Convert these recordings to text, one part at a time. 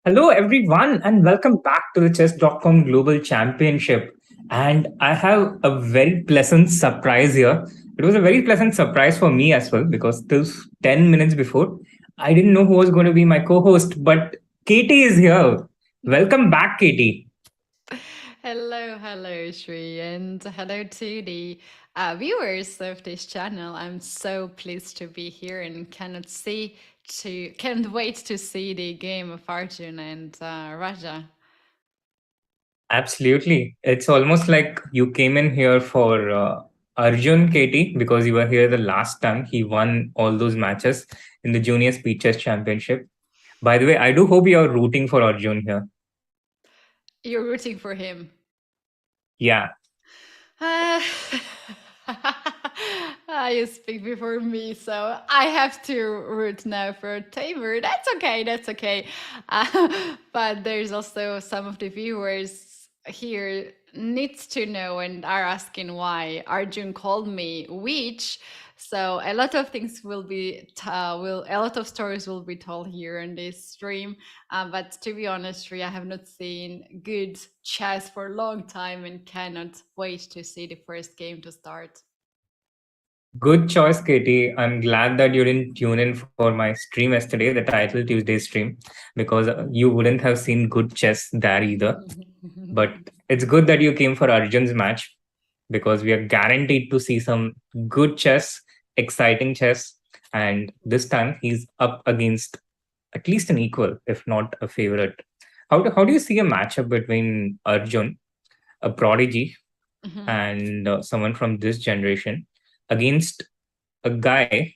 Hello, everyone, and welcome back to the Chess.com Global Championship. And I have a very pleasant surprise here. It was a very pleasant surprise for me as well because till 10 minutes before, I didn't know who was going to be my co host, but Katie is here. Welcome back, Katie. Hello, Shri, and hello to the viewers of this channel. I'm so pleased to be here and can't wait to see the game of Arjun and Raja. Absolutely. It's almost like you came in here for Arjun, Katie, because you were here the last time. He won all those matches in the Junior Speed Chess Championship. By the way, I do hope you're rooting for Arjun here. You're rooting for him. Yeah, Uh, you speak before me, so I have to root now for Teimour. That's okay. But there's also some of the viewers here needs to know and are asking why Arjun called me witch. So a lot of things will a lot of stories will be told here on this stream. But to be honest, Ria, I have not seen good chess for a long time and cannot wait to see the first game to start. good choice, Katie. I'm glad that you didn't tune in for my stream yesterday, the Title Tuesday stream, because you wouldn't have seen good chess there either. But it's good that you came for Arjun's match because we are guaranteed to see some good chess, exciting chess. And this time he's up against at least an equal, if not a favorite. How do you see a matchup between Arjun, a prodigy, Mhm. and someone from this generation against a guy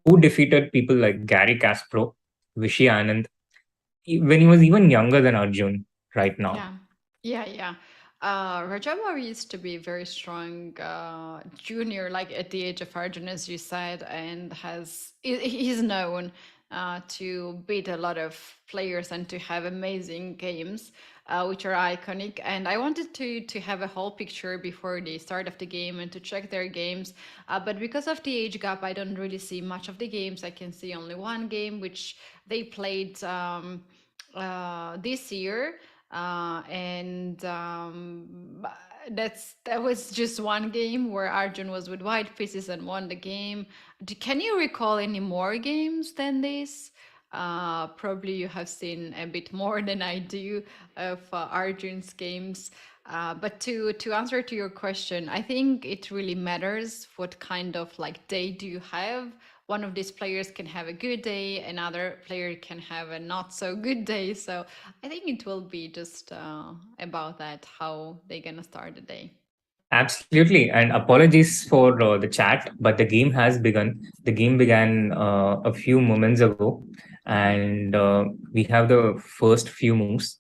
who defeated people like Gary Kasparov, Vishy Anand, when he was even younger than Arjun right now. Yeah, yeah. Radjabov used to be very strong junior, like at the age of Arjun, as you said, and he's known to beat a lot of players and to have amazing games, which are iconic. And I wanted to have a whole picture before the start of the game and to check their games, but because of the age gap, I don't really see much of the games. I can see only one game, which they played this year and that was just one game where Arjun was with white pieces and won the game. Can you recall any more games than this? Probably you have seen a bit more than I do of Arjun's games. But to answer to your question, I think it really matters what kind of like day do you have. One of these players can have a good day, another player can have a not so good day. So I think it will be just about that, how they're gonna start the day. Absolutely. And apologies for the chat, but the game has begun. The game began a few moments ago, and we have the first few moves.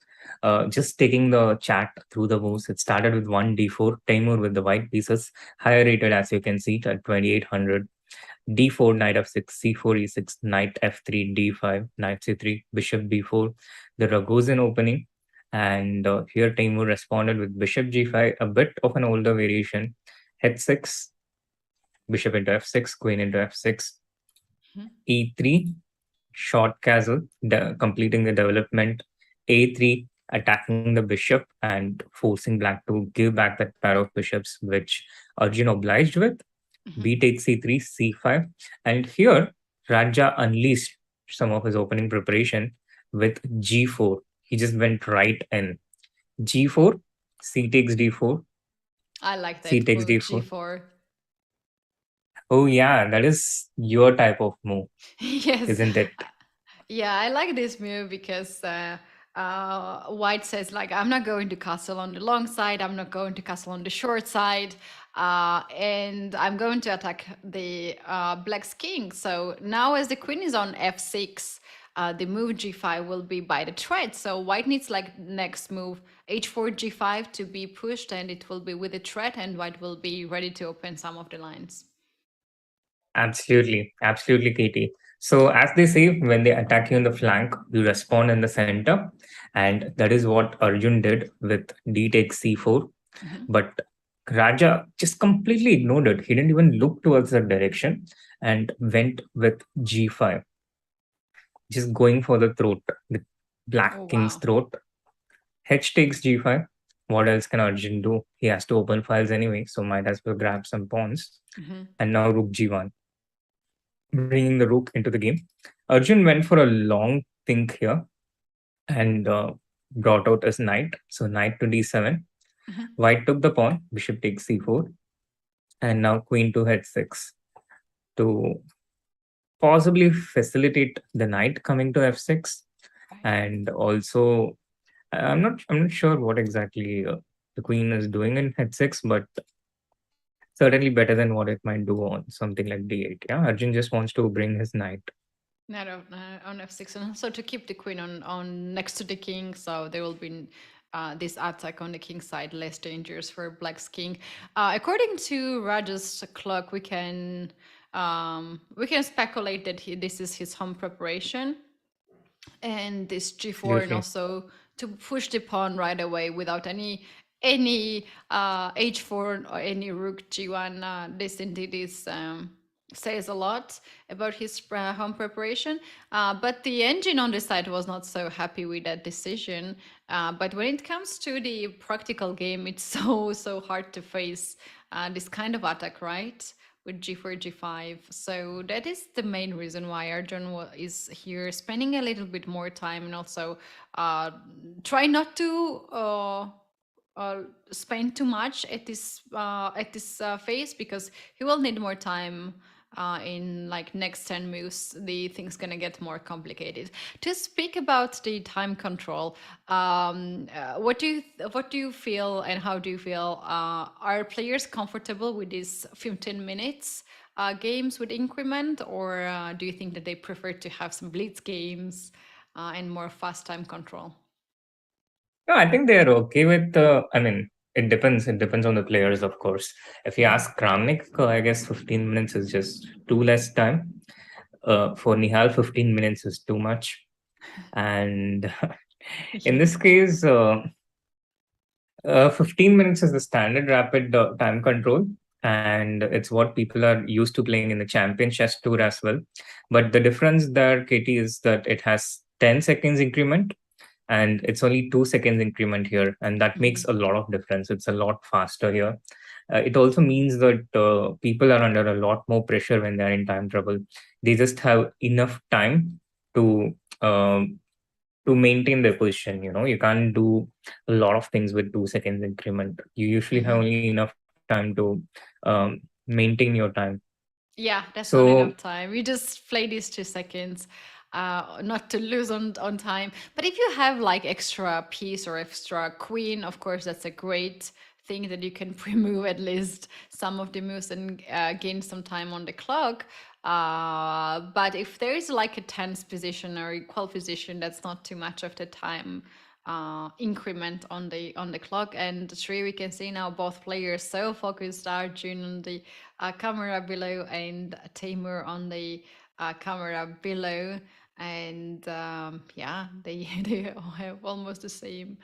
Just taking the chat through the moves, it started with 1d4, Teimour with the white pieces, higher rated as you can see at 2800. D4, knight f6, c4, e6, knight f3, d5, knight c3, bishop b4, the Ragozin opening. And here Teimour responded with bishop g5, a bit of an older variation, h6, bishop into f6, queen into f6, Mhm. e3, short castle, completing the development, a3, attacking the bishop and forcing black to give back that pair of bishops, which Arjun obliged with. Mhm. B takes c3, c5. And here, Raja unleashed some of his opening preparation with g4. He just went right in. G4, c takes d4, I like c that takes move, d4. G4. Oh, yeah, that is your type of move, Yes. isn't it? Yeah, I like this move because White says like I'm not going to castle on the long side, I'm not going to castle on the short side, and I'm going to attack the Black's king. So now, as the queen is on f6, the move g5 will be by the thread. So White needs like next move h4 g5 to be pushed, and it will be with the thread, and White will be ready to open some of the lines. Absolutely. Absolutely, Katie. So, as they say, when they attack you in the flank, you respond in the center. And that is what Arjun did with d takes c4. Mhm. But Raja just completely ignored it. He didn't even look towards that direction and went with g5, just going for the throat. The Black Oh, King's wow. throat. H takes g5. What else can Arjun do? He has to open files anyway, so might as well grab some pawns. Hmm. And now rook g1, bringing the rook into the game. Arjun went for a long think here and brought out his knight. So knight to d7. Hmm. White took the pawn, bishop takes c4, and now queen to h6 to possibly facilitate the knight coming to f6. Right. And also, I'm not sure what exactly the queen is doing in h6, but certainly better than what it might do on something like d8. Yeah, Arjun just wants to bring his knight. Knight on f6, and also to keep the queen on next to the king, so there will be this attack on the king side less dangerous for black's king. According to Raja's clock, we can speculate that this is his home preparation, and this g4, and Absolutely. also to push the pawn right away without any h4 or any rook g1. This indeed is says a lot about his home preparation, but the engine on the side was not so happy with that decision. But when it comes to the practical game, it's so hard to face this kind of attack, right? With g4, g5. So that is the main reason why Arjun is here, spending a little bit more time, and also try not to uh, spend too much at this phase, because he will need more time. In like next 10 moves, the thing's gonna get more complicated. To speak about the time control, what do you feel, and how do you feel? Are players comfortable with these 15 minutes games with increment, or do you think that they prefer to have some blitz games and more fast time control? No, I think they are okay with. I mean, it depends. It depends on the players, of course. If you Hmm. ask Kramnik, I guess 15 minutes is just too less time. For Nihal, 15 minutes is too much. And in Yeah. this case, 15 minutes is the standard rapid time control, and it's what people are used to playing in the Champion Chess Tour as well. But the difference there, Katie, is that it has 10 seconds increment and it's only 2 seconds increment here, and that makes Mhm. a lot of difference. It's a lot faster here. It also means that people are under a lot more pressure when they're in time trouble. They just have enough time to um, to maintain their position. You can't do a lot of things with 2 seconds increment. You usually have Mhm. only enough time to maintain your time. Yeah, that's not So enough time. We just play these 2 seconds, not to lose on time. But if you have like extra piece or extra queen, of course, that's a great thing that you can pre-move at least some of the moves and gain some time on the clock. But if there is like a tense position or equal position, that's not too much of the time increment on the clock. And three, we can see now both players so focused. Arjun on the camera below, and Teimour on the camera below, and yeah, they they all have almost the same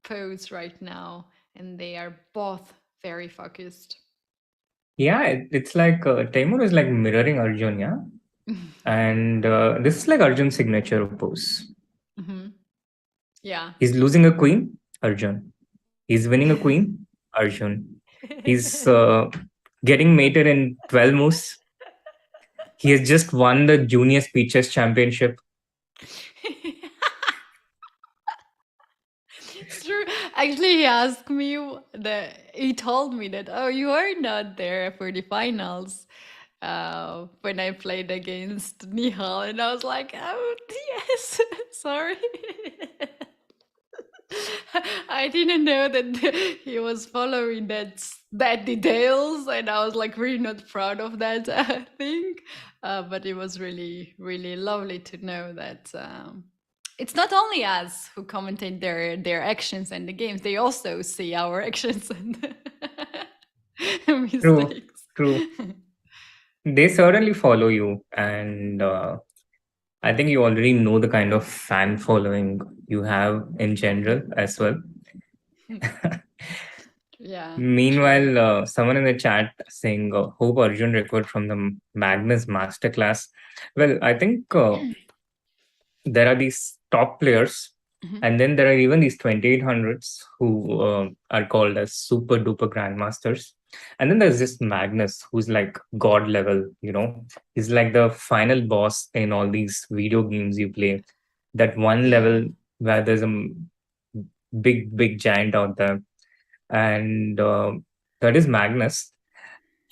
pose right now, and they are both very focused. yeah, it's like Teimour is like mirroring Arjun, yeah, and this is like Arjun's signature pose. Hmm. Yeah. He's losing a queen, Arjun. He's winning a queen, Arjun. He's getting mated in 12 moves. He has just won the Junior Speeches Championship. True. Actually, he asked me that he told me that, oh, you are not there for the finals when I played against Nihal, and I was like, oh yes, sorry. I didn't know that he was following that details, and I was like really not proud of that thing. But it was really really lovely to know that it's not only us who commentate their actions and the games; they also see our actions and True, mistakes. true. They certainly follow you, and I think you already know the kind of fan following you have in general as well. Yeah, true. Meanwhile, someone in the chat saying, "Hope Arjun record from the Magnus Masterclass." Well, I think there are these top players, Mhm. and then there are even these 2800s who are called as super duper grandmasters. And then there's this Magnus who's like god level, he's like the final boss in all these video games you play. That one Yeah. level where there's a big giant out there, and that is Magnus.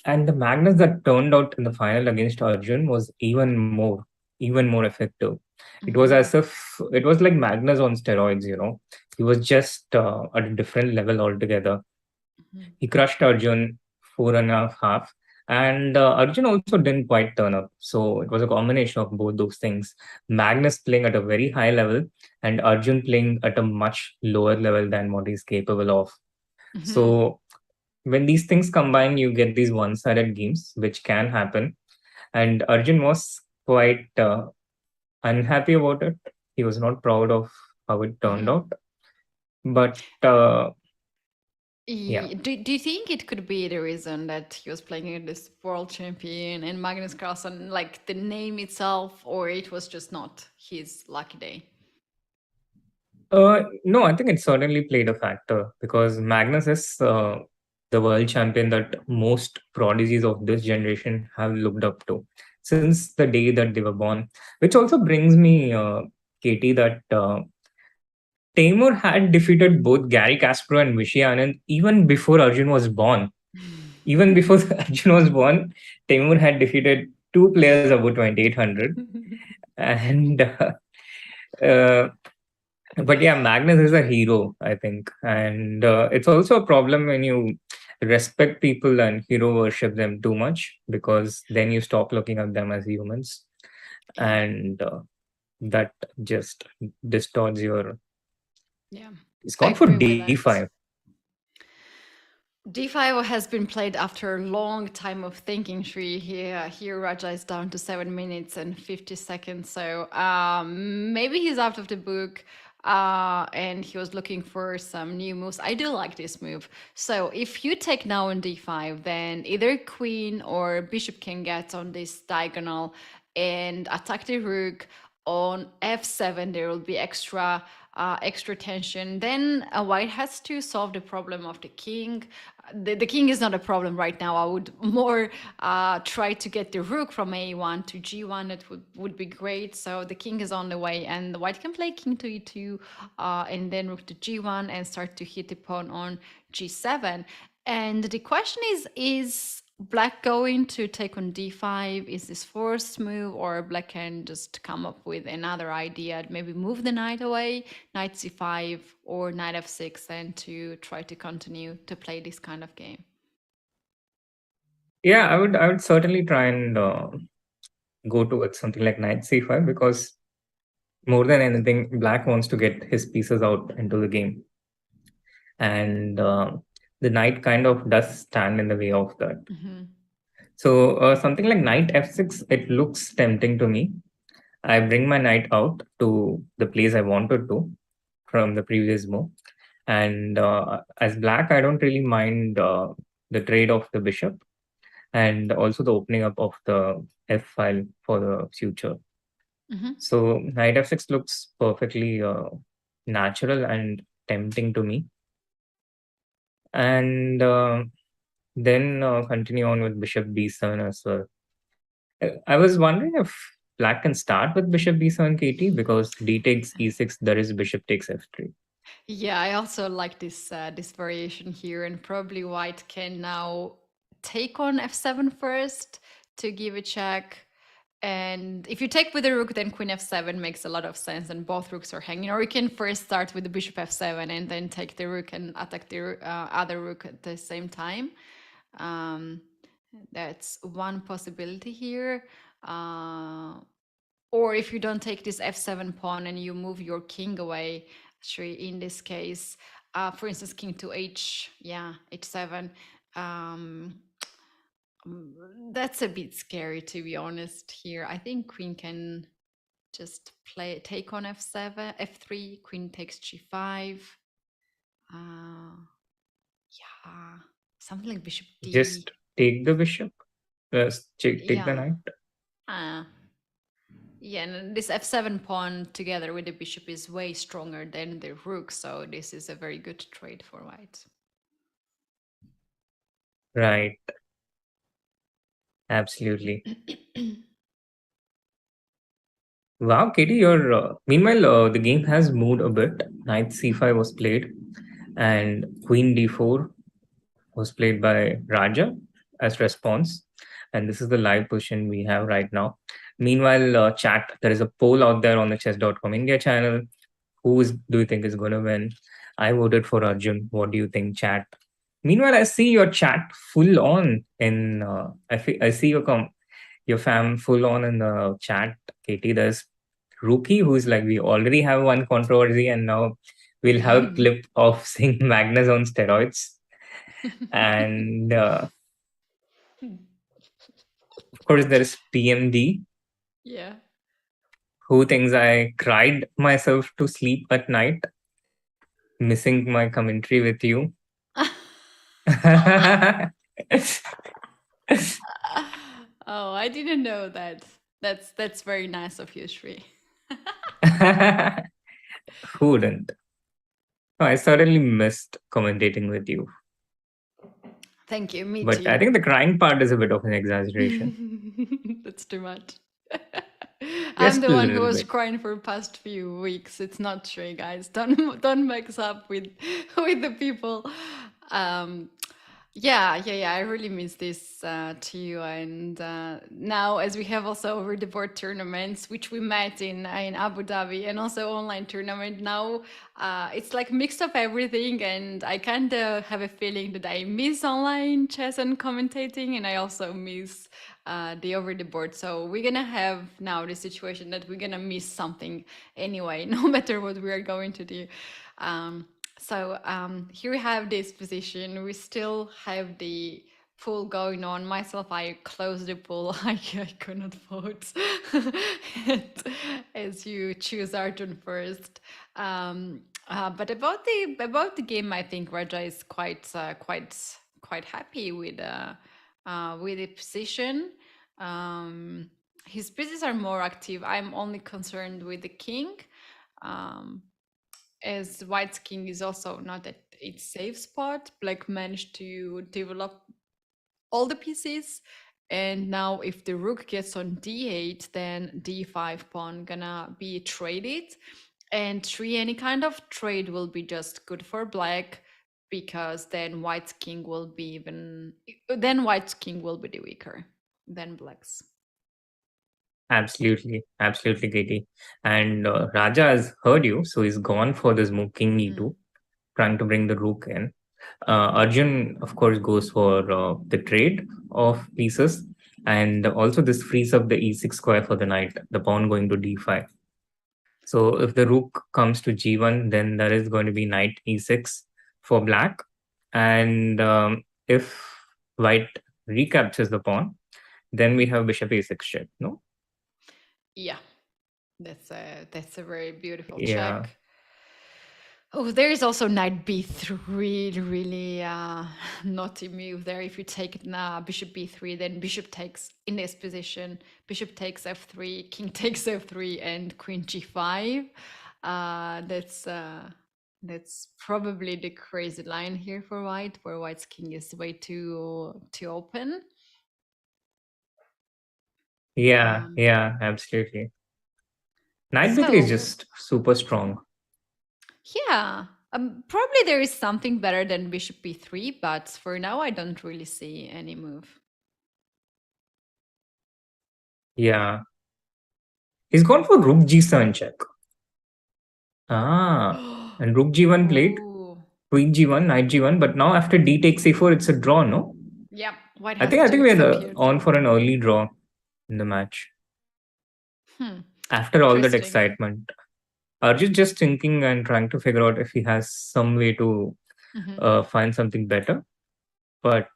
And the Magnus that turned out in the final against Arjun was even more effective. It was Mm-hmm. as if it was like Magnus on steroids. He was just at a different level altogether. Mm-hmm. He crushed Arjun 4.5 half, and Arjun also didn't quite turn up. So it was a combination of both those things. Magnus playing at a very high level, and Arjun playing at a much lower level than what he's capable of. Mm-hmm. So when these things combine, you get these one-sided games, which can happen. And Arjun was quite unhappy about it. He was not proud of how it turned Mm-hmm. out. But yeah, Do you think it could be the reason that he was playing against world champion and Magnus Carlsen, like the name itself, or it was just not his lucky day? no, I think it certainly played a factor because Magnus is the world champion that most prodigies of this generation have looked up to since the day that they were born. Which also brings me, Katie, that Teimour had defeated both Gary Kasparov and Vishy Anand even before Arjun was born. Even before Arjun was born, Teimour had defeated two players above 2800. And uh, but yeah, Magnus is a hero, I think. And it's also a problem when you respect people and hero worship them too much, because then you stop looking at them as humans. Yeah, And that just distorts your. yeah, It's I gone for agree with D5. that. D5 has been played after a long time of thinking tree. Here Raja is down to 7 minutes and 50 seconds. So maybe he's out of the book and he was looking for some new moves. I do like this move. So if you take now on D5, then either queen or bishop can get on this diagonal and attack the rook. On f7 there will be extra tension. Then white has to solve the problem of the king. The king is not a problem right now. I would more try to get the rook from a1 to g1. It would be great. So the king is on the way, and the white can play king to e2 and then rook to g1 and start to hit the pawn on g7. And the question is black going to take on d5? Is this forced move, or black can just come up with another idea, maybe move the knight away, knight c5 or knight f6, and to try to continue to play this kind of game? Yeah, I would certainly try and go towards something like knight c5, because more than anything, black wants to get his pieces out into the game, and the knight kind of does stand in the way of that. Hmm. So something like knight f6, it looks tempting to me. I bring my knight out to the place I wanted to from the previous move, and as black, I don't really mind the trade of the bishop and also the opening up of the f file for the future. Hmm. So knight f6 looks perfectly natural and tempting to me. And then continue on with bishop b7 as well. I was wondering if black can start with bishop b7, KT, because d takes e6, there is bishop takes f3. Yeah, I also like this variation here, and probably white can now take on f7 first to give a check. And if you take with the rook, then queen f7 makes a lot of sense, and both rooks are hanging. Or you can first start with the bishop f7 and then take the rook and attack the other rook at the same time. Um, that's one possibility here. Uh, or if you don't take this f7 pawn and you move your king away, actually in this case, for instance, king to yeah, h7. Um, that's a bit scary, to be honest. Here, I think queen can just take on f7, f3. Queen takes g5. Uh, yeah, something like bishop d. Just take the bishop, take the Yeah. knight. Uh, Yeah, and this f7 pawn together with the bishop is way stronger than the rook, so this is a very good trade for white. Right. Absolutely. Wow, Katie, you're. Meanwhile, the game has moved a bit. Knight c5 was played, and Queen d4 was played by Raja as response. And this is the live position we have right now. Meanwhile, chat, there is a poll out there on the chess.com India channel. Do you think is going to win? I voted for Arjun. What do you think, chat? Meanwhile, I see your chat full on in. I see your fam full on in the chat, Katie. There's Rookie, who's like, we already have one controversy, and now we'll have a clip of seeing Magnus on steroids. And of course, there is PMD, Yeah. who thinks I cried myself to sleep at night, missing my commentary with you. Oh, I didn't know that. That's very nice of you, Shri. Who wouldn't? No, I certainly missed commentating with you. Thank you, me But I too. think the crying part is a bit of an exaggeration. That's too much. I'm Just the a one who little was bit. crying for past few weeks. It's not true, guys. Don't mix up with with the people. Um, yeah. I really miss this too. And now, as we have also over the board tournaments, which we met in Abu Dhabi, and also online tournament, now it's like mixed up everything. And I kind of have a feeling that I miss online chess and commentating, and I also miss the over the board. So we're gonna have now the situation that we're gonna miss something anyway, no matter what we are going to do. Here we have this position. We still have the pool going on. Myself, I closed the pool. I cannot vote as you choose Arjun first. But about the game, I think Raja is quite happy with the position. Um, his pieces are more active. I'm only concerned with the king. Um, as White's king is also not at its safe spot. Black managed to develop all the pieces. And now if the rook gets on d8, then d5 pawn gonna be traded. And any kind of trade will be just good for black, because then White's king will be the weaker than black's. Absolutely. Absolutely, Katie. And Raja has heard you, so he's gone for this move King E2, trying to bring the rook in. Arjun, of course, goes for the trade of pieces. And also, this frees up the e6 square for the knight, the pawn going to d5. So, if the rook comes to g1, then there is going to be knight e6 for black. And if white recaptures the pawn, then we have bishop a6 check, no? Yeah, that's a very beautiful Yeah, check. Oh, there is also knight b3, really naughty move there. If you take bishop b3, then bishop takes in this position. Bishop takes f3, king takes f3, and queen g5. That's probably the crazy line here for white, where white's king is way too open. yeah, absolutely. Knight b3 is So just super strong. yeah, probably there is something better than bishop b3, but for now I don't really see any move. Yeah. He's gone for rook g7 check. Ah, and rook g1 played, Ooh. queen g1, knight g1, but now after d takes c4, it's a draw, no? Yeah, white I has think I to think we're disappear on draw. for an early draw in the match. After all that Interesting. excitement, Arjun just thinking and trying to figure out if he has some way to Mhm. find something better. But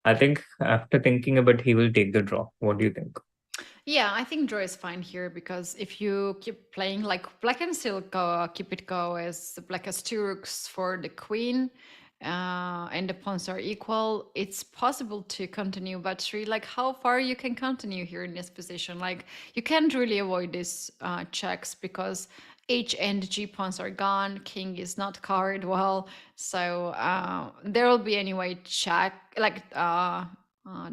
I think after thinking about, he will take the draw. What do you think? Yeah, I think draw is fine here, because if you keep playing, like black can still keep it go, as black has two rooks for the queen, and the pawns are equal, it's possible to continue. But three, like how far you can continue here in this position? Like you can't really avoid these checks because H and G pawns are gone. King is not covered well, so there will be anyway check like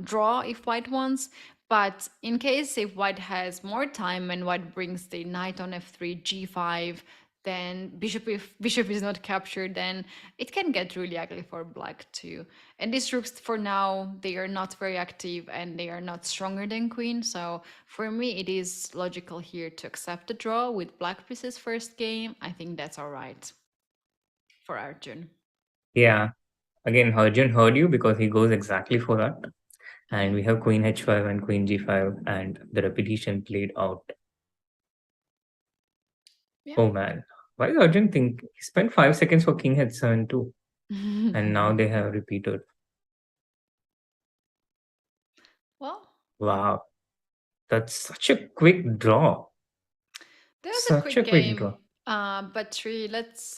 draw if white wants. But in case if white has more time and white brings the knight on f3, g5, then bishop, if bishop is not captured, then it can get really ugly for black too. And these rooks for now, they are not very active and they are not stronger than queen. So for me, it is logical here to accept the draw with black pieces first game. I think that's all right for Arjun. Yeah. Again, Arjun heard you because he goes exactly for that. And we have queen h5 and queen g5, and the repetition played out. Yeah. Oh man, why did Arjun think he spent 5 seconds for king h7 too? And now they have repeated. Well, Wow, that's such a quick draw. that was a Such a quick quick draw. game. But three, let's.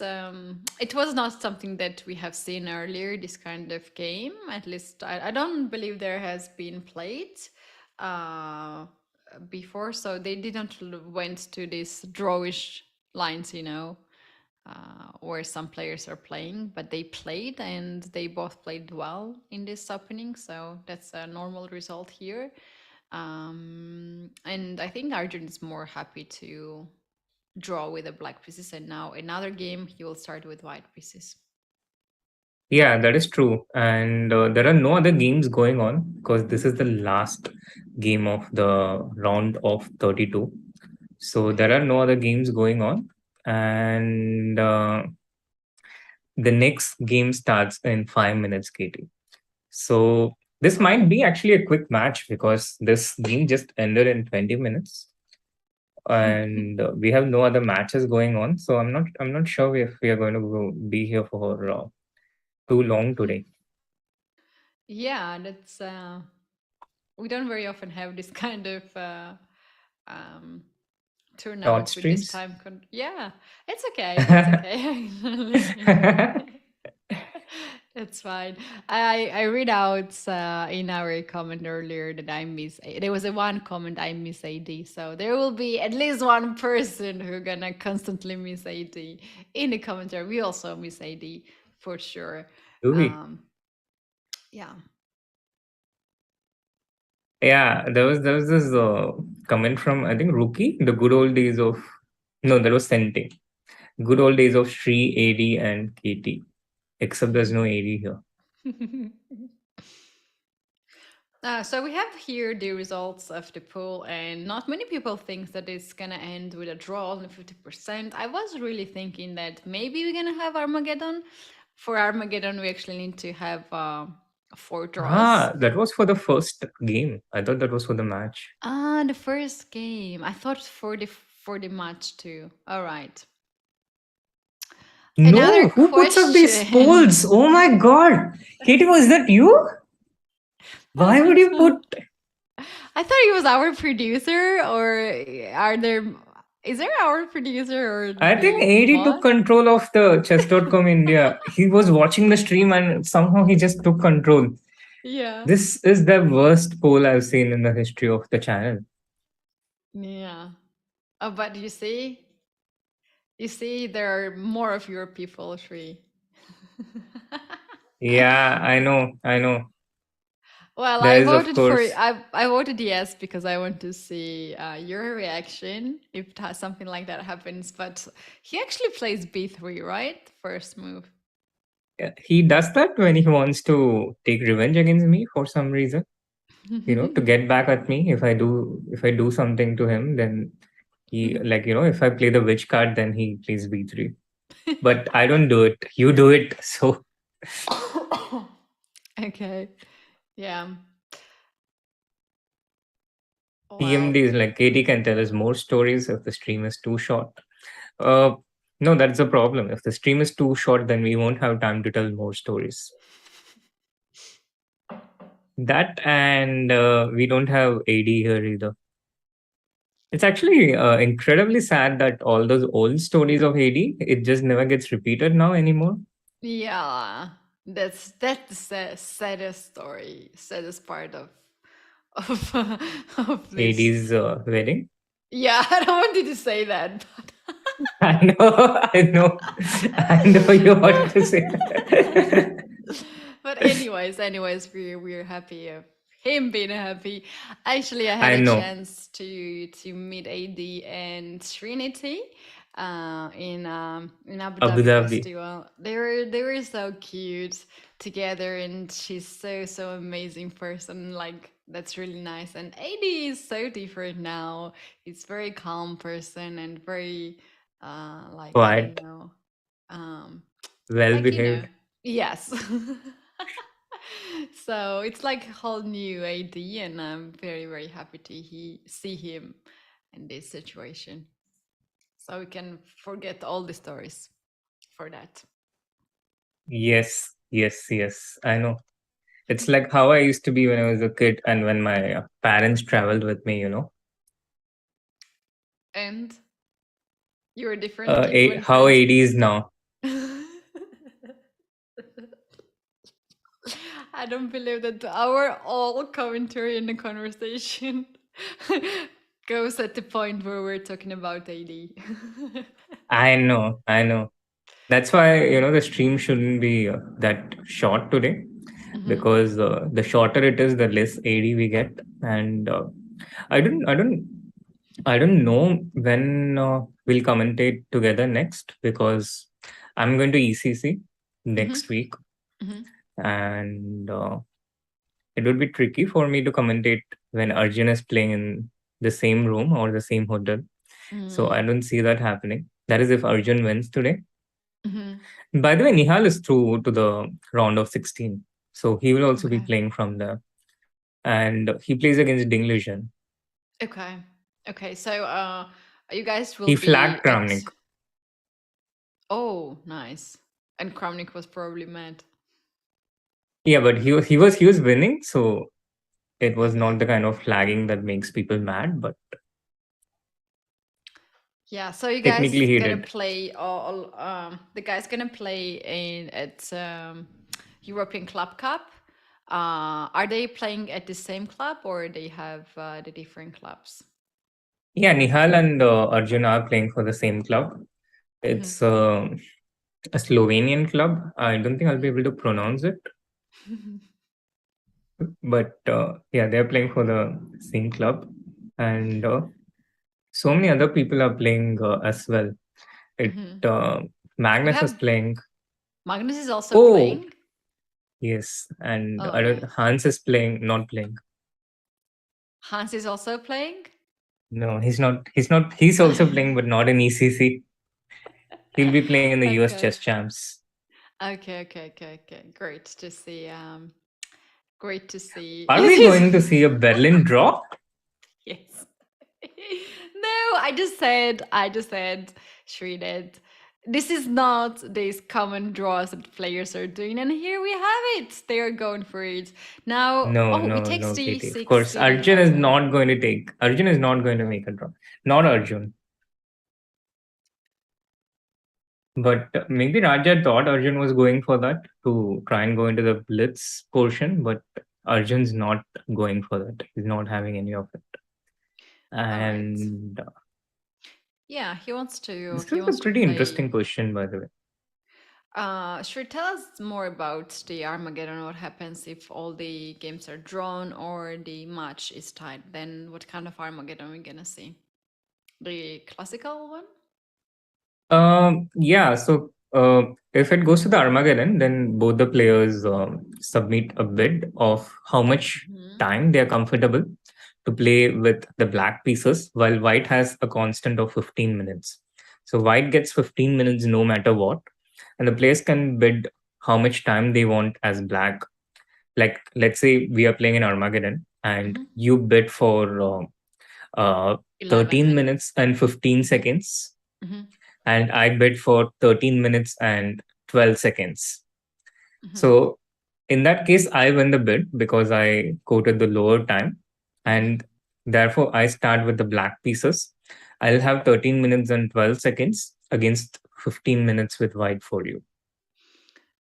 It was not something that we have seen earlier. This kind of game, at least, I don't believe there has been played before. So they didn't went to these drawish lines, where some players are playing. But they played, and they both played well in this opening. So that's a normal result here. And I think Arjun is more happy to draw with the black pieces, and now another game he will start with white pieces. Yeah, that is true. And there are no other games going on because this is the last game of the round of 32. So there are no other games going on. And the next game starts in 5 minutes, Katie. So this might be actually a quick match because this game just ended in 20 minutes. And we have no other matches going on. So I'm not sure if we are going to be here for too long today. Yeah, that's we don't very often have this kind of um Short turnout with this streams. time yeah, it's okay, that's okay. Actually. That's fine. I read out in our comment earlier that I miss. There was a one comment I miss AD, so there will be at least one person who gonna constantly miss AD in the commentary. We also miss AD for sure. Do we? Um, yeah. Yeah, there was this comment from I think Rookie, the good old days of no, that was Sente. Good old days of Shri, AD, and KT. Except there's no AD here. So we have here the results of the poll, and not many people think that it's gonna end with a draw, only 50%. I was really thinking that maybe we're gonna have Armageddon. For Armageddon, we actually need to have 4 draws. That was for the first game. I thought that was for the match. Ah, the first game. I thought for the match too. All right. No, Another who puts up these question. polls? Oh my god. Katie, was that you? Why would you put I thought he was our producer, or are there? Is there our producer or I think the AD took boss? control of the chess.com India. He was watching the stream and somehow he just took control. Yeah. This is the worst poll I've seen in the history of the channel. Yeah. Oh, but you see, there are more of your people, Shri. Yeah, I know. Well, There I is, of voted for course. I voted yes because I want to see your reaction if something like that happens. But he actually plays b3, right? First move. He does that when he wants to take revenge against me for some reason. To get back at me if I do something to him, then he if I play the witch card, then he plays b3. But I don't do it. You do it. So Okay. Yeah. TMD Well, is like Katie can tell us more stories if the stream is too short. Uh, no, that's the problem. If the stream is too short, then we won't have time to tell more stories. That and we don't have AD here either. It's actually incredibly sad that all those old stories of AD, it just never gets repeated now anymore. yeah. That's the saddest story, saddest part of of this. AD's wedding. Yeah, I don't want you to say that, but I know, I know, I know you want to say that. but anyways, we're happy of him being happy. Actually, I had I a know. chance to meet AD and Trinity in Abu Abu Dhabi Dhabi. festival. They were so cute together, and she's so amazing person. Like that's really nice. And AD is so different now. He's very calm person and very like I don't Quiet, know. Um, well like behaved. yes. So it's like a whole new AD, and I'm very happy to see him in this situation, so we can forget all the stories for that. Yes, yes, yes. I know. It's like how I used to be when I was a kid and when my parents traveled with me, And you're a different kid when How parents. AD is now. I don't believe that our all commentary in the conversation goes at the point where we're talking about AD. I know, I know. That's why, the stream shouldn't be that short today Mhm. because the shorter it is, the less AD we get. And I don't, I don't, I don't know when we'll commentate together next because I'm going to ECC Mhm. next week, Mhm. and it would be tricky for me to commentate when Arjun is playing in the same room or the same hotel. So I Mm. don't see that happening. That is if Arjun wins today. Mhm. By the way, Nihal is through to the round of 16. So he will also be Okay. playing from there. And he plays against Dinglusion. Okay. Okay. So you guys will He flagged be at. Kramnik. Oh, nice. And Kramnik was probably mad. Yeah, but he was winning, so it was not Okay. the kind of flagging that makes people mad, but Yeah, so you technically guys he gonna did. play all the guys gonna play in at European Club Cup. Are they playing at the same club or they have the different clubs? Yeah, Nihal and Arjun are playing for the same club. Hmm. It's a Slovenian club. I don't think I'll be able to pronounce it, but yeah, they're playing for the same club. And so many other people are playing as well. It Hmm. We Magnus is have playing. Magnus is also Oh, playing. yes, and Oh, I don't. nice. Hans is playing, not playing. Hans is also playing. No, he's not. He's not. He's also playing, but not in ECC. He'll be playing in the US Okay. Chess Champs. Okay. Great to see. Great to see. Are Is we this? going to see a Berlin draw? Yes. No, I just said, Shreeded. This is not these common draws that players are doing, and here we have it. They are going for it. Now, No, oh, it no, takes no, the Katie. Of course, 16 Arjun is as well. not going to take. Arjun is not going to make a draw. Not Arjun. But maybe Raja thought Arjun was going for that to try and go into the blitz portion, but Arjun's not going for that. He's not having any of it. All right. And Yeah, he wants to this he is a wants to pretty interesting play. question, by the way. Sure, tell us more about the Armageddon. What happens if all the games are drawn or the match is tied? Then what kind of Armageddon are we gonna see? The classical one? Yeah, so if it goes to the Armageddon, then both the players submit a bid of how much Hmm. time they are comfortable to play with the black pieces, while white has a constant of 15 minutes. So white gets 15 minutes no matter what, and the players can bid how much time they want as black. Like, let's say we are playing in Armageddon, and Hmm. you bid for uh, 11 13 minutes. minutes and 15 Hmm. seconds, Hmm. and I bid for 13 minutes and 12 seconds. Hmm. So in that case, I win the bid because I quoted the lower time, Hmm. and therefore I start with the black pieces. I'll have 13 minutes and 12 seconds against 15 minutes with white for you.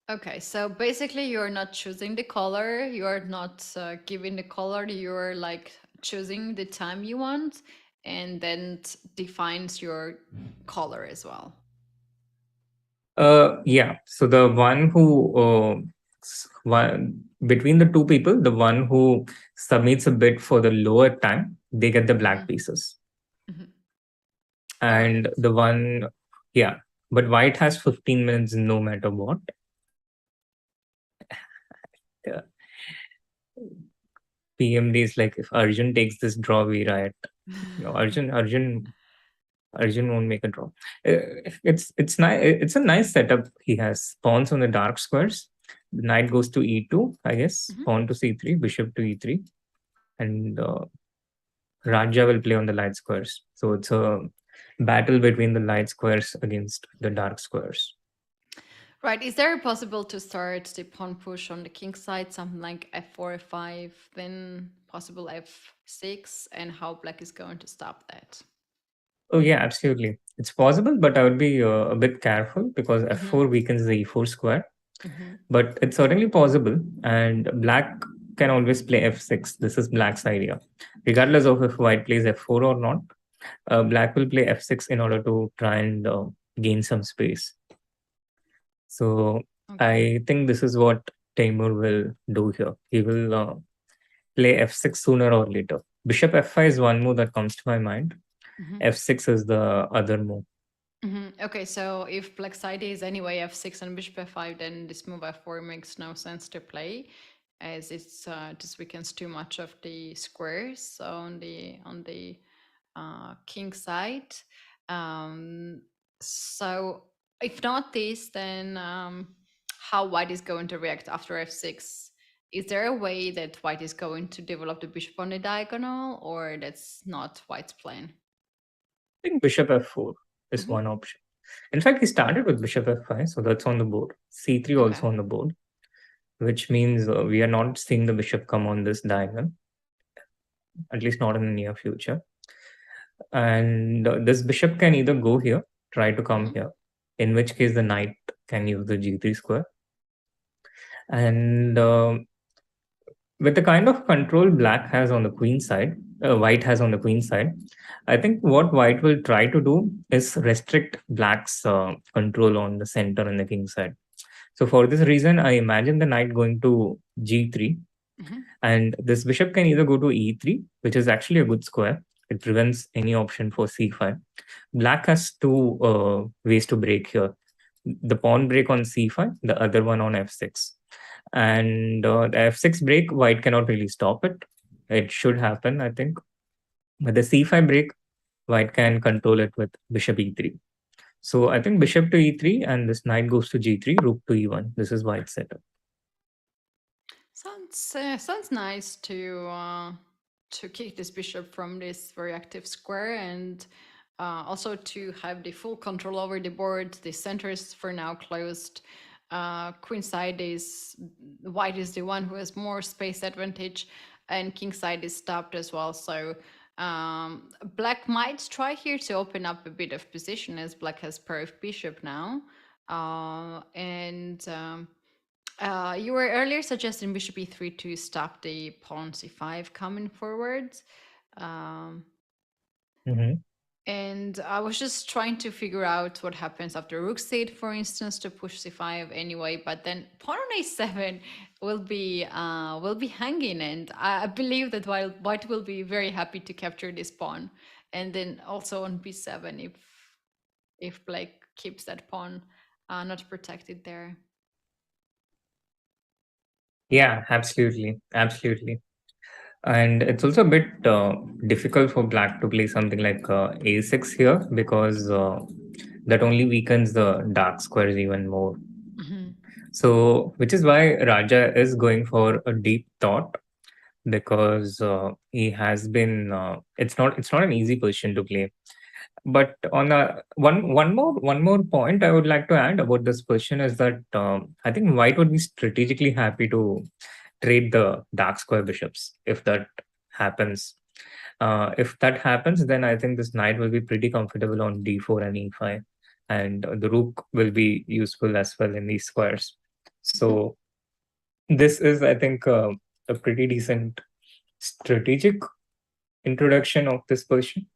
Okay, so basically you're not choosing the color, you're not giving the color, you're like choosing the time you want, and then defines your color as well. Yeah. So the one who one between the two people, the one who submits a bid for the lower time, they get the black Hmm. pieces, Hmm. All and right. the one, yeah. But white has 15 minutes no matter what. Yeah. PMD is like if Arjun takes this draw, we riot. No, Arjun won't make a draw. It's nice. It's a nice setup. He has pawns on the dark squares. The knight goes to e2, I guess. Mhm. Pawn to c3, bishop to e3, and Raja will play on the light squares. So it's a battle between the light squares against the dark squares. Right. Is there possible to start the pawn push on the king side, something like f4, f5, then possible f6, and how black is going to stop that? Oh yeah, absolutely. It's possible, but I would be a bit careful because Mm-hmm. f4 weakens the e4 square. Mm-hmm. But it's certainly possible, and black can always play f6. This is black's idea. Regardless of if white plays f4 or not, black will play f6 in order to try and gain some space. So Okay. I think this is what Teimour will do here. He will play f6 sooner or later. Bishop f5 is one move that comes to my mind. Mm-hmm. F6 is the other move. Mm-hmm. Okay, so if black's idea is anyway f6 and bishop f5, then this move f4 makes no sense to play, as it's just weakens too much of the squares on the king side. Um, so if not this, then how white is going to react after f6? Is there a way that white is going to develop the bishop on the diagonal, or that's not white's plan? I think bishop f4 is Hmm. one option. In fact, he started with bishop f5, so that's on the board. C3 Okay. also on the board, which means we are not seeing the bishop come on this diagonal, at least not in the near future. And this bishop can either go here, try to come Hmm. here, in which case the knight can use the g3 square. And with the kind of control black has on the queen side, white has on the queen side, I think what white will try to do is restrict black's control on the center and the king side. So for this reason, I imagine the knight going to g3, Hmm. and this bishop can either go to e3, which is actually a good square. It prevents any option for c5. Black has two ways to break here: the pawn break on c5, the other one on f6. And the f6 break, white cannot really stop it. It should happen, I think. But the c5 break, white can control it with bishop e3. So I think bishop to e3, and this knight goes to g3, rook to e1. This is white's setup. Sounds nice to kick this bishop from this very active square, and also to have the full control over the board. The center is for now closed. Queen side is white is the one who has more space advantage, and king side is stopped as well. So black might try here to open up a bit of position, as black has pair of bishop now, and. You were earlier suggesting bishop e3 to stop the pawn c5 coming forward. Um, Mhm. and I was just trying to figure out what happens after rook c8, for instance, to push c5 anyway. But then pawn on a7 will be hanging, and I believe that while white will be very happy to capture this pawn, and then also on b7 if black keeps that pawn not protected there. Yeah, absolutely. Absolutely. And it's also a bit difficult for black to play something like a6 here because that only weakens the dark squares even more. Hmm. So, which is why Raja is going for a deep thought because he has been. It's not an easy position to play. But on a one more point I would like to add about this position is that I think white would be strategically happy to trade the dark square bishops if that happens. If that happens, then I think this knight will be pretty comfortable on d4 and e5, and the rook will be useful as well in these squares. Mhm. So this is, I think, a pretty decent strategic introduction of this person.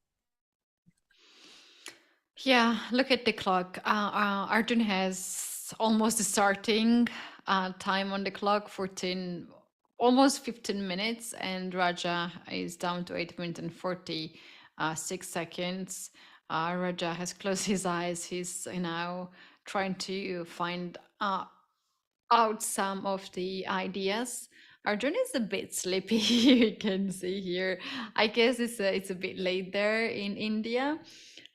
Yeah, look at the clock. Arjun has almost the starting time on the clock, 14, almost 15 minutes, and Raja is down to 8 minutes and 46 seconds. Raja has closed his eyes. He's now trying to find out some of the ideas. Arjun is a bit sleepy. You can see here. I guess it's a bit late there in India.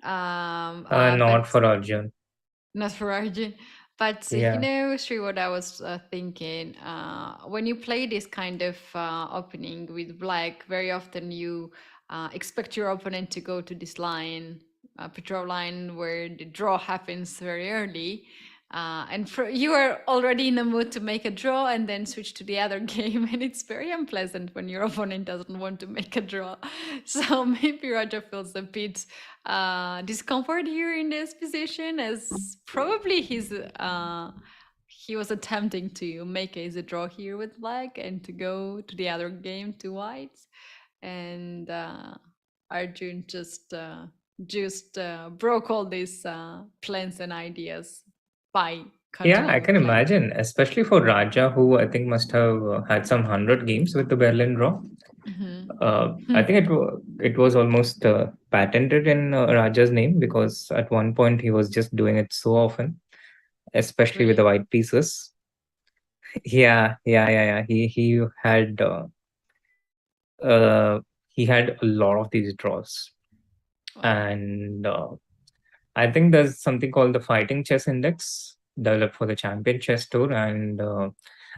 Not But for Arjun. not for Arjun. But Yeah. Sri, what I was thinking, when you play this kind of opening with black, very often you expect your opponent to go to this line, patrol line, where the draw happens very early. You are already in the mood to make a draw and then switch to the other game, and it's very unpleasant when your opponent doesn't want to make a draw. So maybe Raja feels a bit discomfort here in this position, as probably he was attempting to make a draw here with black and to go to the other game to whites, and Arjun just broke all these plans and ideas by Yeah, I continuing can with black. imagine, especially for Raja, who I think must have had some 100 games with the Berlin draw. I Hmm. think it was almost patented in Raja's name, because at one point he was just doing it so often, especially with the Really? white pieces. Yeah, yeah, yeah, yeah. Uh, he had a lot of these draws, Wow. and I think there's something called the Fighting Chess Index developed for the Champion Chess Tour, and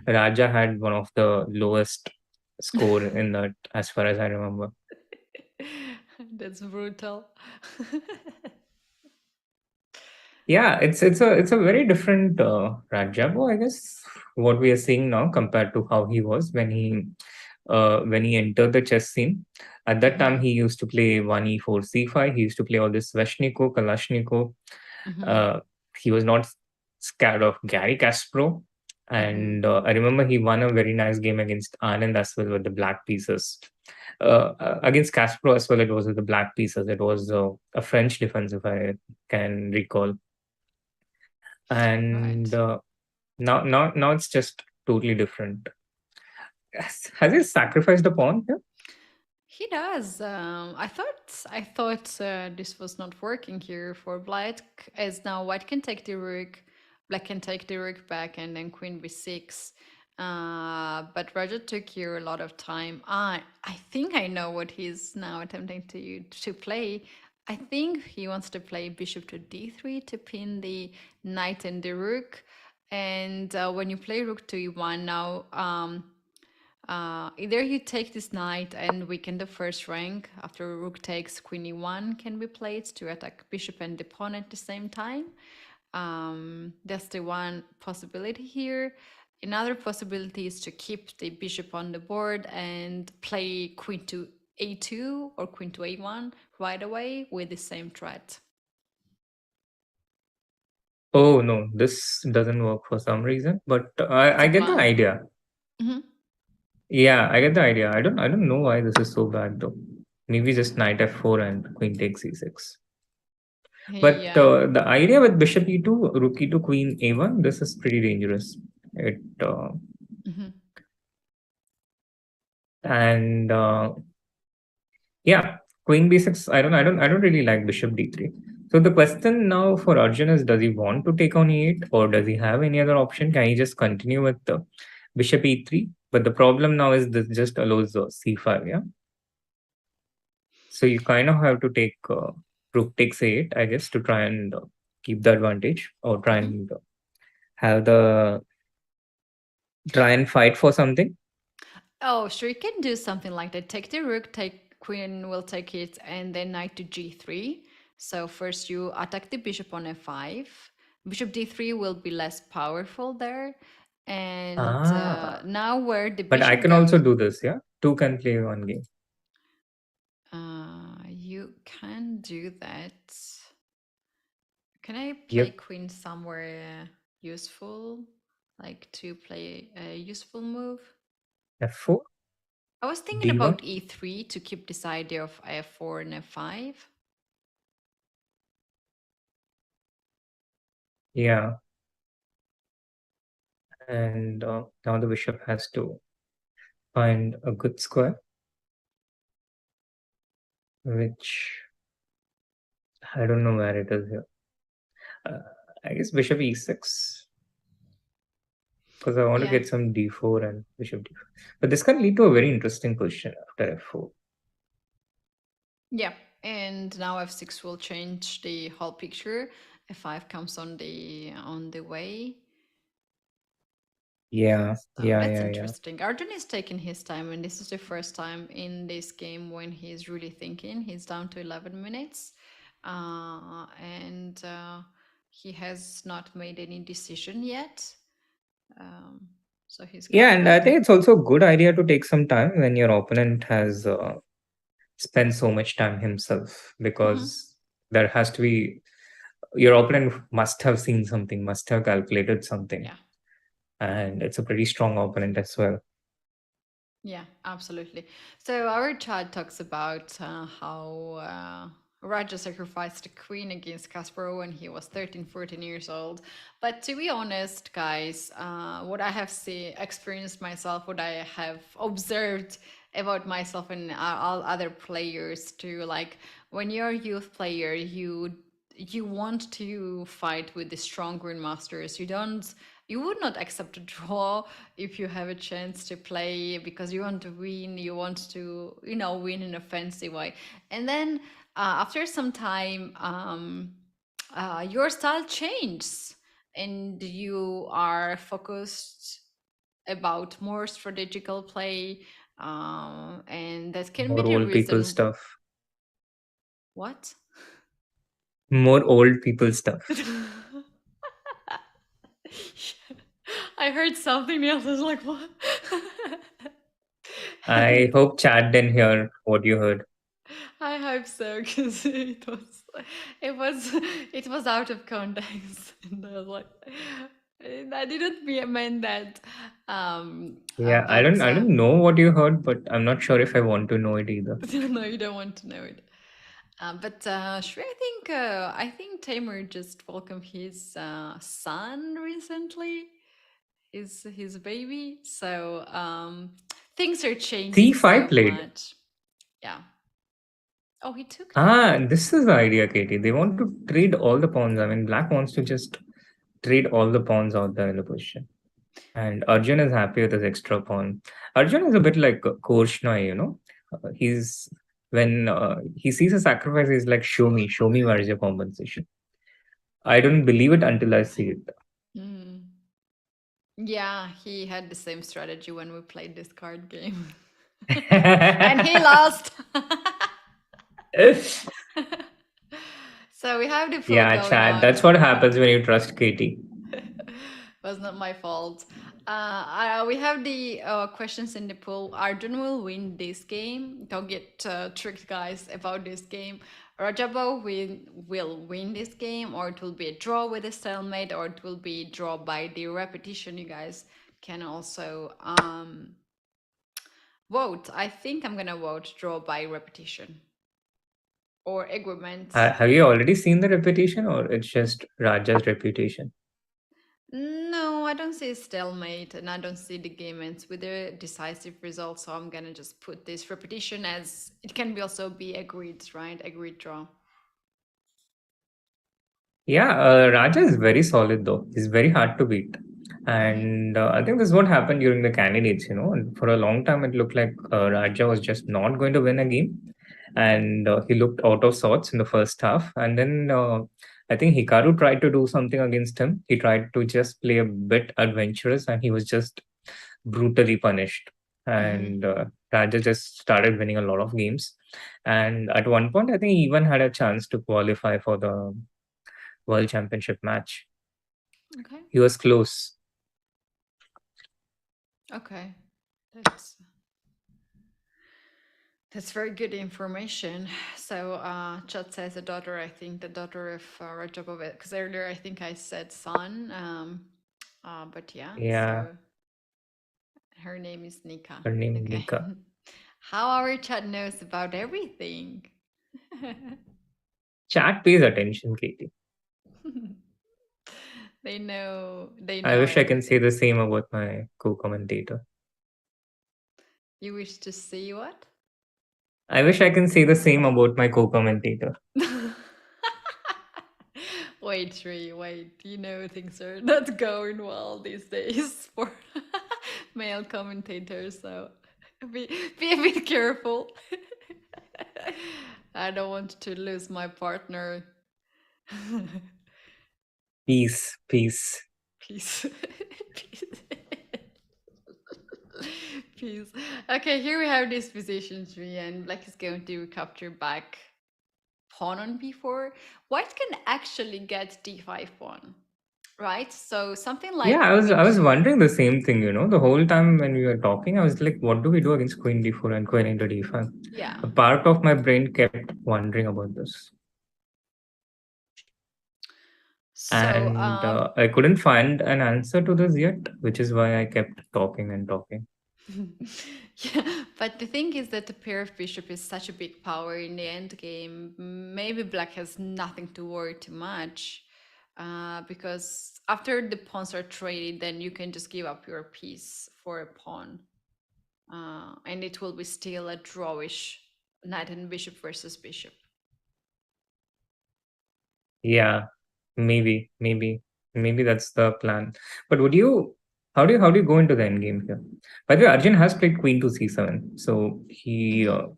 Raja had one of the lowest score in that, as far as I remember. That's brutal. Yeah, it's a very different Radjabo, I guess, what we are seeing now compared to how he was when he entered the chess scene. At that time, Hmm. he used to play 1e4 c5. He used to play all this Sveshnikov, Kalashnikov. Hmm. Uh, he was not scared of Gary Kasparov. Hmm. And I remember he won a very nice game against Anand as well with the black pieces. Against Kasparov as well, it was with the black pieces. It was a French defense, if I can recall. And Right. now it's just totally different. Has he sacrificed a pawn here? He does. I thought this was not working here for black, as now white can take the rook, black can take the rook back, and then queen b6. But Roger took here a lot of time. I think I know what he's now attempting to play. I think he wants to play bishop to d3 to pin the knight and the rook. And when you play rook to e1 now, either you take this knight and weaken the first rank after rook takes queen e1 can be played to attack bishop and the pawn at the same time. That's the one possibility here. Another possibility is to keep the bishop on the board and play queen to a2 or queen to a1 right away with the same threat. Oh no, this doesn't work for some reason. But It's I a get the plan. idea. Mhm. Yeah, I get the idea. I don't know why this is so bad though. Maybe just knight f4 and queen takes c6. But Yeah. the idea with bishop e2, rook e2, queen a1, this is pretty dangerous. It Mhm. and Yeah, queen b6. I don't really like bishop d3. So the question now for Arjun is, does he want to take on e8, or does he have any other option? Can he just continue with the bishop e3? But the problem now is this just allows c5. Yeah, so you kind of have to take rook takes a8, I guess, to try and keep the advantage, or Mhm. have the try and fight for something. Oh, sure, you can do something like that. Take the rook, take queen will take it, and then knight to g3. So first you attack the bishop on f5. Bishop d3 will be less powerful there. And Ah, now where the but I bishop can also goes, do this. Yeah, two can play one game. you can do that. Can I play Yep. queen somewhere useful? like to play a useful move. F4, I was thinking D1. about e3 to keep this idea of f4 and f5. Yeah, and now the bishop has to find a good square, which I don't know where it is here. Uh, I guess bishop e6 because I want to Yeah. get some d4 and bishop d4. But this can lead to a very interesting position after f4. Yeah. And now f6 will change the whole picture. f5 comes on the way. Yeah, So yeah, that's yeah, yeah. interesting. Arjun is taking his time, and this is the first time in this game when he's really thinking. He's down to 11 minutes, and he has not made any decision yet. Um, so he's Yeah, got and I like, think it's also a good idea to take some time when your opponent has spent so much time himself mhm, because there has to be your opponent must have seen something, must have calculated something, yeah. and it's a pretty strong opponent as well. Yeah, absolutely. So our chat talks about how Raja sacrificed the queen against Kasparov when he was 13, 14 years old. But to be honest, guys, what I have experienced myself, what I have observed about myself and all other players too, like when you're a youth player, you want to fight with the strong grandmasters. You would not accept a draw if you have a chance to play because you want to win. You want to win in a fancy way. And then after some time, your style changes and you are focused about more strategical play, and that can be More the old people reason. stuff. What? More old people stuff. I heard something else. I was like, what? I hope Chad didn't hear what you heard. I hope so, because it was, it was out of context, and I was like, I didn't mean that. Yeah, But I don't know what you heard, but I'm not sure if I want to know it either. no, you don't want to know it. But Shri, I think Teimour just welcomed his son recently, his baby. So things are changing C5 so played. much. Yeah. Oh, he took the Ah, pawn. this is the idea, Katie. They want to trade all the pawns. I mean, Black wants to just trade all the pawns out there in the position. And Arjun is happy with his extra pawn. Arjun is a bit like Korshnoi, you know. He's when he sees a sacrifice, he's like, show me where is your compensation." I don't believe it until I see it. Mm. Yeah, he had the same strategy when we played this card game. And he lost. So we have the pool Yeah, going Chad. on. That's what happens when you trust Katie. Was not my fault. We have the questions in the pool. Arjun will win this game. Don't get tricked, guys, about this game. Rajabo will win this game, or it will be a draw with a stalemate, or it will be draw by the repetition. You guys can also vote. I think I'm gonna vote draw by repetition or agreement. Have you already seen the reputation, or it's just Raja's reputation? No, I don't see stalemate, and I don't see the game ends with a decisive result. So I'm gonna just put this repetition as it can be also be agreed, right? Agreed draw. Yeah, Raja is very solid though. He's very hard to beat. Hmm. And I think this is what happened during the candidates, you know. And for a long time, it looked like Raja was just not going to win a game. And he looked out of sorts in the first half. And then I think Hikaru tried to do something against him. He tried to just play a bit adventurous and he was just brutally punished. Hmm. And Raja just started winning a lot of games. And at one point, I think he even had a chance to qualify for the World Championship match. Okay. He was close. Okay. That's that's very good information. So, Chat says a daughter. I think the daughter of Rajabov, because earlier I think I said son. But yeah, Yeah, so her name is Nika. her name Okay. Nika. How our chat knows about everything. Chat pays attention, Katie. They I know wish I can say everything. the same about my co-commentator. You wish to see what? I wish I can say the same about my co-commentator. Wait, Tree, wait. You know things are not going well these days for male commentators, so be, be a bit careful. I don't want to lose my partner. Peace, peace. Peace. Peace. Peace. Okay, here we have this position tree, and black is going to capture back pawn on b4. White can actually get d5 pawn, right? So something Yeah, like I queen was to wondering the same thing, the whole time when we were talking, I was like, what do we do against queen d4 and queen into d5? yeah. A part of my brain kept wondering about this. So And I couldn't find an answer to this yet, which is why I kept talking and talking. yeah, but the thing is that the pair of bishop is such a big power in the end game. Maybe black has nothing to worry too much, because after the pawns are traded, then you can just give up your piece for a pawn, and it will be still a drawish knight and bishop versus bishop. Yeah, maybe that's the plan. But how do you go into the end game here? By the way, Arjun has played queen to c7, so he Mm-hmm.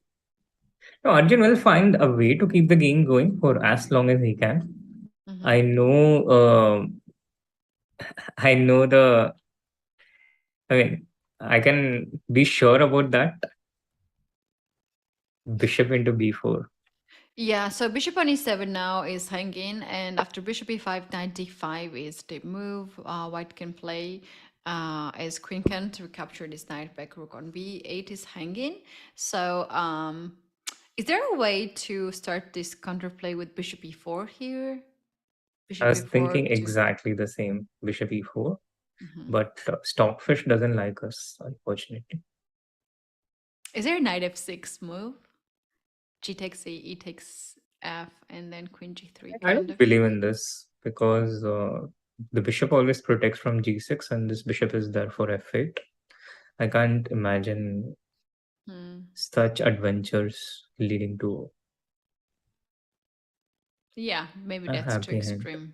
no, Arjun will find a way to keep the game going for as long as he can. Mm-hmm. I know, I know the. I mean, I can be sure about that. Bishop into b4. Yeah, so bishop on e7 now is hanging, and after bishop e5, knight d5 is the move. White can play as queen can to recapture this knight back. Rook on b8 is hanging. So, is there a way to start this counterplay with bishop e4 here? I Bishop was e4 thinking to. exactly the same. Bishop e4, Mhm. but Stockfish doesn't like us, unfortunately. Is there a knight f6 move? G takes a, e takes f, and then queen g3 I kind don't of. believe in this because the bishop always protects from g6, and this bishop is there for f8. I can't imagine Hmm. such adventures leading to Yeah, maybe a that's too happy end. extreme.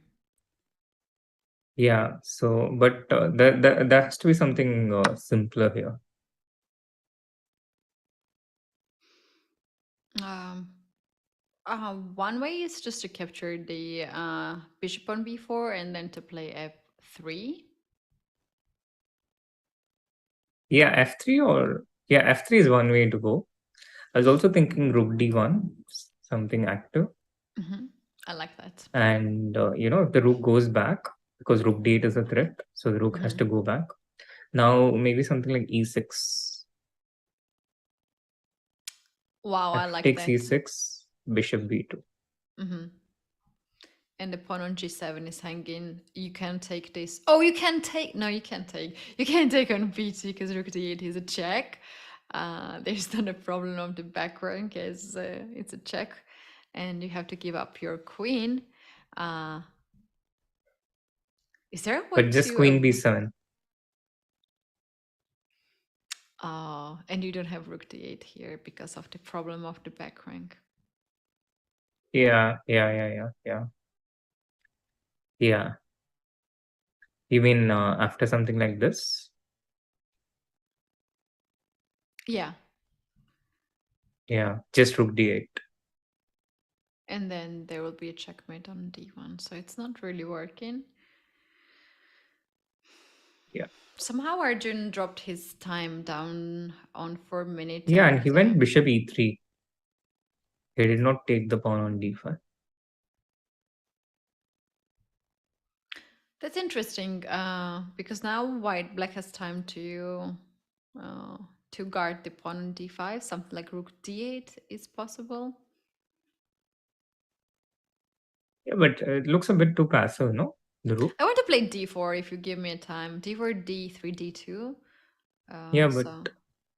Yeah, so but there has to be something simpler here. Um, One way is just to capture the bishop on b4 and then to play f3. Yeah, f3 or yeah, f3 is one way to go. I was also thinking rook d1, something active. Hmm. I like that. And if the rook goes back, because rook d8 is a threat, so the rook has Hmm. to go back. Now maybe something like e6. Wow, I F like takes that. e6, bishop b2. Hmm. And the pawn on g7 is hanging. You can take this. Oh, you can take. No, you can't take. You can't take on b2 because rook d8 is a check. There's not a problem of the back rank as it's a check, and you have to give up your queen. Uh, is there a way But just to queen b7. and you don't have rook d8 here because of the problem of the back rank. Yeah. Yeah. You mean after something like this? Yeah, Yeah, just rook d8. and then there will be a checkmate on d1, so it's not really working. Yeah. Somehow Arjun dropped his time down on 4 minutes, Yeah, and he and went bishop e3. He did not take the pawn on d5. that's interesting because now black has time uh, to guard the pawn on d5. Something like rook d8 is possible. Yeah, but it looks a bit too passive, no? The rook. I want to play d4 if you give me a time. d4, d3, d2. Yeah, but So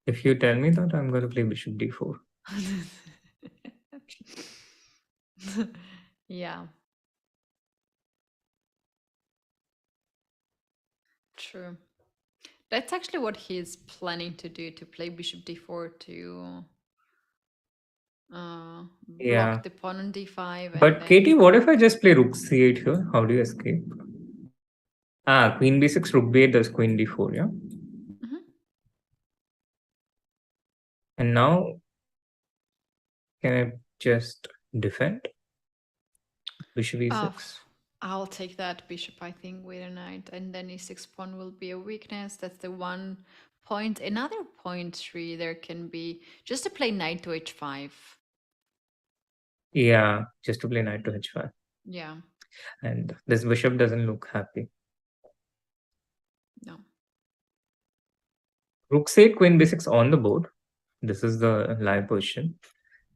if you tell me that, I'm going to play bishop d4. yeah, true. That's actually what he's planning to do, to play bishop d4 to Yeah. block the pawn on d5 and But then Katie, what if I just play rook c8 here? How do you escape? Ah, queen b6, rook b8, there's queen d4, yeah? Mhm. And now, can I just defend? Bishop Uh, e6. I'll take that bishop, I think, with a knight, and then e6 pawn will be a weakness. That's the one point. Another point three there can be just to play knight to h5. Yeah, just to play knight to h5. Yeah, And this bishop doesn't look happy. no. Rook c8, queen b6 on the board. This is the live position.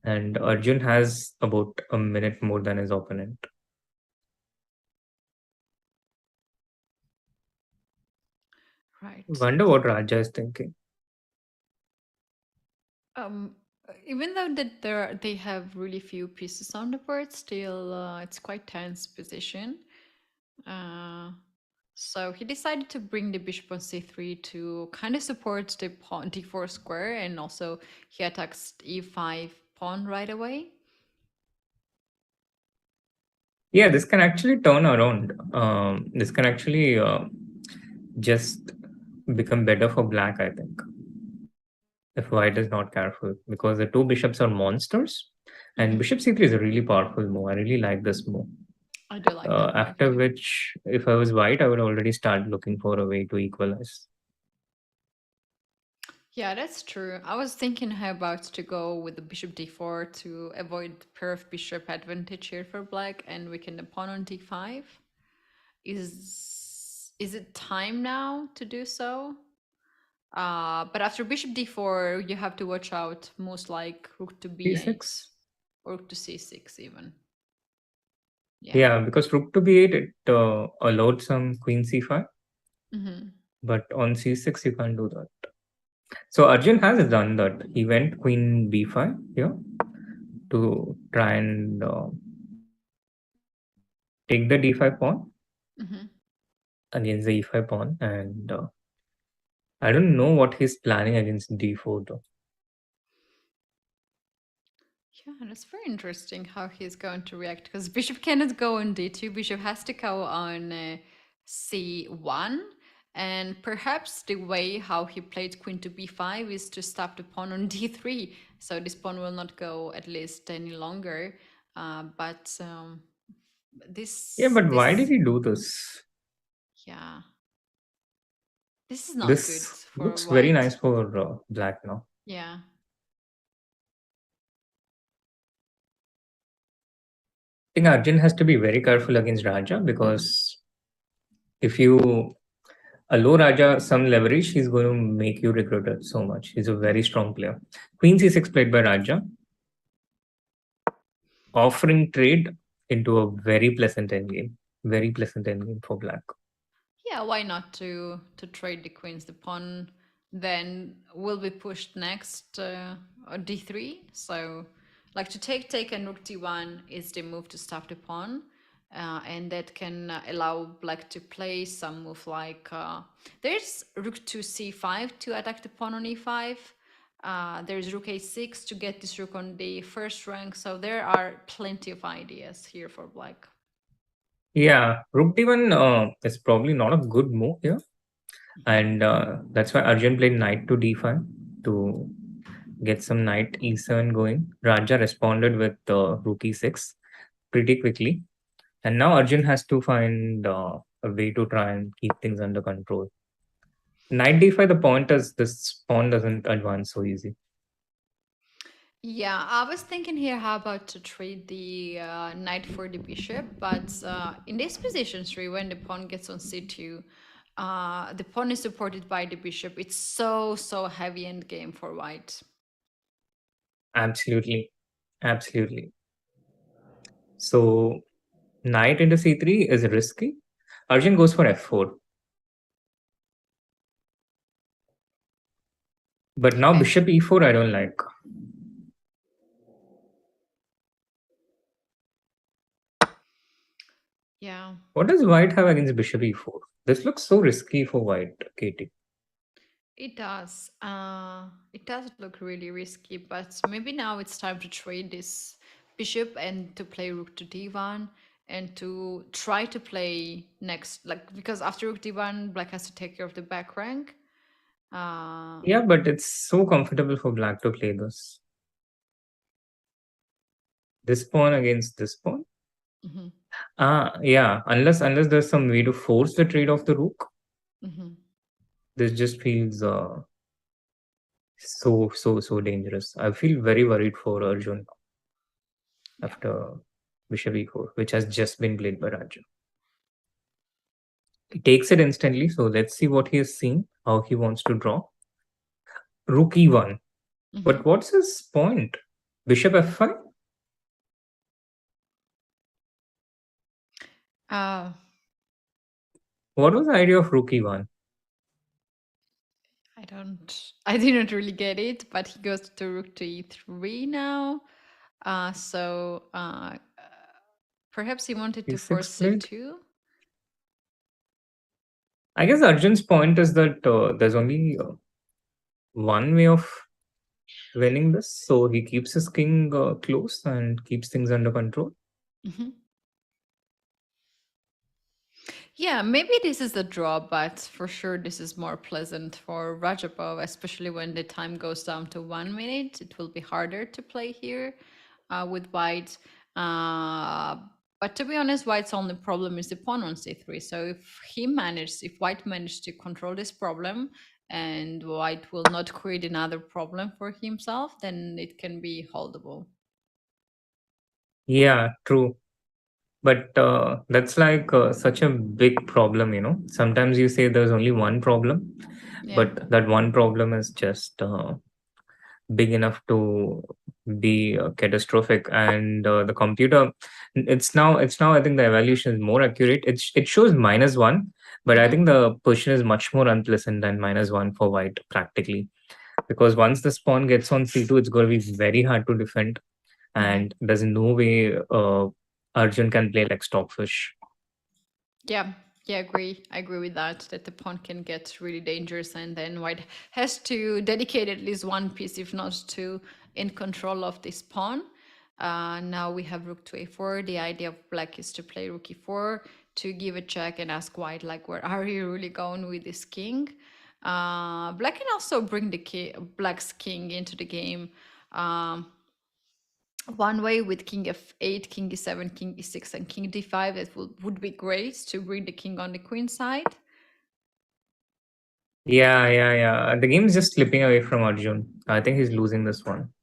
And Arjun has about a minute more than his opponent. Right. Wonder what Raja is thinking. Um, Even though that they have really few pieces on the board, still it's quite tense position. Uh, so he decided to bring the bishop on c3 to kind of support the pawn d4 square, and also he attacks e5 pawn right away. Yeah, this can actually turn around. This can actually just become better for black, I think, if white is not careful, because the two bishops are monsters. And Mhm. bishop c3 is a really powerful move. I really like this move. I do like that move After too. which, if I was white, I would already start looking for a way to equalize. Yeah, that's true. I was thinking how about to go with the bishop d4 to avoid pair of bishop advantage here for black, and we can pawn on d5. Is it time now to do so? But after bishop d4, you have to watch out most like rook to b8 c6. or rook to c6 even. Yeah. Yeah, because rook to b8, it allowed some queen c5, Hmm. but on c6, you can't do that. So Arjun has done that. He went queen b5 here to try and take the d5 pawn Hmm. against the e5 pawn. And I don't know what he's planning against d4 though. Yeah, and it's very interesting how he's going to react, because bishop cannot go on d2, bishop has to go on c1, and perhaps the way how he played queen to b5 is to stop the pawn on d3, so this pawn will not go at least any longer. But Yeah, but why did this he do this? yeah, this is not good This for looks very white. nice for black now. Yeah. I think Arjun has to be very careful against Raja, because if you allow Raja some leverage, he's going to make you regret it so much. He's a very strong player. Queen c6 played by Raja, offering trade into a very pleasant endgame. Very pleasant endgame for black. Yeah, why not to trade the queens? The pawn then will be pushed next on d3. So, like to take and rook d1 is the move to stop the pawn, and that can allow black to play some move like there's rook to c5 to attack the pawn on e5. There's rook a6 to get this rook on the first rank. So there are plenty of ideas here for black. Yeah, rook d1 is probably not a good move here. And that's why Arjun played knight to d5 to get some knight e7 going. Raja responded with rook e6 pretty quickly. And now Arjun has to find a way to try and keep things under control. Knight d5, the point is this pawn doesn't advance so easy. Yeah, I was thinking here how about to trade the knight for the bishop, but in this position tree, when the pawn gets on c2, the pawn is supported by the bishop. It's so heavy end game for white. Absolutely. Absolutely. So knight into c3 is risky. Arjun goes for f4. But now Okay. bishop e4 I don't like. Yeah. What does white have against bishop e4? This looks so risky for white, Katie. It does. It does look really risky, but maybe now it's time to trade this bishop and to play rook to d1 and to try to play next, like because after rook d1, black has to take care of the back rank. Uh, Yeah, but it's so comfortable for black to play this. This pawn against this pawn. mhm, Yeah. Unless there's some way to force the trade of the rook, mhm. this just feels so dangerous. I feel very worried for Arjun Yeah. after bishop e4, which has just been played by Raju. He takes it instantly, so let's see what he has seen, how he wants to draw. Rook e1. Mhm. But what's his point? Bishop f5? Uh, What was the idea of rook e1? I didn't really get it, but he goes to rook to e3 now. So perhaps he wanted to e6 force played? c2. I guess Arjun's point is that there's only one way of winning this, so he keeps his king close and keeps things under control. Mhm. Yeah, maybe this is a draw, but for sure this is more pleasant for Rajapov, especially when the time goes down to 1 minute. It will be harder to play here with white. Uh, but to be honest, white's only problem is the pawn on c3. So if white managed to control this problem and white will not create another problem for himself, then it can be holdable. Yeah, true. But that's like such a big problem, you know. Sometimes you say there's only one problem, Yeah. but that one problem is just big enough to be catastrophic. And the computer, it's now I think the evaluation is more accurate. It shows -1, but I Hmm. think the position is much more unpleasant than -1 for white practically, because once the pawn gets on c2, it's going to be very hard to defend, Hmm. and there's no way Arjun can play like stockfish. Yeah, yeah, agree. I agree with that. That the pawn can get really dangerous, and then white has to dedicate at least one piece, if not two, in control of this pawn. Now we have rook to a4. The idea of black is to play rook e4 to give a check and ask white, like, where are you really going with this king? Black can also bring the black's king into the game. Um, One way with king f8, king e7, king e6, and king d5 that would be great to bring the king on the queen side. Yeah. The game is just slipping away from Arjun. I think he's losing this one.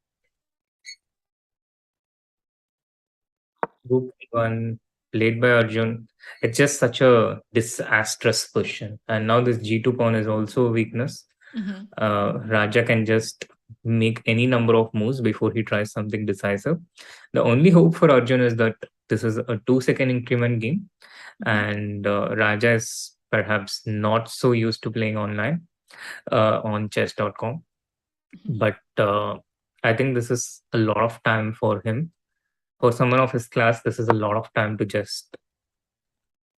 Rook one played by Arjun. It's just such a disastrous position. And now this g2 pawn is also a weakness. Mm-hmm. Raja can just make any number of moves before he tries something decisive. The only hope for Arjun is that this is a 2-second increment game, Mm-hmm. and Raja is perhaps not so used to playing online on chess.com. Mm-hmm. But I think this is a lot of time for him. For someone of his class, this is a lot of time to just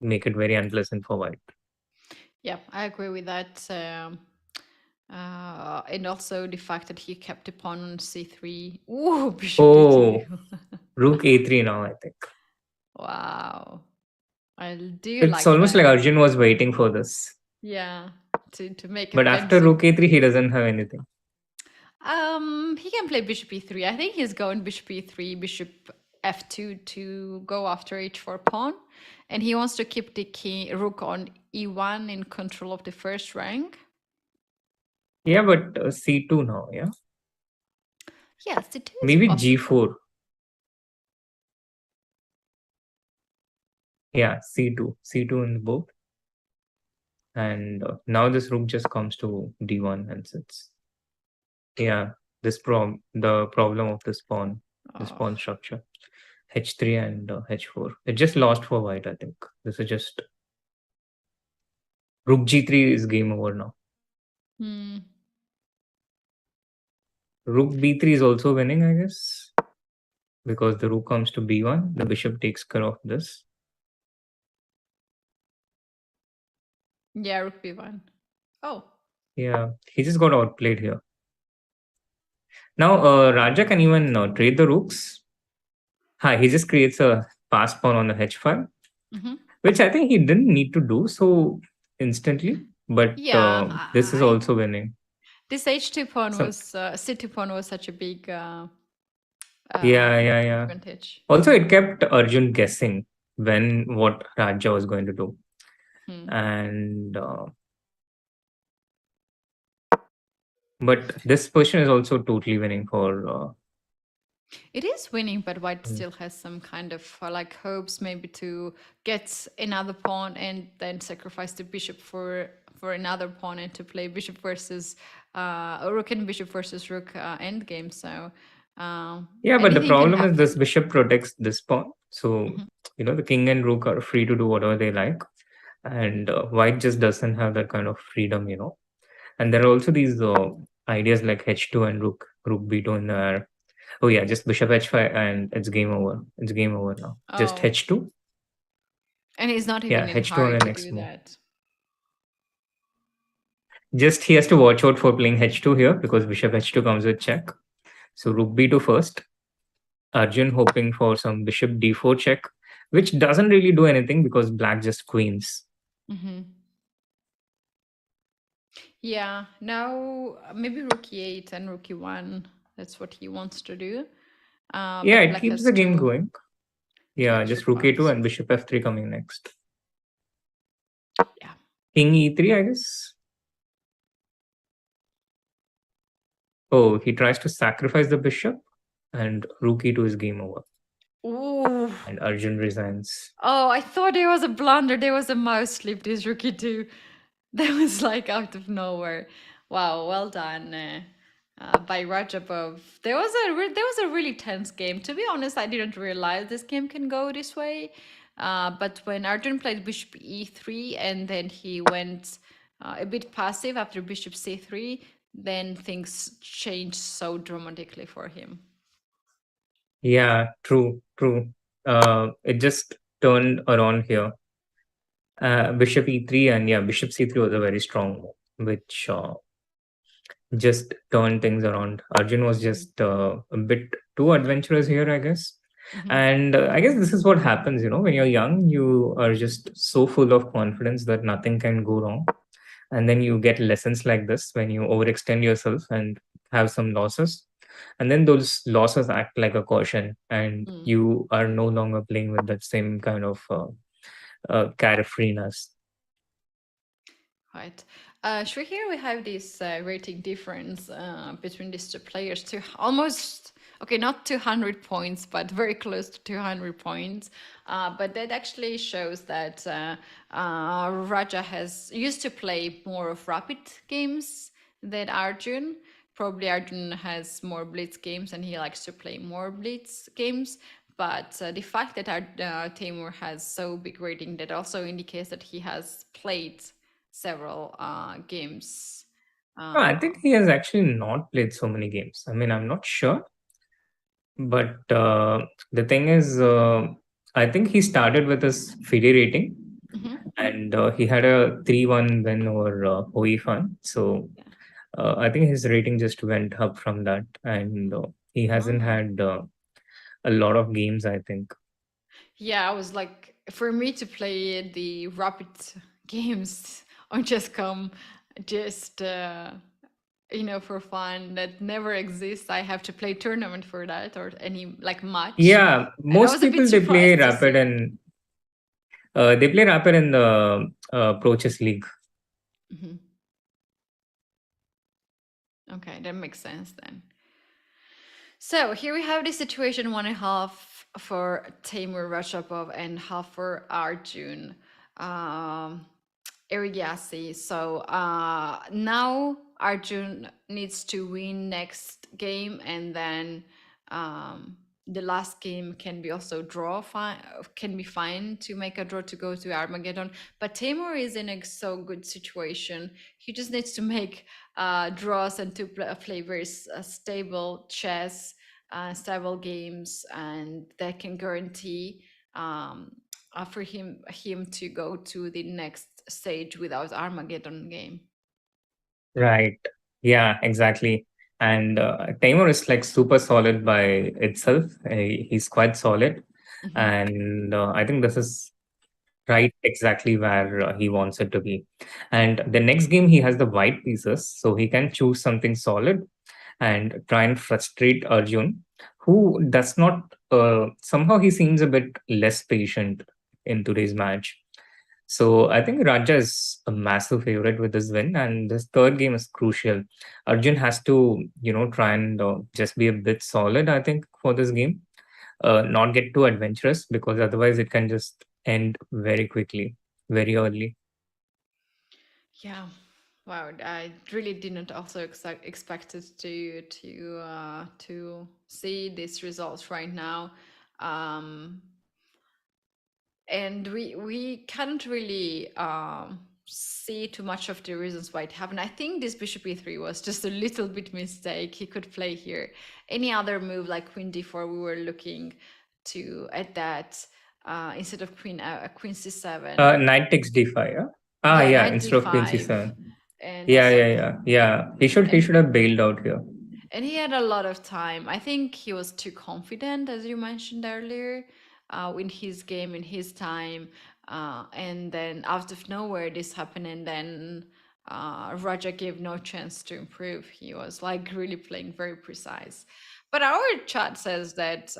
make it very unpleasant for white. Yeah, I agree with that. And also the fact that he kept the pawn on c3. Ooh, bishop d2. Oh, rook a3 now, I think. Wow. I do It's like almost like that. Arjun was waiting for this. Yeah, to make a But after fancy. rook a3, he doesn't have anything. He can play bishop e3. I think he's going bishop e3, bishop f2 to go after h4 pawn, and he wants to keep the king rook on e1 in control of the first rank. Yeah, but c2 now, yeah. Yes, it is Maybe possible. g4. Yeah, c2. c2 in both. And now this rook just comes to d1 and sits. Yeah, the problem of this Oh, pawn structure. h3 and h4. It just lost for white, I think. This is just Rook g3 is game over now. Hmm. Rook b3 is also winning, I guess, because the rook comes to b1. The bishop takes care of this. Yeah, rook b1. Oh. Yeah, he just got outplayed here. Now, Raja can even trade the rooks. Hi, he just creates a pass pawn on the h file, Mm-hmm. which I think he didn't need to do so instantly. But Yeah, this is also winning. this h2 pawn Some, was c2 pawn was such a big yeah. advantage. Also, it kept Arjun guessing what Raja was going to do, Hmm. and but this position is also totally winning for. It is winning, but white Mm. still has some kind of like hopes maybe to get another pawn and then sacrifice the bishop for another pawn and to play bishop versus rook and bishop versus rook endgame. So Yeah, but the anything can problem is this happen. bishop protects this pawn, so Mhm. the king and rook are free to do whatever they like, and white just doesn't have that kind of freedom. And there are also these ideas like h2 and rook b2 in there. Oh yeah, just bishop h5 and it's game over. It's game over now. Just Oh, h2. and he's not Yeah, even in h2 on hurry the to next do move. that. Just he has to watch out for playing h2 here because bishop h2 comes with check. So rook b2 first. Arjun hoping for some bishop d4 check, which doesn't really do anything because black just queens. Hmm. Yeah, now maybe rook e8 and rook e1. That's what he wants to do. Yeah, But it black keeps has the game to going. Yeah, capture just rook a2 pawns. and bishop f3 coming next. Yeah. King e3, I guess. Oh, he tries to sacrifice the bishop, and rook e2 is game over. Ooh. And Arjun resigns. Oh, I thought there was a blunder. There was a mouse slip. This rookie too. That was like out of nowhere. Wow, well done by Radjabov. There was a really tense game. To be honest, I didn't realize this game can go this way. But when Arjun played Bishop E3 and then he went a bit passive after Bishop C3, then things changed so dramatically for him. Yeah, true. It just turned around here. Bishop e3 and yeah, bishop c3 was a very strong move, which just turned things around. Arjun was just a bit too adventurous here, I guess. Hmm. And I guess this is what happens, when you're young, you are just so full of confidence that nothing can go wrong. And then you get lessons like this when you overextend yourself and have some losses. And then those losses act like a caution, and Mm. you are no longer playing with that same kind of carefreeness. Right. So here we have this rating difference between these two players to almost, okay, not 200 points, but very close to 200 points. But that actually shows that Raja has used to play more of rapid games than Arjun. Probably Arjun has more blitz games and he likes to play more blitz games. But the fact that our Teimour has so big rating, that also indicates that he has played several games. No, I think he has actually not played so many games. I mean, I'm not sure, but the thing is, I think he started with his FIDE rating, Mhm. and he had a 3-1 win over Hoi Fan. So Yeah. I think his rating just went up from that, and he hasn't Oh. had a lot of games, I think. Yeah, I was like, for me to play the rapid games on Chess.com, just for fun that never exists. I have to play tournament for that or any like match, Yeah, and I most was a bit people surprised to see. they play rapid in the Pro Chess League. Mhm. Okay, that makes sense then. So here we have the situation 1.5 for Teimour Radjabov and half for Arjun Erigaisi. So now Arjun needs to win next game and then the last game can be also draw fine, can be fine to make a draw to go to Armageddon. But Teimour is in a so good situation. He just needs to make draws and to play very stable chess, stable games, and that can guarantee um, for him to go to the next stage without Armageddon game. Right. Yeah, exactly. And Teimour is like super solid by itself. He's quite solid. Mhm. And I think this is right exactly where he wants it to be. And the next game, he has the white pieces. So he can choose something solid and try and frustrate Arjun, who does not, somehow he seems a bit less patient in today's match. So I think Raja is a massive favorite with this win, and this third game is crucial. Arjun has to, try and just be a bit solid. I think for this game, not get too adventurous because otherwise it can just end very quickly, very early. Yeah. Wow, I really didn't also expect it to see these results right now. Um, and we can't really see too much of the reasons why it happened. I think this bishop e3 was just a little bit mistake. He could play here. Any other move like queen d4, we were looking to at that instead of queen c7. Knight takes d5. Yeah? Ah, Yeah, yeah, knight instead of queen d5, c7. and Yeah, also yeah, yeah, yeah. He should and have bailed out here. and he had a lot of time. I think he was too confident, as you mentioned earlier, in his game, in his time. And then out of nowhere, this happened, and then Raja gave no chance to improve. He was like really playing very precise. But our chat says that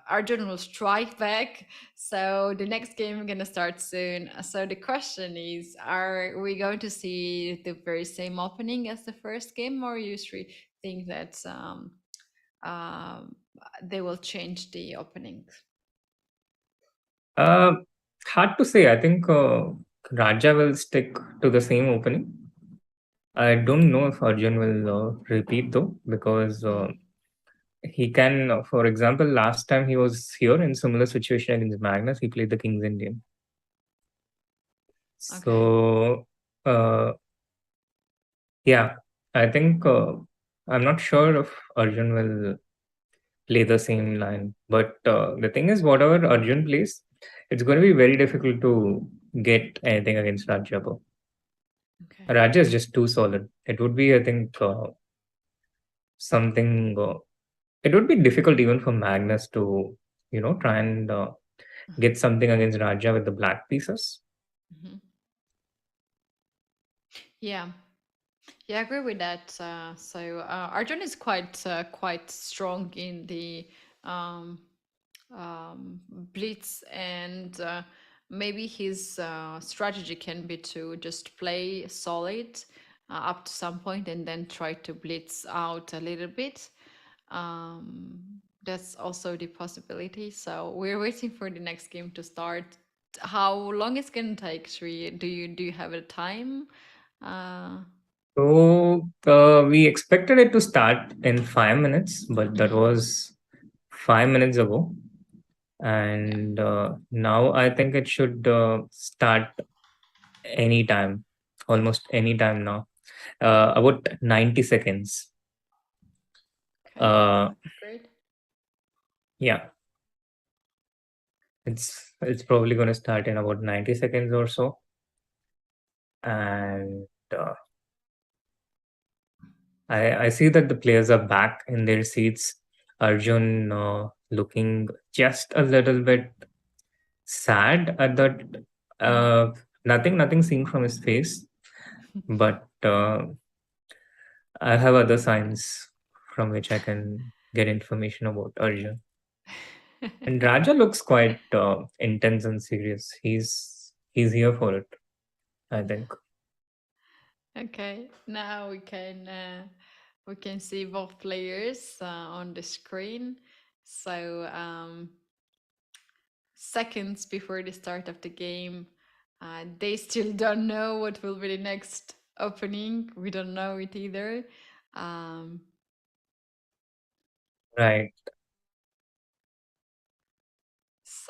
Arjun will strike back. So the next game is going to start soon. So the question is, are we going to see the very same opening as the first game, or you think that um, they will change the openings? Uh, Hard to say. I think Raja will stick to the same opening. I don't know if Arjun will repeat though, because Mhm. he can, for example, last time he was here in similar situation against Magnus, he played the King's Indian. Okay. So, uh, yeah, I think I'm not sure if Arjun will play the same line. But the thing is, whatever Arjun plays, it's going to be very difficult to get anything against Radjabov. Okay. Raja is just too solid. It would be, I think, something. It would be difficult even for Magnus to, try and get something against Raja with the black pieces. Mhm. Yeah. Yeah, I agree with that. Arjun is quite strong in the um, blitz, and maybe his strategy can be to just play solid up to some point and then try to blitz out a little bit. That's also the possibility. So we're waiting for the next game to start. How long it's gonna take, Sri? Do you have a time? Uh, So we expected it to start in 5 minutes, but that mhm. was 5 minutes ago. Yeah. And now I think it should start anytime, almost anytime now. About 90 seconds. Okay. Uh, That's great. yeah, it's probably going to start in about 90 seconds or so. And I see that the players are back in their seats. Arjun looking just a little bit sad at that. Uh, nothing seen from his face, but I have other signs from which I can get information about Arjun. And Raja looks quite intense and serious. He's here for it, I think. Okay, now we can see both players on the screen. So seconds before the start of the game, they still don't know what will be the next opening. We don't know it either. Um, Right.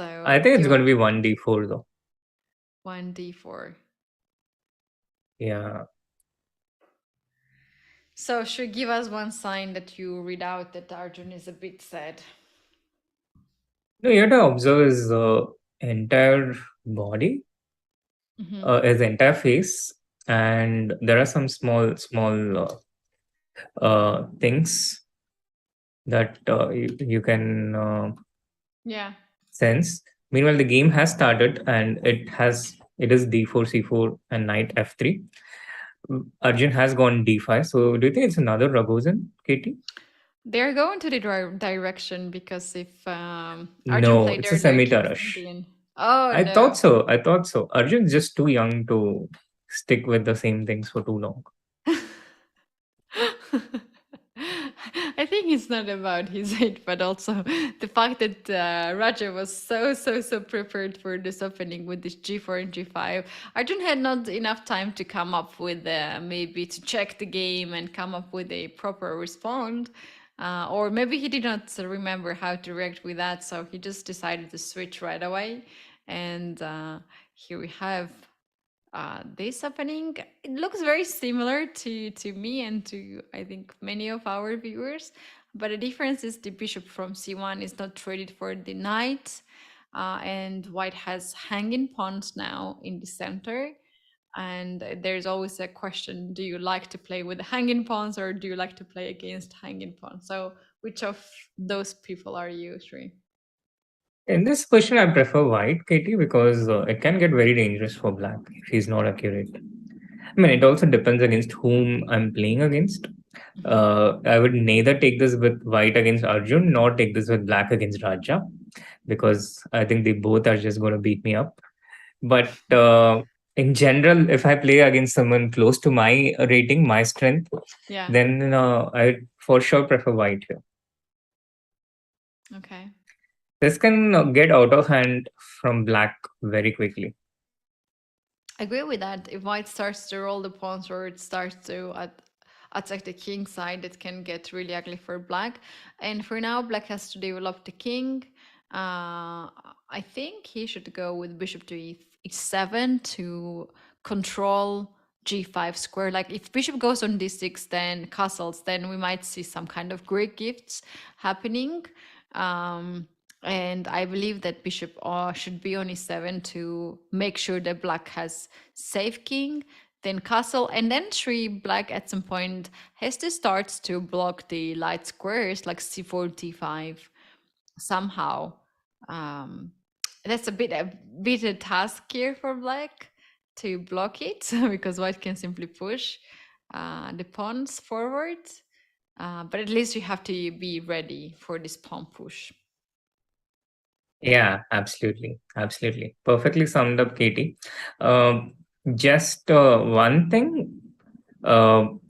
I So think do it's you going to want be 1d4 though. 1d4? Yeah. So should give us one sign that you read out that Arjun is a bit sad. No, you have to observe his entire body, Hmm. his entire face, and there are some small things that you can Yeah. sense. Meanwhile, the game has started and it is d4 c4 and knight f3. Arjun has gone d5. So do you think it's another Ragozin, Katie? They're going to the direction because if Arjun No, played it's a there, their king's semi-Tarash. being. Oh I thought no. so. I thought so. Arjun's just too young to stick with the same things for too long. I think it's not about his age, but also the fact that Raja was so prepared for this opening with this G4 and G5. Arjun had not enough time to come up with maybe to check the game and come up with a proper response. Or maybe he did not remember how to react with that, so he just decided to switch right away. And here we have this happening. It looks very similar to me and to I think many of our viewers, but the difference is the bishop from c1 is not traded for the knight, and white has hanging pawns now in the center. And there's always a question: do you like to play with the hanging pawns or do you like to play against hanging pawns? So which of those people are you, Sri? In this question, I prefer white, Katie, because it can get very dangerous for black if he's not accurate. I mean, it also depends against whom I'm playing against. Hmm. I would neither take this with white against Arjun nor take this with black against Raja because I think they both are just going to beat me up. But in general, if I play against someone close to my rating, my strength, Yeah. then I for sure prefer white here. Okay. This can get out of hand from black very quickly. I agree with that. If white starts to roll the pawns or it starts to attack the king side, it can get really ugly for black. And for now, black has to develop the king. I think he should go with bishop to e7 to control g5 square. Like if bishop goes on d6, then castles, then we might see some kind of Greek gifts happening. Um, and I believe that bishop should be on e7 to make sure that black has safe king, then castle, and then three black at some point has to start to block the light squares like c4, d5 somehow. Um, that's a bit a task here for black to block it because white can simply push the pawns forward. But at least you have to be ready for this pawn push. Yeah, absolutely. Absolutely. Perfectly summed up, Katie. Um, just one thing,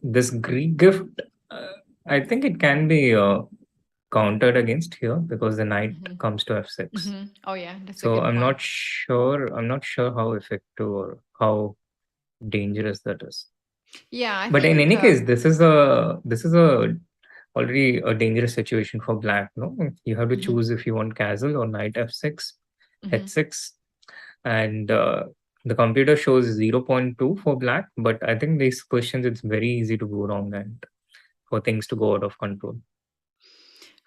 this Greek gift, uh, I think it can be countered against here because the knight Hmm. comes to f6. Hmm. Oh yeah, that's a So good point. I'm not sure how effective or how dangerous that is. Yeah, I But in think. any case, this is a already a dangerous situation for black. No, you have to Mhm, choose if you want castle or knight f6, mhm. h6, and the computer shows 0.2 for black. But I think these questions it's very easy to go wrong and for things to go out of control.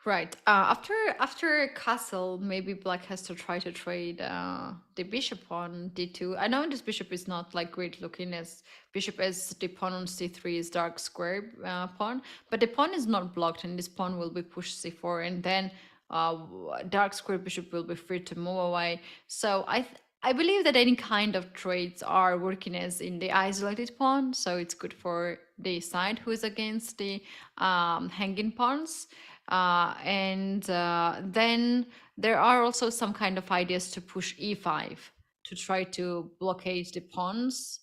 Right. After castle, maybe black has to try to trade the bishop on d2. I know this bishop is not like great looking as bishop as the pawn on c3 is dark square pawn, but the pawn is not blocked and this pawn will be pushed c4 and then dark square bishop will be free to move away. So I believe that any kind of trades are working as in the isolated pawn, so it's good for the side who is against the hanging pawns. And then there are also some kind of ideas to push e5 to try to blockade the pawns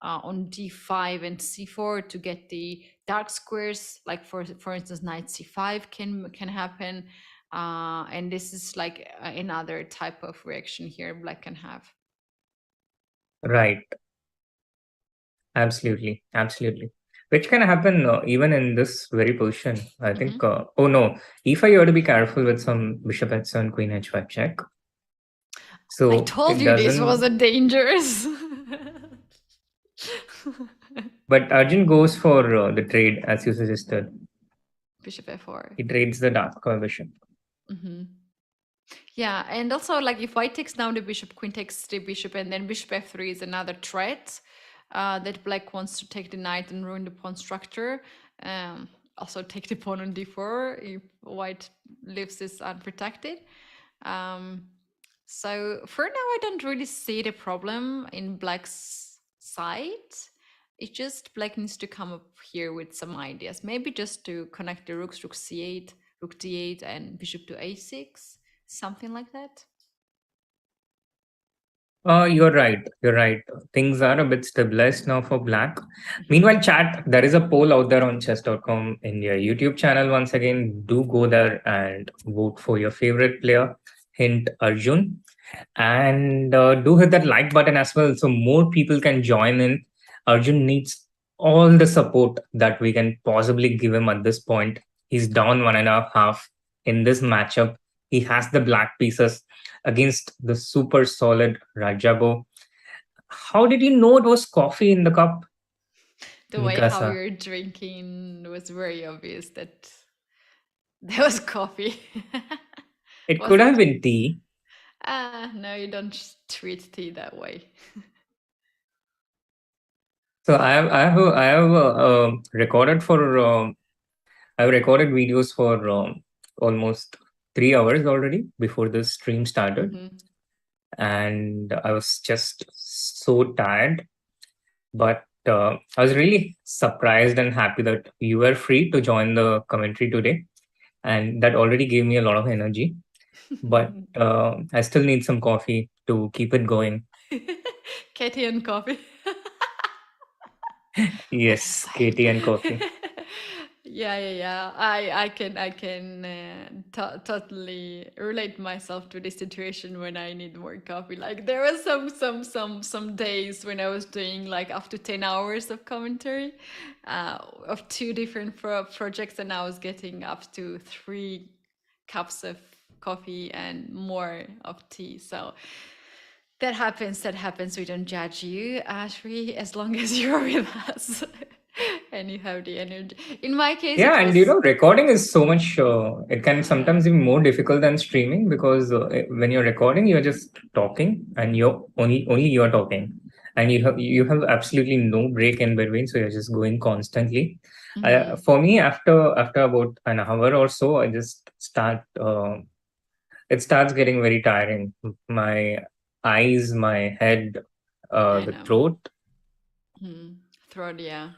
on d5 and c4 to get the dark squares. Like for instance, knight c5 can happen, and this is like another type of reaction here black can have. Right. Absolutely. Absolutely. Which can happen even in this very position. I Hmm. think. Oh no, e5 you have to be careful with some bishop h7, queen h5 check. I So told it you this doesn't. wasn't dangerous. But Arjun goes for the trade, as you suggested. Bishop f4. He trades the dark bishop. Hmm. Yeah, and also like if white takes down the bishop, queen takes the bishop, and then bishop f3 is another threat that black wants to take the knight and ruin the pawn structure. Also take the pawn on d4 if white leaves this unprotected. Um, so for now, I don't really see the problem in black's side. It just black needs to come up here with some ideas. Maybe just to connect the rooks, rook c8, rook d8, and bishop to a6, something like that. You're right. You're right. Things are a bit stabilized now for black. Mhm. Meanwhile, chat, there is a poll out there on chess.com India YouTube channel. Once again, do go there and vote for your favorite player. Hint Arjun. And do hit that like button as well so more people can join in. Arjun needs all the support that we can possibly give him at this point. He's down 1.5 in this matchup. He has the black pieces against the super solid Radjabov. How did you know it was coffee in the cup, The way how Mikasa? you're drinking was very obvious that there was coffee. It Was could have it? been tea. Ah, no, you don't treat tea that way. So I have recorded for I've recorded videos for almost 3 hours already before the stream started, Hmm. and I was just so tired. But I was really surprised and happy that you were free to join the commentary today, and that already gave me a lot of energy. But I still need some coffee to keep it going. Katie and coffee. All the Yes, same. Katie and coffee. Yeah. I can totally relate myself to this situation when I need more coffee. Like there was some days when I was doing like up to 10 hours of commentary, of two different projects, and I was getting up to 3 cups of coffee and more of tea. So that happens. That happens. We don't judge you, Ashri, as long as you're with us and you have the energy. In my case, it Yeah, and you was. know, recording is so much. It can Yeah, sometimes be more difficult than streaming because when you're recording, you're just talking, and you're only you're talking, and you have absolutely no break in between, so you're just going constantly. hmm, For me, after about an hour or so, I just start. It starts getting very tiring. My eyes, my head, I the know. throat. Hmm. Throat, yeah.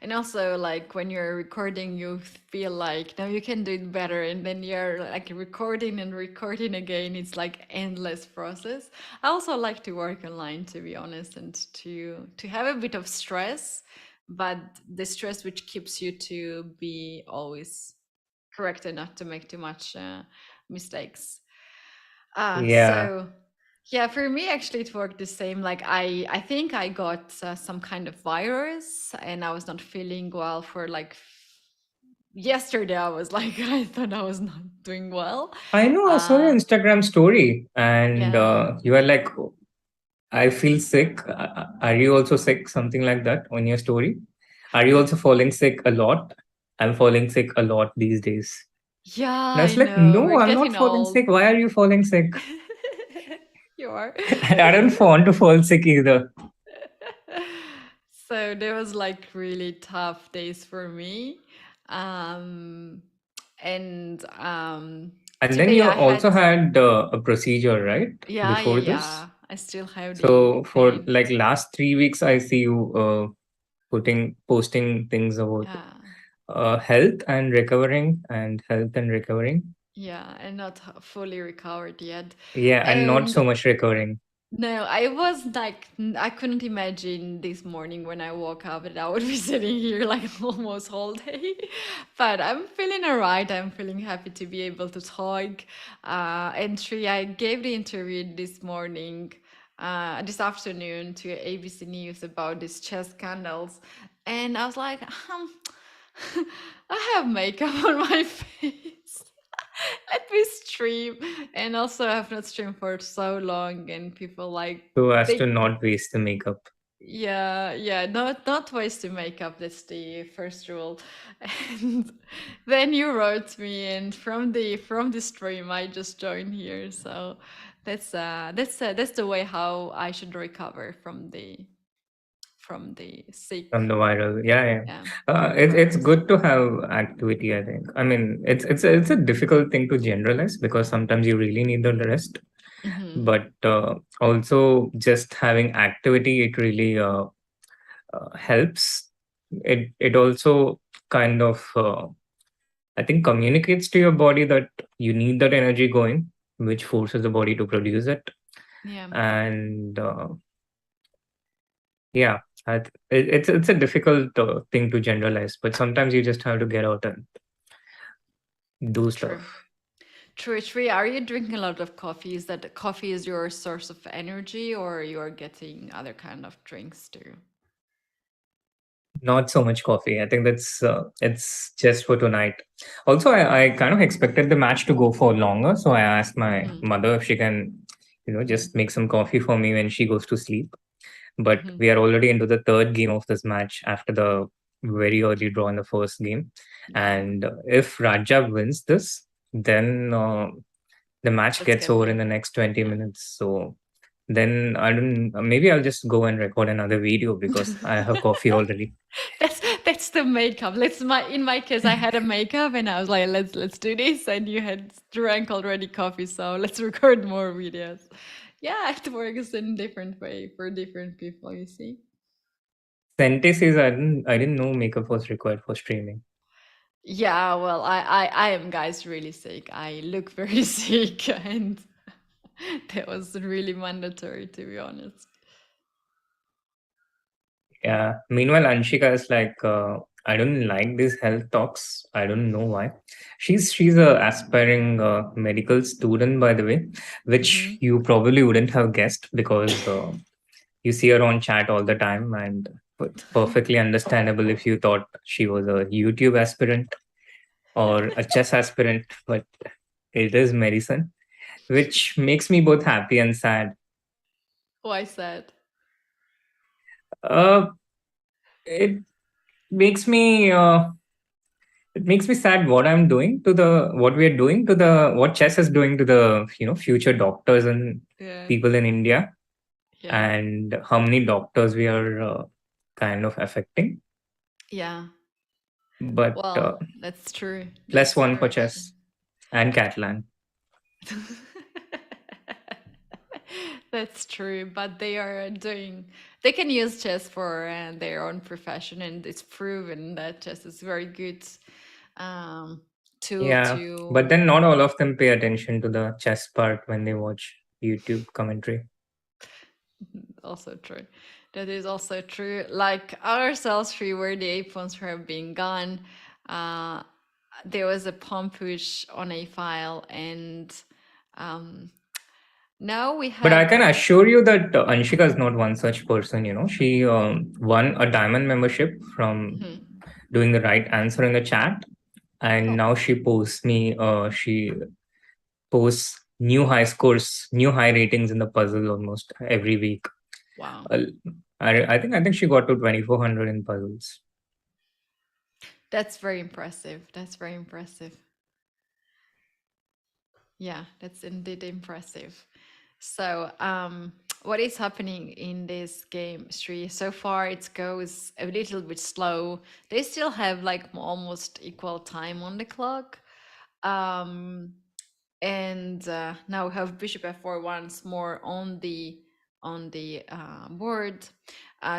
And also, like when you're recording, you feel like now you can do it better, and then you're like recording and recording again. It's like endless process. I also like to work online, to be honest, and to have a bit of stress, but the stress which keeps you to be always correct and not to make too much mistakes. Yeah, So yeah, for me actually it worked the same. Like I think I got some kind of virus, and I was not feeling well for like yesterday. I was like I thought I was not doing well. I know. I saw your Uh, Instagram story, and yeah. you are like, I feel sick. Are you also sick? Something like that on your story. Are you also falling sick a lot? I'm falling sick a lot these days. Yeah, And I I was like, know. no, We're I'm not getting falling old. sick. Why are you falling sick? You are. And I don't want to fall sick either. So there was like really tough days for me. Um, and And then today you I also had. had a procedure, right? Before this. Yeah. I still have the So for pain. like last 3 weeks, I see you posting things about Yeah. health and recovering. Yeah, and not fully recovered yet. Yeah, and not And so much recovering. no, I was like, I couldn't imagine this morning when I woke up that I would be sitting here like almost whole day. But I'm feeling alright. I'm feeling happy to be able to talk. And Tri, I gave the interview this morning, this afternoon to ABC News about these chess scandals. And I was like, I have makeup on my face. Let me stream, and also I have not streamed for so long, and people like So as to they not waste the makeup. yeah, not waste to makeup. That's the first rule. And then you wrote me, and from the stream, I just joined here. So that's the way how I should recover from the sick. On the viral. Yeah, yeah. Yeah, It's virus. good to have activity, I think. I mean, it's a difficult thing to generalize because sometimes you really need the rest. Hmm. But also just having activity, it really helps. It also kind of I think communicates to your body that you need that energy going, which forces the body to produce it. Yeah, And yeah, it's a difficult thing to generalize, but sometimes you just have to get out and do true. stuff. True, true. Are you drinking a lot of coffee? Is that coffee is your source of energy, or you are getting other kind of drinks too? Not so much coffee. I think it's just for tonight. Also, I kind of expected the match to go for longer, so I asked my Hmm. mother if she can, just make some coffee for me when she goes to sleep. But Hmm. we are already into the third game of this match after the very early draw in the first game. Wow, And if Rajab wins this, then the match that's gets gonna over be in the next 20 yeah. minutes. So then I don't, maybe I'll just go and record another video because I have coffee already. That's the makeup. Let's my in my case, I had a makeup and I was like, let's do this, and you had drank already coffee, so let's record more videos. Yeah, it works in different way for different people. You see. Sente says I didn't know makeup was required for streaming. Yeah, well, I am guys really sick. I look very sick, and that was really mandatory to be honest. Yeah. Meanwhile, Anshika is like, I don't like these health talks. I don't know why. She's a aspiring medical student, by the way, which Hmm. you probably wouldn't have guessed because you see her on chat all the time, and it's perfectly understandable if you thought she was a YouTube aspirant or a chess aspirant, but it is medicine, which makes me both happy and sad. Why sad? Uh, it makes me sad what I'm doing to the what we are doing to the what chess is doing to the future doctors and Yeah, people in India, yeah. and how many doctors we are kind of affecting. Yeah. But Well, that's true. plus That's one for very true. chess and Catalan. That's true, but they can use chess for their own profession, and it's proven that chess is very good um, tool Yeah, but to then not all of them pay attention to the chess part when they watch YouTube commentary. also true. That is also true. Like ourselves, three where the ape pawns have been gone. Uh, there was a pawn push on a file, and um, now we But I have. can assure you that Anshika is not one such person. She won a diamond membership from Mhm. doing the right answer in the chat, and Oh, now she posts new high scores, new high ratings in the puzzle almost every week. wow. Uh, I think she got to 2400 in puzzles. That's very impressive. That's very impressive. Yeah, that's indeed impressive. So, what is happening in this game, Sri? So far, it goes a little bit slow. They still have like almost equal time on the clock. Um, and now we have bishop f4 once more on the board.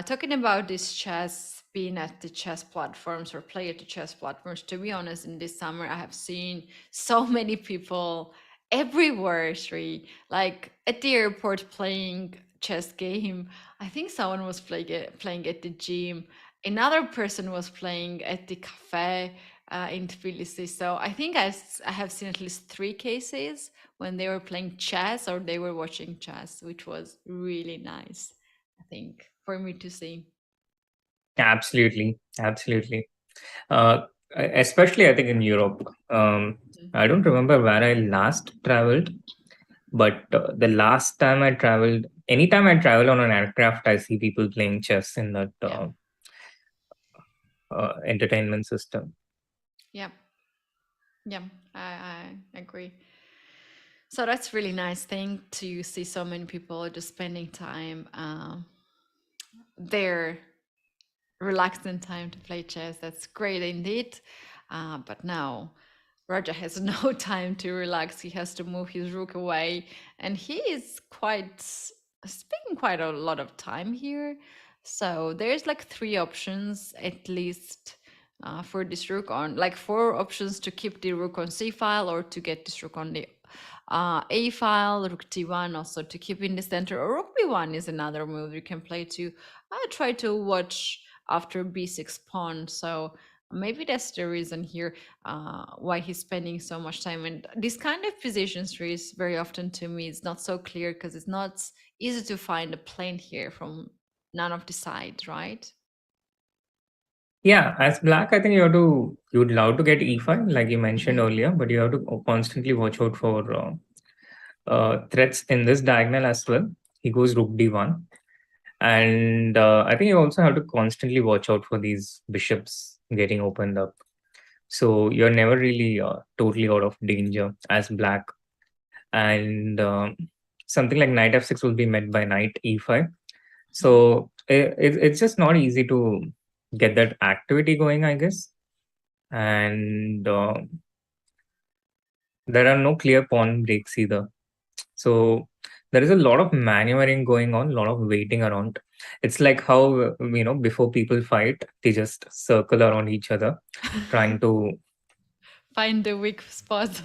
Talking about this chess being at the chess platforms or play at the chess platforms, to be honest, in this summer I have seen so many people everywhere, Sri, like at the airport playing chess game. I think someone was playing at the gym, another person was playing at the cafe in Tbilisi. So I think I have seen at least three cases when they were playing chess or they were watching chess, which was really nice, I think, for me to see. Absolutely, absolutely. Uh, especially I think in Europe. I don't remember where I last traveled, but the last time I traveled, anytime I travel on an aircraft, I see people playing chess in that Yeah. entertainment system. Yeah. Yeah. I agree. So that's really nice thing to see so many people just spending time there, relaxing time to play chess. That's great indeed. But now Raja has no time to relax. He has to move his rook away, and he is quite spending quite a lot of time here. So there's like three options at least for this rook on, like four options to keep the rook on c file or to get this rook on the a file, rook d1, also to keep in the center, or rook b1 is another move you can play to try to watch after b6 pawn. So maybe that's the reason here why he's spending so much time. And this kind of position trees very often to me it's not so clear because it's not easy to find a plane here from none of the sides, right? Yeah, as black, I think you'd love to get e5, like you mentioned Hmm. earlier, but you have to constantly watch out for threats in this diagonal as well. He goes rook d1, and I think you also have to constantly watch out for these bishops getting opened up. So you're never really totally out of danger as black. And something like knight f6 will be met by knight e5. So it's just not easy to get that activity going, I guess. And there are no clear pawn breaks either. So there is a lot of maneuvering going on, a lot of waiting around. It's like how, before people fight, they just circle around each other, trying to Find the weak spot.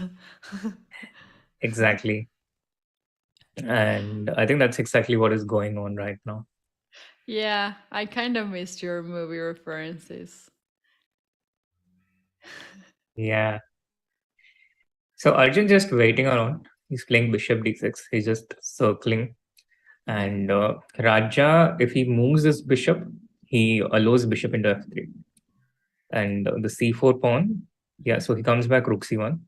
exactly. And I think that's exactly what is going on right now. Yeah, I kind of missed your movie references. Yeah. So Arjun just waiting around. He's playing bishop d6. He's just circling. Hmm. And Raja, if he moves his bishop, he allows bishop into f3. And the c4 pawn, yeah, so he comes back rook c1.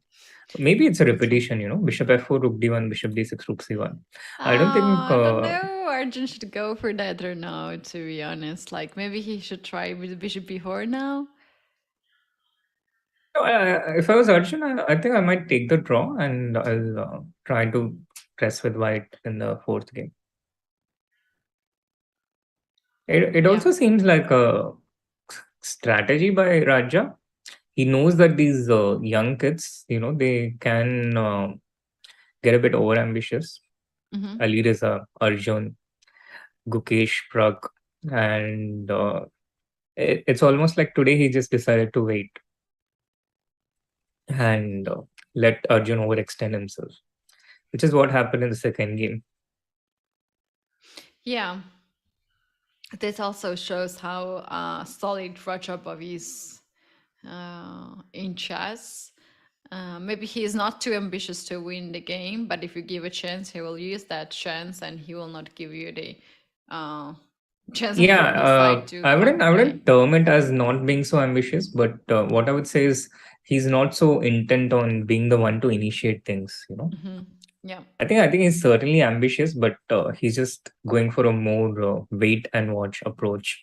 Maybe it's a Okay. repetition, bishop f4, rook d1, bishop d6, rook c1. I don't think, I don't know. Arjun should go for that or no, to be honest. Like maybe he should try with bishop b4 now. no, if I was Arjun, I think I might take the draw and I'll try to press with white in the fourth game. It Yeah. also seems like a strategy by Raja. He knows that these young kids, they can get a bit overambitious. Hmm. Ali Reza, Arjun, Gukesh, Prag, and it's almost like today he just decided to wait and let Arjun overextend himself, which is what happened in the second game. Yeah. This also shows how solid Radjabov is in chess. Maybe he is not too ambitious to win the game, but if you give a chance, he will use that chance, and he will not give you the uh, chance Yeah, from his side to I cut wouldn't the I play. wouldn't term it as not being so ambitious, but what I would say is he's not so intent on being the one to initiate things. Hmm. Yeah. I think he's certainly ambitious, but he's just going for a more wait and watch approach,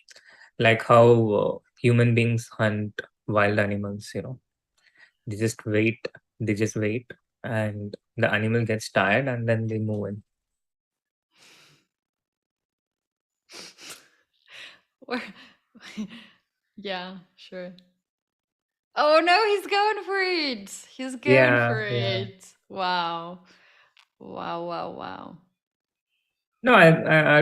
like how human beings hunt wild animals. They just wait, they just wait, and the animal gets tired, and then they move in. Or yeah, sure. Oh no, he's going for it. He's going for Yeah, yeah. it. Wow. Wow, wow, wow. No, I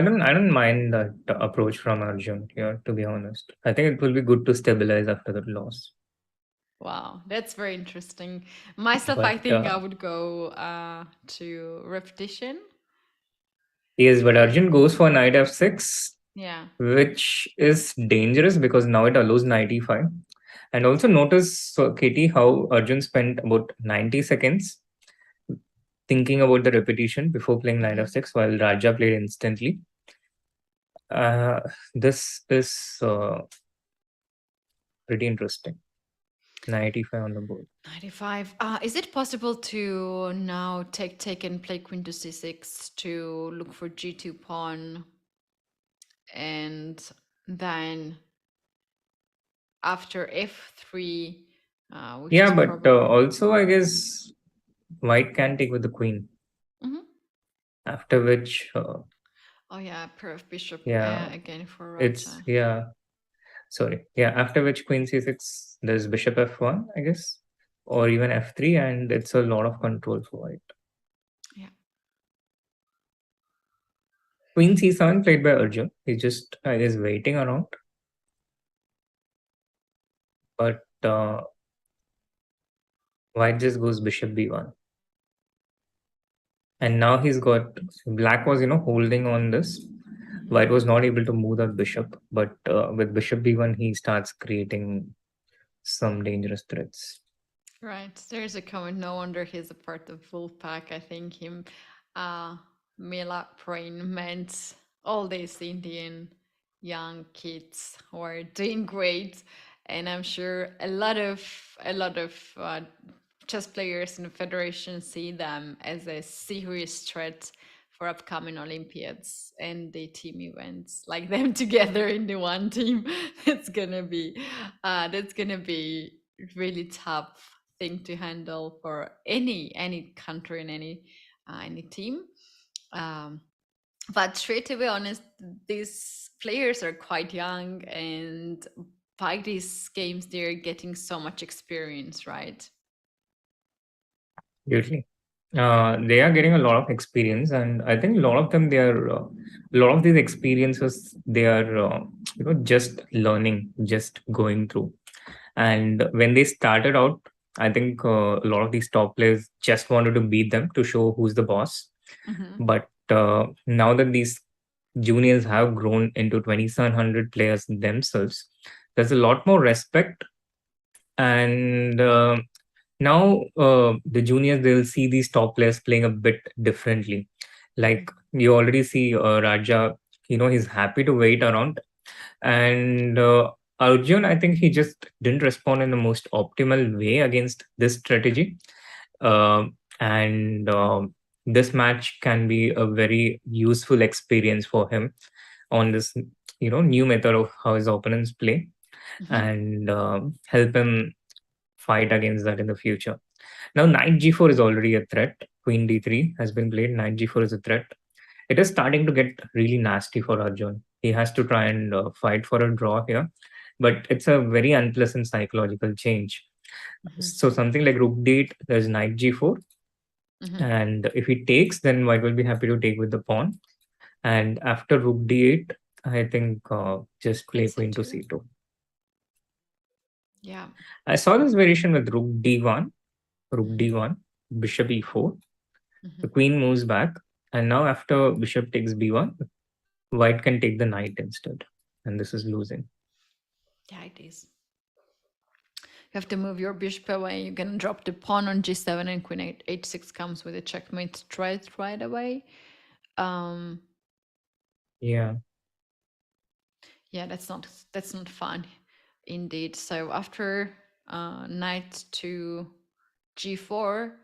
don't mind that approach from Arjun here. To be honest, I think it will be good to stabilize after the loss. Wow, that's very interesting. Myself, I But think I would go to repetition. yes, but Arjun goes for knight f6, Yeah. which is dangerous because now it allows knight e5. And also notice, so Katie, how Arjun spent about 90 seconds thinking about the repetition before playing knight Hmm. f6, while Raja played instantly. Uh, this is pretty interesting. Knight e5 on the board. 95. Is it possible to now take and play queen to c6 to look for g2 pawn and then after f3, which Yeah, is but probably. also I guess white can take with the queen. Mhm. After which, Oh yeah, pair of bishop yeah, again for it's Raja. yeah. Sorry, yeah. After which queen c6, there's bishop f1, I guess, or even f3, and it's a lot of control for white. Yeah. Queen c7 played by Arjun. He's just, I guess, waiting around. But white just goes bishop b1. And now he's got, black was, holding on this. Mhm. White was not able to move that bishop. But with bishop b1, he starts creating some dangerous threats. Right. There's a comment. No wonder he's a part of Wolfpack. I think him, uh, Mila Prain meant all these Indian young kids who are doing great, and I'm sure a lot of chess players in the federation see them as a serious threat for upcoming Olympiads and the team events. Like them together in the one team, that's gonna be really tough thing to handle for any country and any team. Um, but straight to be honest, these players are quite young, and by these games, they're getting so much experience, right? Usually. They are getting a lot of experience, and I think a lot of them, a lot of these experiences, they are, just learning, just going through. And when they started out, I think a lot of these top players just wanted to beat them to show who's the boss. Hmm. But now that these juniors have grown into 2,700 players themselves, there's a lot more respect. And now the juniors, they'll see these top players playing a bit differently. Like you already see Raja, he's happy to wait around. And Arjun, I think he just didn't respond in the most optimal way against this strategy. And this match can be a very useful experience for him on this, new method of how his opponents play, Hmm. and help him fight against that in the future. Now, knight g4 is already a threat. Queen d3 has been played. Knight g4 is a threat. It is starting to get really nasty for Arjun. He has to try and fight for a draw here, but it's a very unpleasant psychological change. Hmm. So something like rook d8, there's knight g4, Hmm. and if he takes, then white will be happy to take with the pawn. And after rook d8, I think just Queen play queen to c2. c2. Yeah. I saw this variation with rook d1, rook Hmm. d1, bishop e4. The Hmm. queen moves back, and now after bishop takes b1, white can take the knight instead, and this is losing. Yeah, it is. You have to move your bishop away. You're gonna drop the pawn on g7, and queen h6 comes with a checkmate right away. Um, Yeah. yeah, that's not fun, indeed. So after knight to g4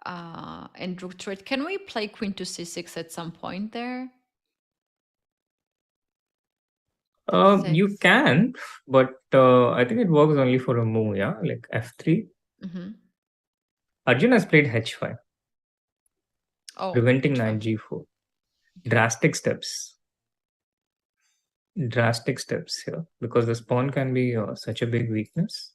and rook to it, can we play queen to c6 at some point there? You d6. can, but I think it works only for a move, yeah, like f3. Mm-hmm. Arjun has played h5, Oh, preventing h5. knight g4. Okay. Drastic steps, drastic steps here, because this pawn can be such a big weakness.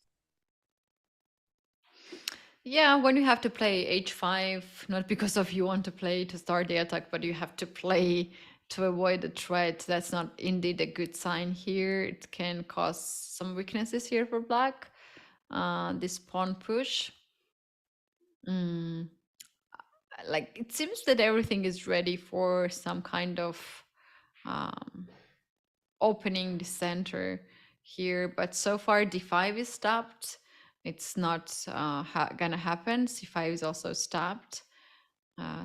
Yeah, when you have to play h5, not because of you want to play to start the attack, but you have to play to avoid the threat, that's not indeed a good sign here. It can cause some weaknesses here for black. This pawn push. Mm, like it seems that everything is ready for some kind of um, opening the center here, but so far d5 is stopped. It's not gonna happen. c5 is also stopped.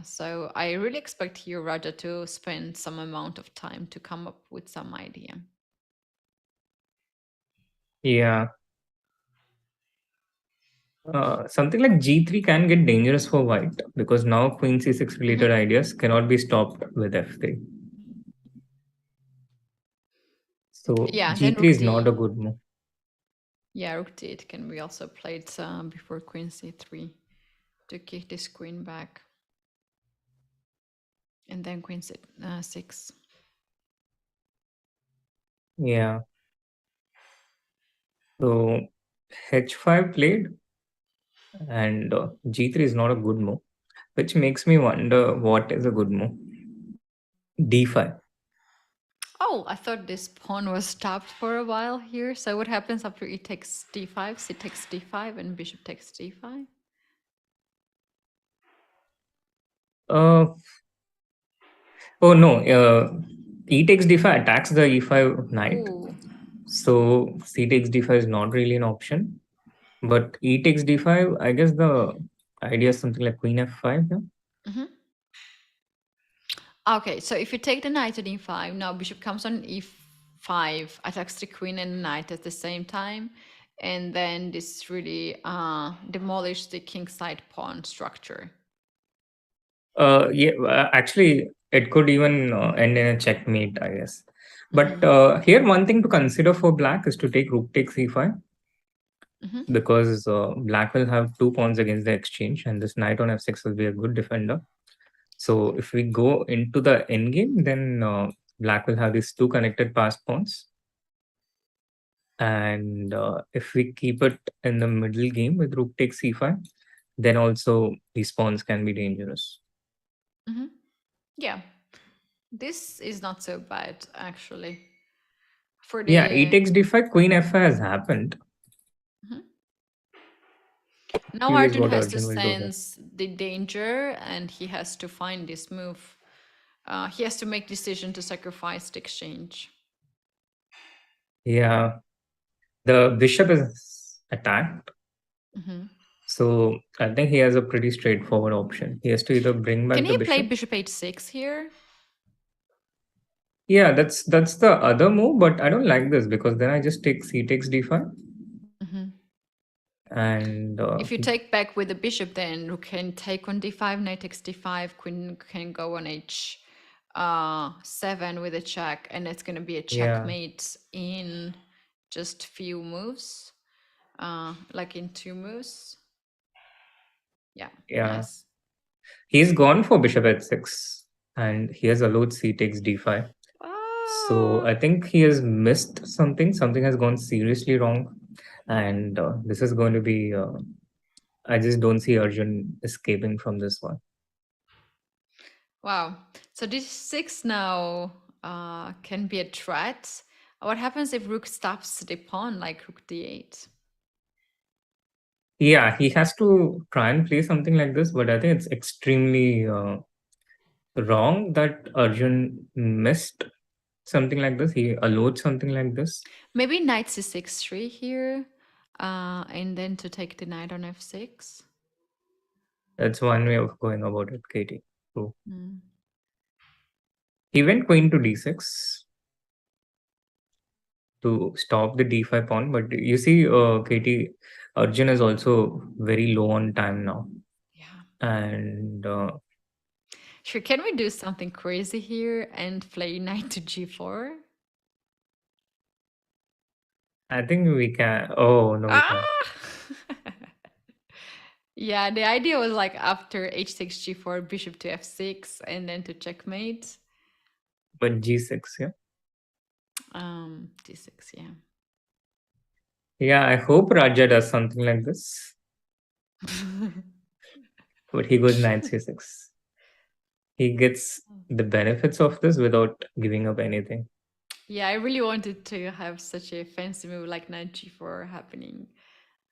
So I really expect here Raja to spend some amount of time to come up with some idea. Yeah. Something like g3 can get dangerous for white because now queen c6 Mhm. related ideas cannot be stopped with f3. So Yeah, and then g3 rook is not a d. good move. Yeah, rook d8 can be also played before queen c3 to kick this queen back. And then queen c6. Yeah. So h5 played and g3 is not a good move, which makes me wonder what is a good move. d5. Oh, I thought this pawn was stopped for a while here. So what happens after e takes d5? C takes d5 and bishop takes d5? Uh, oh no, e takes d5 attacks the e5 knight. Ooh. So c takes d5 is not really an option. But e takes d5, I guess the idea is something like queen f5. Yeah? Mm-hmm. Okay, so if you take the knight to d5, now bishop comes on e5, attacks the queen and the knight at the same time, and then this really demolishes the kingside pawn structure. Yeah, actually, it could even end in a checkmate, I guess. But Mm-hmm. here, one thing to consider for black is to take rook takes e5 Mm-hmm. because black will have 2 pawns against the exchange, and this knight on f6 will be a good defender. So if we go into the endgame, then black will have these two connected passed pawns. And if we keep it in the middle game with rook takes c5, then also these pawns can be dangerous. Mm-hmm. Yeah, this is not so bad actually. For Yeah, e the takes d5, queen f5 has happened. Mhm. Now Curious Arjun what has to Arjun will do here. sense the danger and he has to find this move. He has to make decision to sacrifice the exchange. Yeah, the bishop is attacked. Mhm. So I think he has a pretty straightforward option. He has to either bring Can back the he play bishop. bishop h6 here? Yeah, that's the other move, but I don't like this because then I just take c takes d5 Mhm. and If you take back with the bishop, then you can take on d5, knight takes d5, queen can go on h7 with a check, and it's going to be a yeah, checkmate in just few moves, like in 2 moves. Yeah, yeah. nice. He's gone for bishop h6 and he has allowed c takes d5. So Ah, I think he has missed something. Something has gone seriously wrong, and this is going to be. I just don't see Arjun escaping from this one. wow. So this 6 now can be a threat. What happens if rook stops the pawn like rook d8? Yeah, he has to try and play something like this, but I think it's extremely wrong that Arjun missed something like this. He allowed something like this. Maybe knight c6 3 here, and then to take the knight on f6. That's one way of going about it, Katie. So Mm. he went queen to d6 to stop the d5 pawn, but you see, Katie, Arjun is also very low on time now, Yeah. and Sure, can we do something crazy here and play knight to g4? I think we can. Oh no, we can't. Ah! Yeah, the idea was like after h6, g4, bishop to f6, and then to checkmate. But g6, yeah. d6, yeah. Yeah, I hope Raja does something like this, but he goes knight c6. He gets the benefits of this without giving up anything. Yeah, I really wanted to have such a fancy move like knight g4 happening,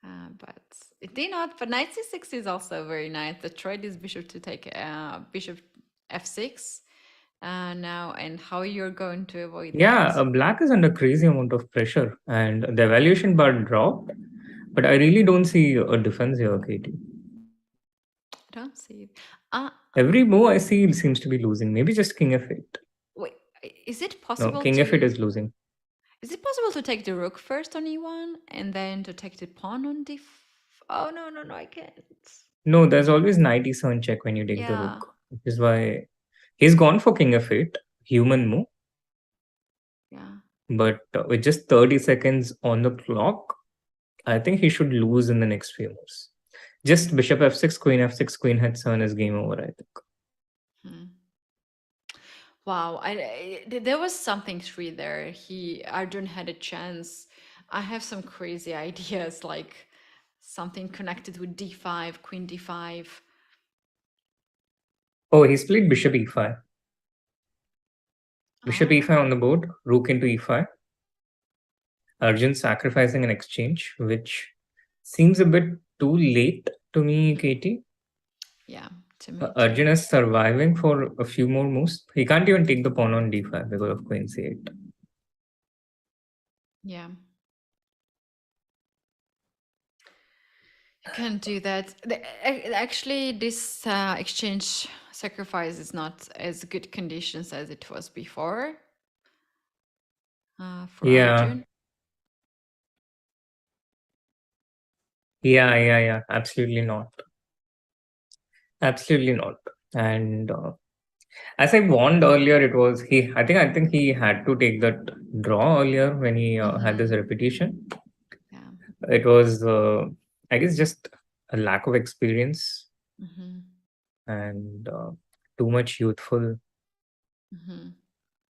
but it did not. But knight c6 is also very nice. The tried this bishop to take bishop f6 now, and how you're going to avoid Yeah, that? black is under crazy amount of pressure, and the evaluation bar dropped. But I really don't see a defense here, Katie. I don't see it. Uh, Every move I see seems to be losing. Maybe just king f8. Wait, is it No, possible king f8 to? is losing. Is it possible to take the rook first on e1 and then to take the pawn on Oh no, no, no, I can't. No, there's always knight e7 check when you take the Yeah, rook, which is why he's gone for king f8, human move. yeah. But with just 30 seconds on the clock, I think he should lose in the next few moves. Just bishop f6, queen f6, queen h7 is game over, I think. Hmm. Wow, there was something three there. Arjun had a chance. I have some crazy ideas, like something connected with d5, queen d5. Oh, he's played bishop e5. Bishop Oh, e5 on the board, rook into e5. Arjun sacrificing an exchange, which seems a bit too late to me, Katie. yeah, to me Arjun too. is surviving for a few more moves. He can't even take the pawn on d5 because of queen c8. Yeah, you can do that. Actually, this exchange sacrifice is not as good conditions as it was before for Yeah, Arjun. yeah. Absolutely not. Absolutely not. And as I warned earlier, it was he. I think he had to take that draw earlier when he had this Mm-hmm. repetition. Yeah. It was, I guess, just a lack of experience Mm-hmm. and too much youthful. Mm-hmm.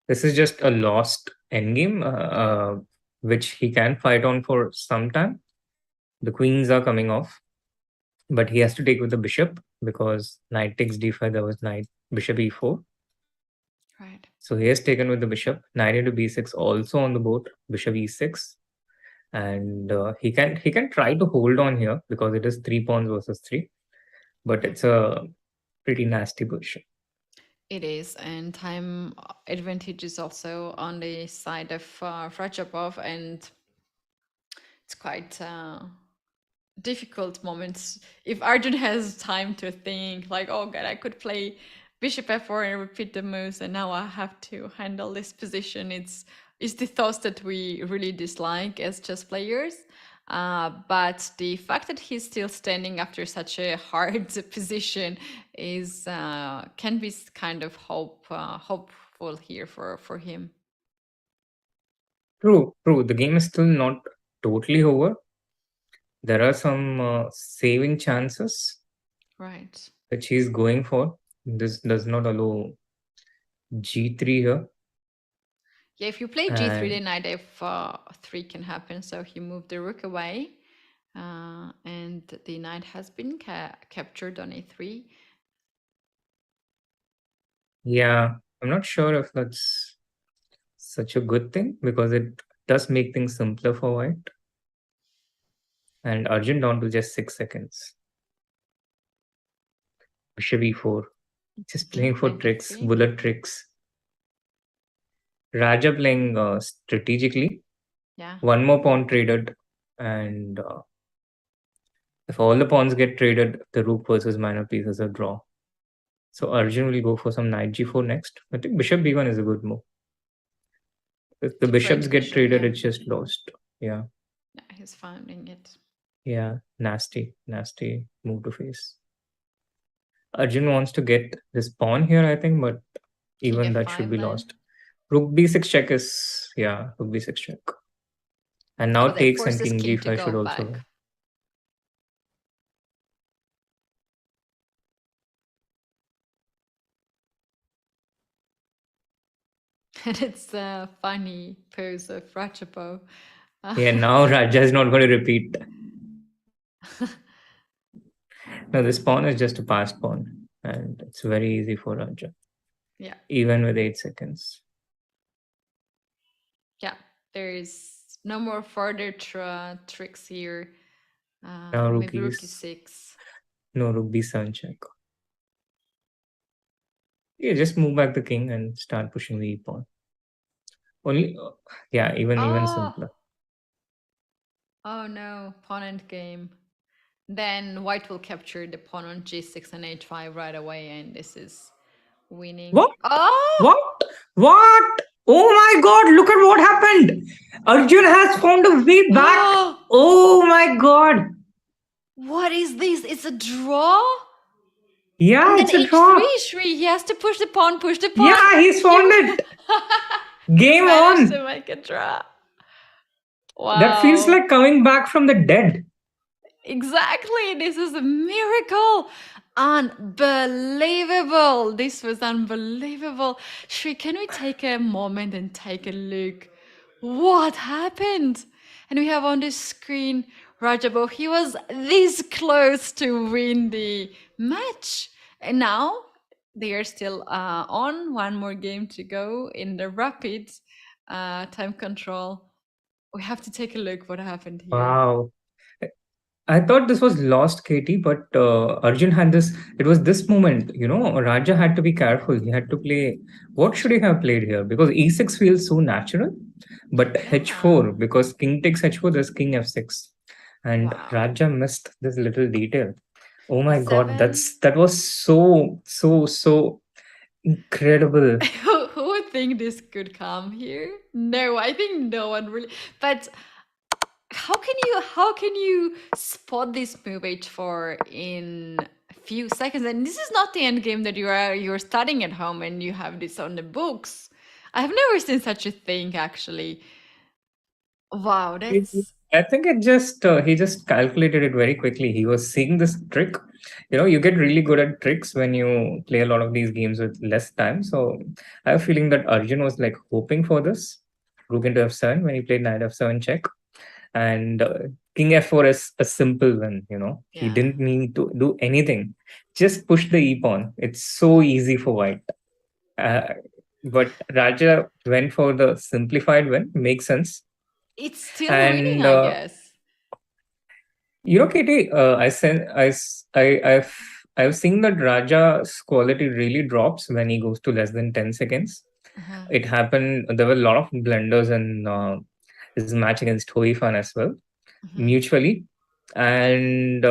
This is just a lost endgame, which he can fight on for some time. The queens are coming off, but he has to take with the bishop because knight takes d5. There was knight bishop e4. Right. So he has taken with the bishop. Knight into b6 also on the board. Bishop e6, and he can try to hold on here because it is 3 pawns versus three, but Yeah. it's a pretty nasty position. It is, and time advantage is also on the side of Radjabov, and it's quite difficult moments. If Arjun has time to think, like, oh god, I could play bishop f4 and repeat the moves, and now I have to handle this position. It's the thoughts that we really dislike as chess players. But the fact that he's still standing after such a hard position is can be kind of hopeful here for him. True. The game is still not totally over. There are some saving chances Right. which he's going for. This does not allow g3 here. Yeah, if you play g3, And then knight f3 can happen. So he moved the rook away, and the knight has been captured on a3. yeah, I'm not sure if that's such a good thing because it does make things simpler for white. And Arjun down to just 6 seconds. Bishop e4. Just playing for Knight tricks, d3. bullet tricks. Raja playing strategically. Yeah, One more pawn traded, and if all the pawns get traded, the rook versus minor piece is a draw. So Arjun will go for some knight g4 next. I think bishop b1 is a good move. If the to bishops trade get bishop. traded, Yeah, it's just lost. Yeah, yeah, he's finding it. yeah, nasty move to face. Arjun wants to get this pawn here, I think, but King even that should f5 be then. lost. Rook b6 check is, yeah, rook b6 check. And now Oh, that takes and forces king king to g5 go should also back. win. And it's a funny pose of Ratchapo. Yeah, now Raja is not going to repeat. No, this pawn is just a passed pawn, and it's very easy for Raja, Yeah, even with 8 seconds. yeah. There is no more further tricks here. Now rook Maybe rook is e6. no rook b7 check. Yeah, just move back the king and start pushing the e pawn. Only, yeah, even Oh, simpler. oh no, pawn end game. Then white will capture the pawn on g6 and h5 right away, and this is winning. What? Oh, What? What? Oh my god, look at what happened. Arjun has found a way back. oh, Oh my god. What is this? It's a draw? Yeah, And then it's a h3, draw. Shri. He has to push the pawn, push the pawn. Yeah, he's He found it. Game managed to on. make a draw. That feels Wow. like coming back from the dead. Exactly. This is a miracle. Unbelievable. This was unbelievable. Shri, can we take a moment and take a look? What happened? And we have on the screen Radjabov. He was this close to win the match. And now they are still on. One more game to go in the rapid time control. We have to take a look what happened here. Wow. I thought this was lost, Katie, but Arjun had this. It was this moment, Raja had to be careful. He had to play. What should he have played here? Because e6 feels so natural, but Yeah. h4, because king takes h4, there's king f6. And Wow. Raja missed this little detail. Oh my God, E7. that was so incredible. Who would think this could come here? No, I think no one really. But how can you spot this move h4 in a few seconds? And this is not the end game that you're studying at home and you have this on the books. I have never seen such a thing actually. Wow, It- that's I think it just he just calculated it very quickly. He was seeing this trick. You get really good at tricks when you play a lot of these games with less time. So I have a feeling that Arjun was like hoping for this. Rook into f7 when he played knight f7 check, and king f4 is a simple win. He yeah. didn't need to do anything. Just push the e pawn. It's so easy for white. Uh, but Raja went for the simplified win. Makes sense. It's still winning, And I guess. Katie, I've seen that Raja's quality really drops when he goes to less than 10 seconds. Uh-huh. It happened, there were a lot of blunders in his match against Hoifan as well, Mhm. mutually. And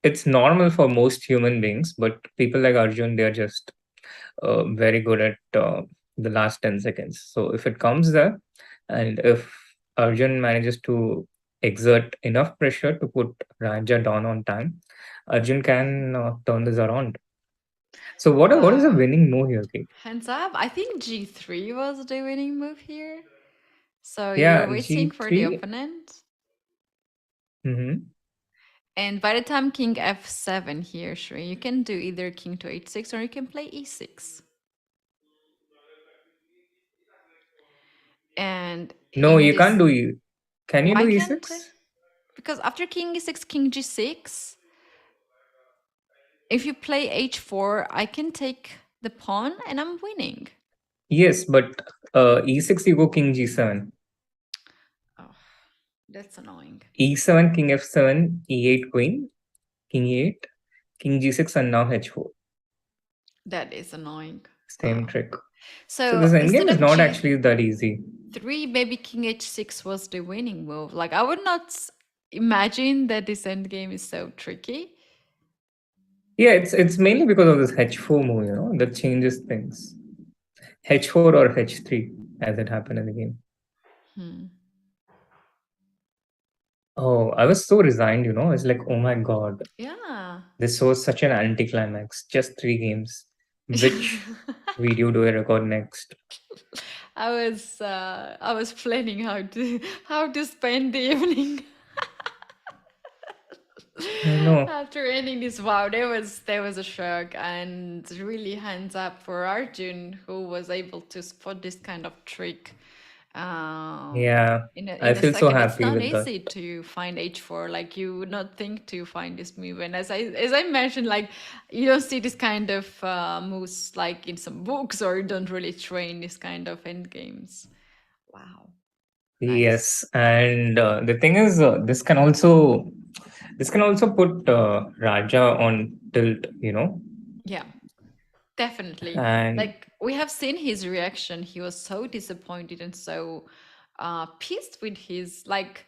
it's normal for most human beings, but people like Arjun, they're just very good at the last 10 seconds. So if it comes there, and if Arjun manages to exert enough pressure to put Raja down on time, Arjun can turn this around. So what is the Wow. winning move here, Kate? Hands up. I think G3 was the winning move here. So you're Yeah, waiting for the G3. opponent. Hmm. And by the time king f7 here, Shri, you can do either king to h6 or you can play e6. And No, in you can't this, do E. Can you do why can't I? E6? Because after king e6, king g6, if you play h4, I can take the pawn and I'm winning. Yes, but E6 you go king G7. Oh, that's annoying. E7, king F7, E8 queen, king E8, king G6, and now H4. That is annoying. Same Wow. trick. So So this endgame instead is of not actually that easy. G3, maybe king h6 was the winning move. Like, I would not imagine that this endgame is so tricky. Yeah, it's mainly because of this H4 move, that changes things. H4 or H3 as it happened in the game. Hmm. Oh, I was so resigned, It's like, oh my God, Yeah. this was such an anticlimax. Just 3 games. Which video do I record next? I was planning how to spend the evening I know. after ending this. Wow, there was a shock, and really hands up for Arjun, who was able to spot this kind of trick. Yeah, In a, I in a feel so second, it's happy not with that. easy to find h4. Like, you would not think to find this move, and as I mentioned, like, you don't see this kind of moves like in some books, or you don't really train this kind of end games. Wow, nice. Yes, and the thing is, this can also put Raja on tilt. Yeah, definitely. And Like, we have seen his reaction. He was so disappointed and so pissed with his, like,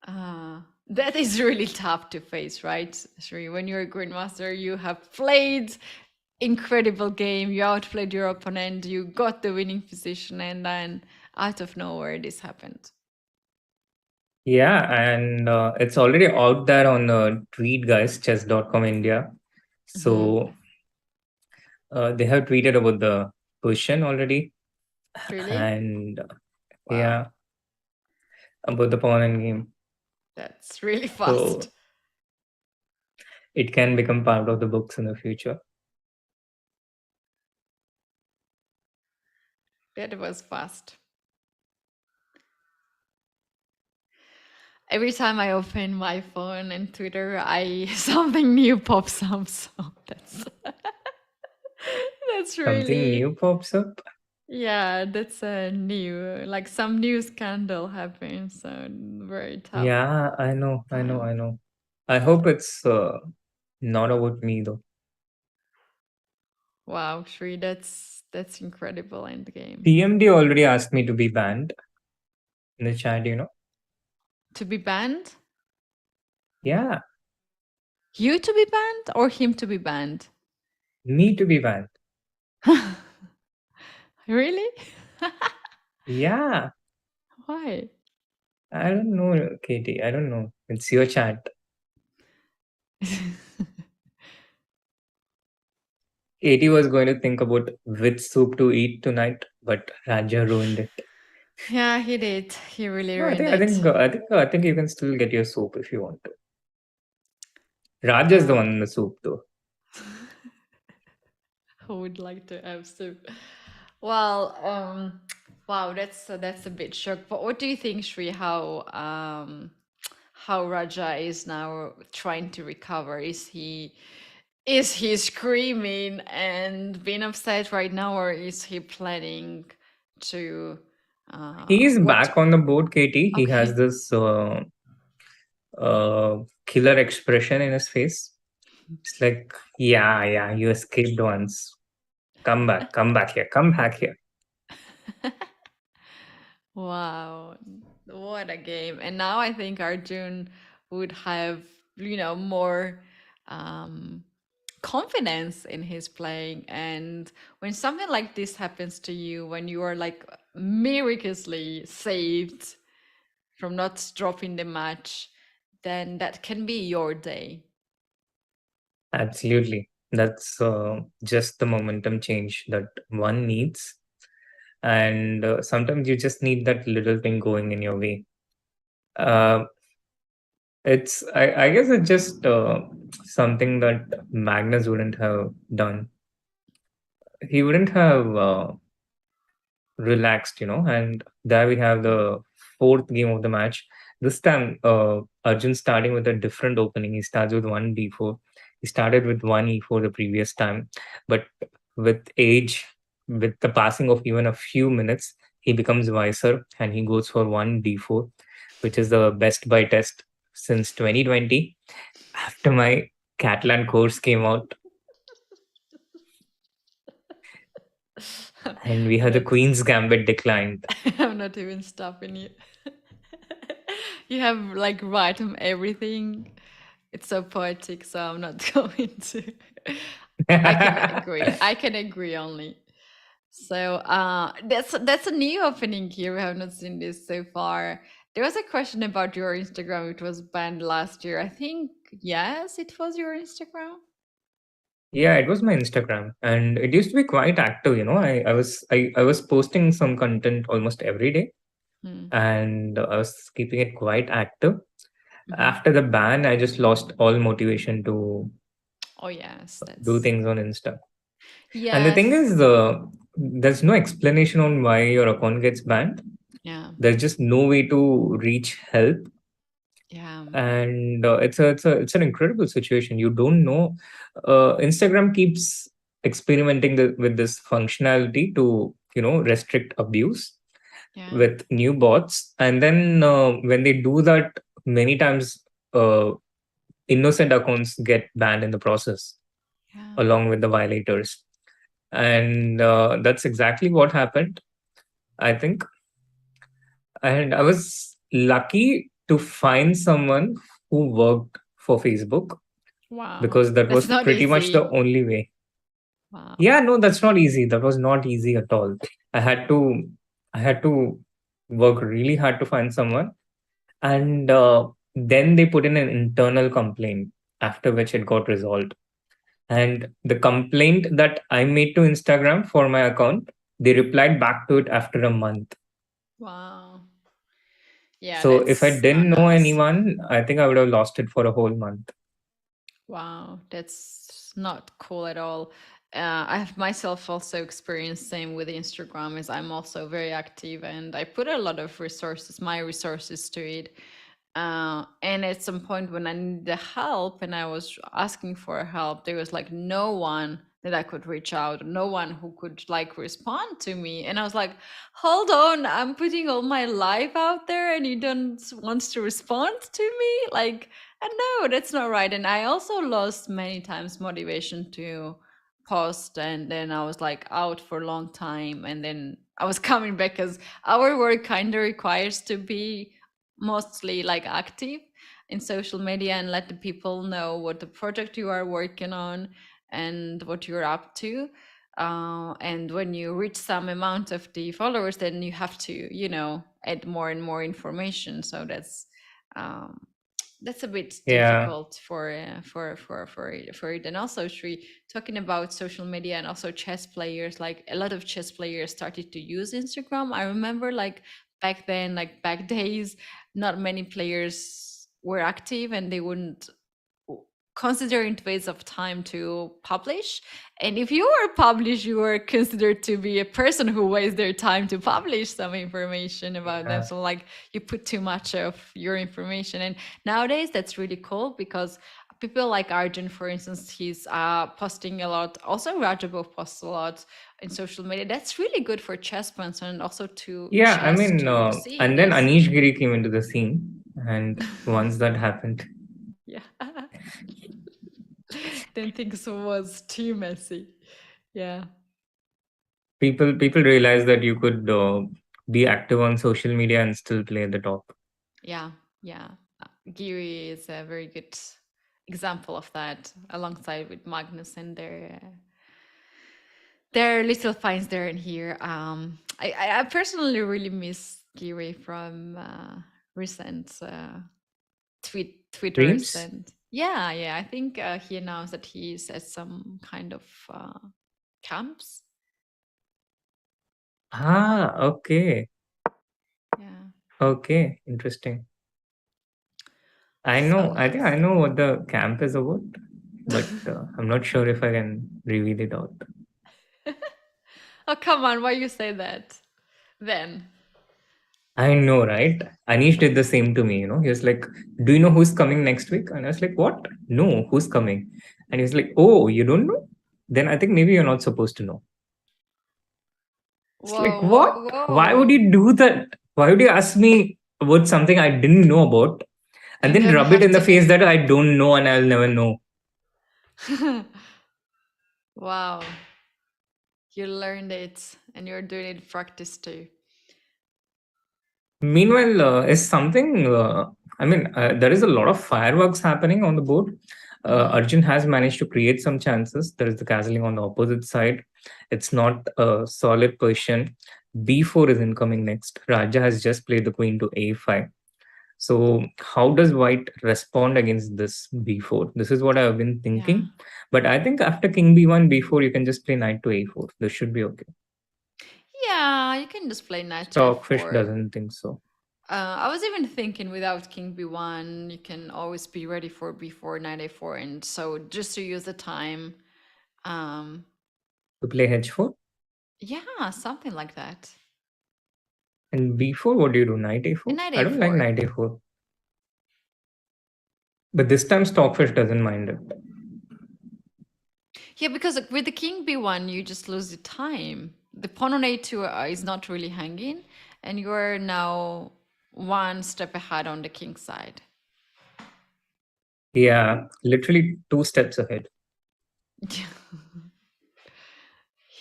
that is really tough to face, right, Shri? When you're a grandmaster, you have played incredible game, you outplayed your opponent, you got the winning position, and then out of nowhere this happened. Yeah, and it's already out there on tweet, guys, chess.com India. Hmm. So they have tweeted about the question already, Really? and Wow, yeah, about the pawn and game. that's really So fast. it can become part of the books in the future. That was fast. Every time I open my phone and Twitter, I something new pops up. So that's that's Something really, new pops up. yeah, that's a new, like some new scandal happened. So very tough Yeah, time. I know. I hope it's not about me though. Wow, Shri, that's incredible end game. TMD already asked me to be banned in the chat. To be banned? Yeah, You to be banned or him to be banned? me to be banned. Really? Yeah, Why? I don't know, Katie. I don't know. It's your chat. Katie was going to think about which soup to eat tonight, but Raja ruined it. Yeah, he did. He really No, ruined it. I think you can still get your soup if you want to. Raj is the Uh, one in the soup, though. who would like to have soup? Well, wow, that's a bit shock. But what do you think, Shri? How Raja is now trying to recover? Is he screaming and being upset right now, or is he planning to He's what? back on the board, Katie. He has Okay. this killer expression in his face. It's like, yeah, yeah, you escaped once. Come back here, come back here. Wow, what a game. And now I think Arjun would have, more um, confidence in his playing. And when something like this happens to you, when you are like miraculously saved from not dropping the match, then that can be your day. Absolutely. That's just the momentum change that one needs. And sometimes you just need that little thing going in your way. Uh, I guess it's just something that Magnus wouldn't have done. He wouldn't have relaxed. And there we have the fourth game of the match. This time, Arjun starting with a different opening. He starts with one d4. He started with one e4 the previous time, but with age, with the passing of even a few minutes, he becomes wiser and he goes for one d4, which is the best by test since 2020. After my Catalan course came out, and we I'm had the not Queen's Gambit declined. I'm not even stopping you. You have like right on everything. It's so poetic, so I'm not going to. I can agree. I can agree only. So that's a new opening here. We have not seen this so far. There was a question about your Instagram. It was banned last year. I think yes, it was your Instagram. Yeah, it was my Instagram, and it used to be quite active. I was posting some content almost every day, Hmm. and I was keeping it quite active. Hmm. After the ban, I just lost all motivation to Oh yes, do that's things on Insta. And the thing yes. is, there's no explanation on why your account gets banned. Yeah, There's just no way to reach help, yeah, and it's an incredible situation. You don't know. Instagram keeps experimenting with this functionality to restrict abuse yeah, with new bots, and then when they do that, many times uh, innocent accounts get banned in the process yeah. along with the violators, and that's exactly what happened, I think. And I was lucky to find someone who worked for Facebook, Wow, because that that's was not pretty much the easy. only way. Wow. Yeah, no, that's not easy. That was not easy at all. I had to I had to work really hard to find someone. And then they put in an internal complaint, after which it got resolved. And the complaint that I made to Instagram for my account, they replied back to it after a month. Wow. Yeah, So if I that's not didn't know nice. anyone, I think I would have lost it for a whole month. Wow, that's not cool at all. I have myself also experienced same with Instagram, as I'm also very active and I put a lot of resources, my resources to it. And at some point when I needed the help and I was asking for help, there was like no one that I could reach out, no one who could like respond to me. And I was like, hold on, I'm putting all my life out there and you don't want to respond to me? Like, no, that's not right. And I also lost many times motivation to post, and then I was like out for a long time, and then I was coming back because our work kind of requires to be mostly like active in social media and let the people know what the project you are working on and what you're up to. And when you reach some amount of the followers, then you have to, add more and more information. So um, that's a bit Yeah, difficult for it. And also, Shri, talking about social media and also chess players, like a lot of chess players started to use Instagram. I remember like back then, like back days, not many players were active and they wouldn't consider it waste of time to publish. And if you were published, you were considered to be a person who wastes their time to publish some information about them. yeah, So like you put too much of your information. And nowadays that's really cool because people like Arjun, for instance, he's posting a lot. Also, Radjabov posts a lot in social media. That's really good for chess fans and also to yeah. I chess mean, to see and then this. Anish Giri came into the scene, and once that happened, Yeah. Then things was too messy. Yeah. people realized that you could be active on social media and still play at the top. Yeah, yeah. Geary is a very good example of that, alongside with Magnus and their little finds there and here. I personally really miss Geary from recent Twitters, Dreams? and yeah. I think he announced that he's at some kind of camps. Ah, okay. Yeah. Okay, interesting. I So know, I think I yes. know what the camp is about, but I'm not sure if I can reveal it out. Oh come on, why you say that? Then. I know, right? Anish did the same to me, He was like, do you know who's coming next week? And I was like, what? No, who's coming? And he was like, oh, you don't know? Then I think maybe you're not supposed to know. It's like, Whoa, what? whoa, Why would whoa. you do that? Why would you ask me about something I didn't know about and And then then rub it have in the to face that I don't know and I'll never know? wow, you learned it and you're doing it in practice too. Meanwhile, is something, there is a lot of fireworks happening on the board. Hmm. Arjun has managed to create some chances. There is the castling on the opposite side. It's not a solid position. B4 is incoming next. Raja has just played the queen to A5. So, how does white respond against this B4? This is what I've been Yeah. thinking. But I think after king B1, B4, you can just play knight to A4. This should be okay. Yeah, you can just play knight to Stockfish f4. doesn't think so. I was even thinking without king b1, you can always be ready for b4, knight a4, and so just to use the time. Um, To play H4. yeah, something like that. And B4, what do you do? Knight And A4? knight I don't like a4. knight A4. But this time Stockfish doesn't mind it. Yeah, because like, with the king b1, you just lose the time. The pawn on a2 is not really hanging, and you're now one step ahead on the king side. Yeah, literally 2 steps ahead.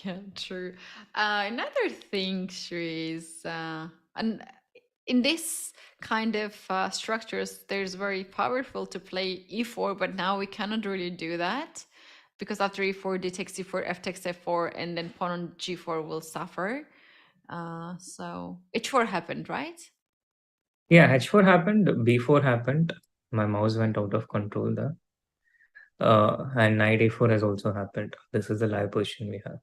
Yeah, true. Another thing, Shri, is and in this kind of structures, there's very powerful to play e4, but now we cannot really do that because after e4, d takes e4, f takes f4, and then pawn on g4 will suffer. So h4 happened, right? Yeah, H4 happened, B4 happened. My mouse went out of control there. And knight A4 has also happened. This is the live position we have.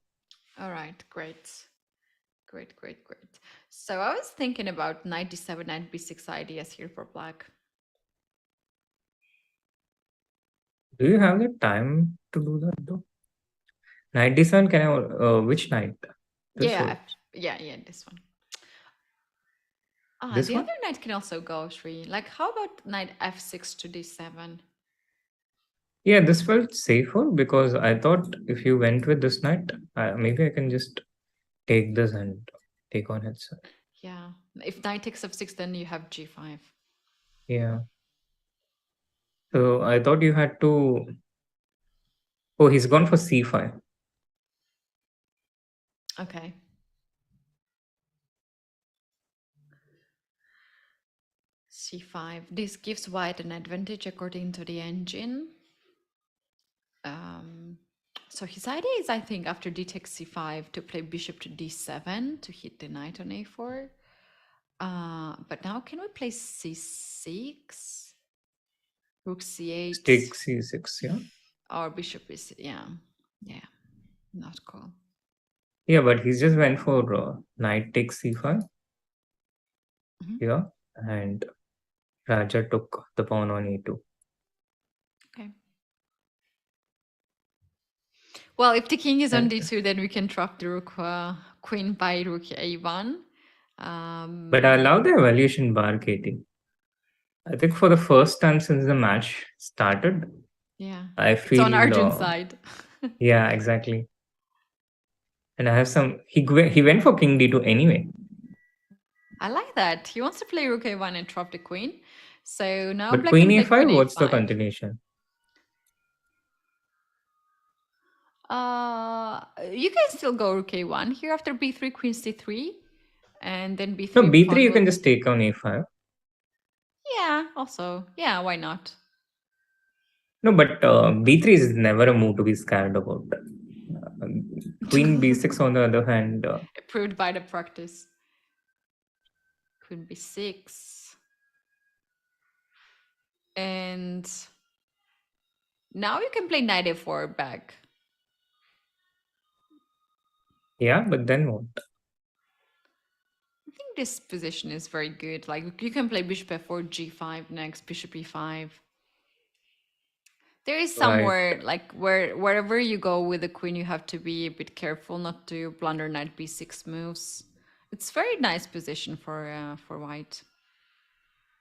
All right, great. Great, great, great. So I was thinking about knight d7, knight b6 ideas here for black. Do you have the time to do that though? Knight D7, can I, which knight? This Yeah, or yeah, this one. Ah, this the one? other knight can also go three. Like, how about knight f6 to d7? Yeah, this felt safer because I thought if you went with this knight, maybe I can just take this and take on its. Yeah. If knight takes f6, then you have g5. Yeah. So I thought you had to. Oh, he's gone for C5. Okay. c5. This gives white an advantage according to the engine. Um, so his idea is, I think, after d takes c5 to play bishop to d7 to hit the knight on a4. But now can we play c6? Rook c8? Take C6, yeah. Or bishop is, yeah, not cool. Yeah, but he's just went for knight takes C5 here, and Raja took the pawn on E2. Okay. Well, if the king is on And, d2, then we can trap the rook, queen by rook a1. but I love the evaluation bar, Katie. I think for the first time since the match started, Yeah, I it's on feel. Arjun's side. Yeah, exactly. And I have some. He went for king d2 anyway. I like that. He wants to play rook a1 and trap the queen. So now But black queen can play a5, queen what's the a5. continuation? You can still go rook a1 here after b3, queen c3, and then No, b3 b3 pawn you will. can just take on a5. Yeah, also, yeah, why not? No, but b3 is never a move to be scared about. Uh, Queen b6, on the other hand, Approved by the practice. Queen b6. And now you can play knight a4 back. yeah, but then what? I think this position is very good. Like, you can play bishop f4, g5 next, bishop e5. There is Right. somewhere, like, wherever you go with the queen, you have to be a bit careful not to blunder knight b6 moves. It's very nice position for white.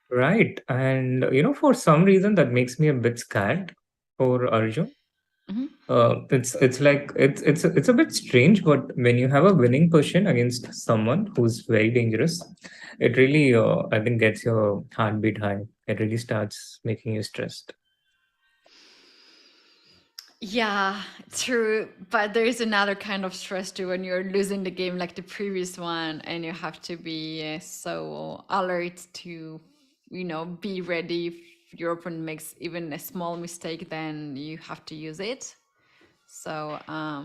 Right. And, for some reason that makes me a bit scared for Arjun. It's a bit strange, but when you have a winning position against someone who's very dangerous, it really I think gets your heartbeat high. It really starts making you stressed. Yeah, true. But there is another kind of stress too when you're losing the game like the previous one, and you have to be so alert to, be ready. If your opponent makes even a small mistake, then you have to use it. So, Yeah,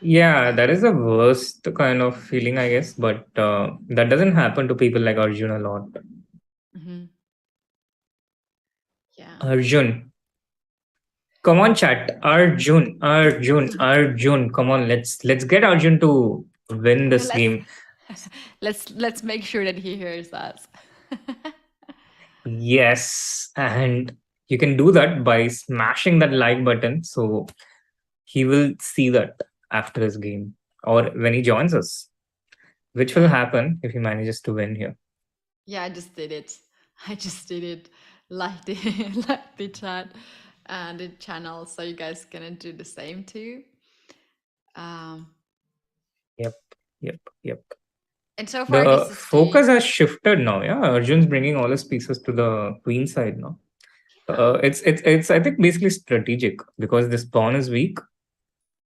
yeah. that is the worst kind of feeling, I guess, but that doesn't happen to people like Arjun a lot. Hmm. Yeah. Arjun, come on, chat. Arjun. Come on, let's get Arjun to win this let's game. let's make sure that he hears us. Yes, and you can do that by smashing that like button. So he will see that after his game or when he joins us, which will Yeah. happen if he manages to win here. Yeah, I just did it. I just did it. Like the like the chat and the channel, so you guys gonna do the same too. Um, Yep, yep. and so far, The this is the focus has shifted now. Yeah, Arjun's bringing all his pieces to the queen side now. yeah. It's I think basically strategic because this pawn is weak,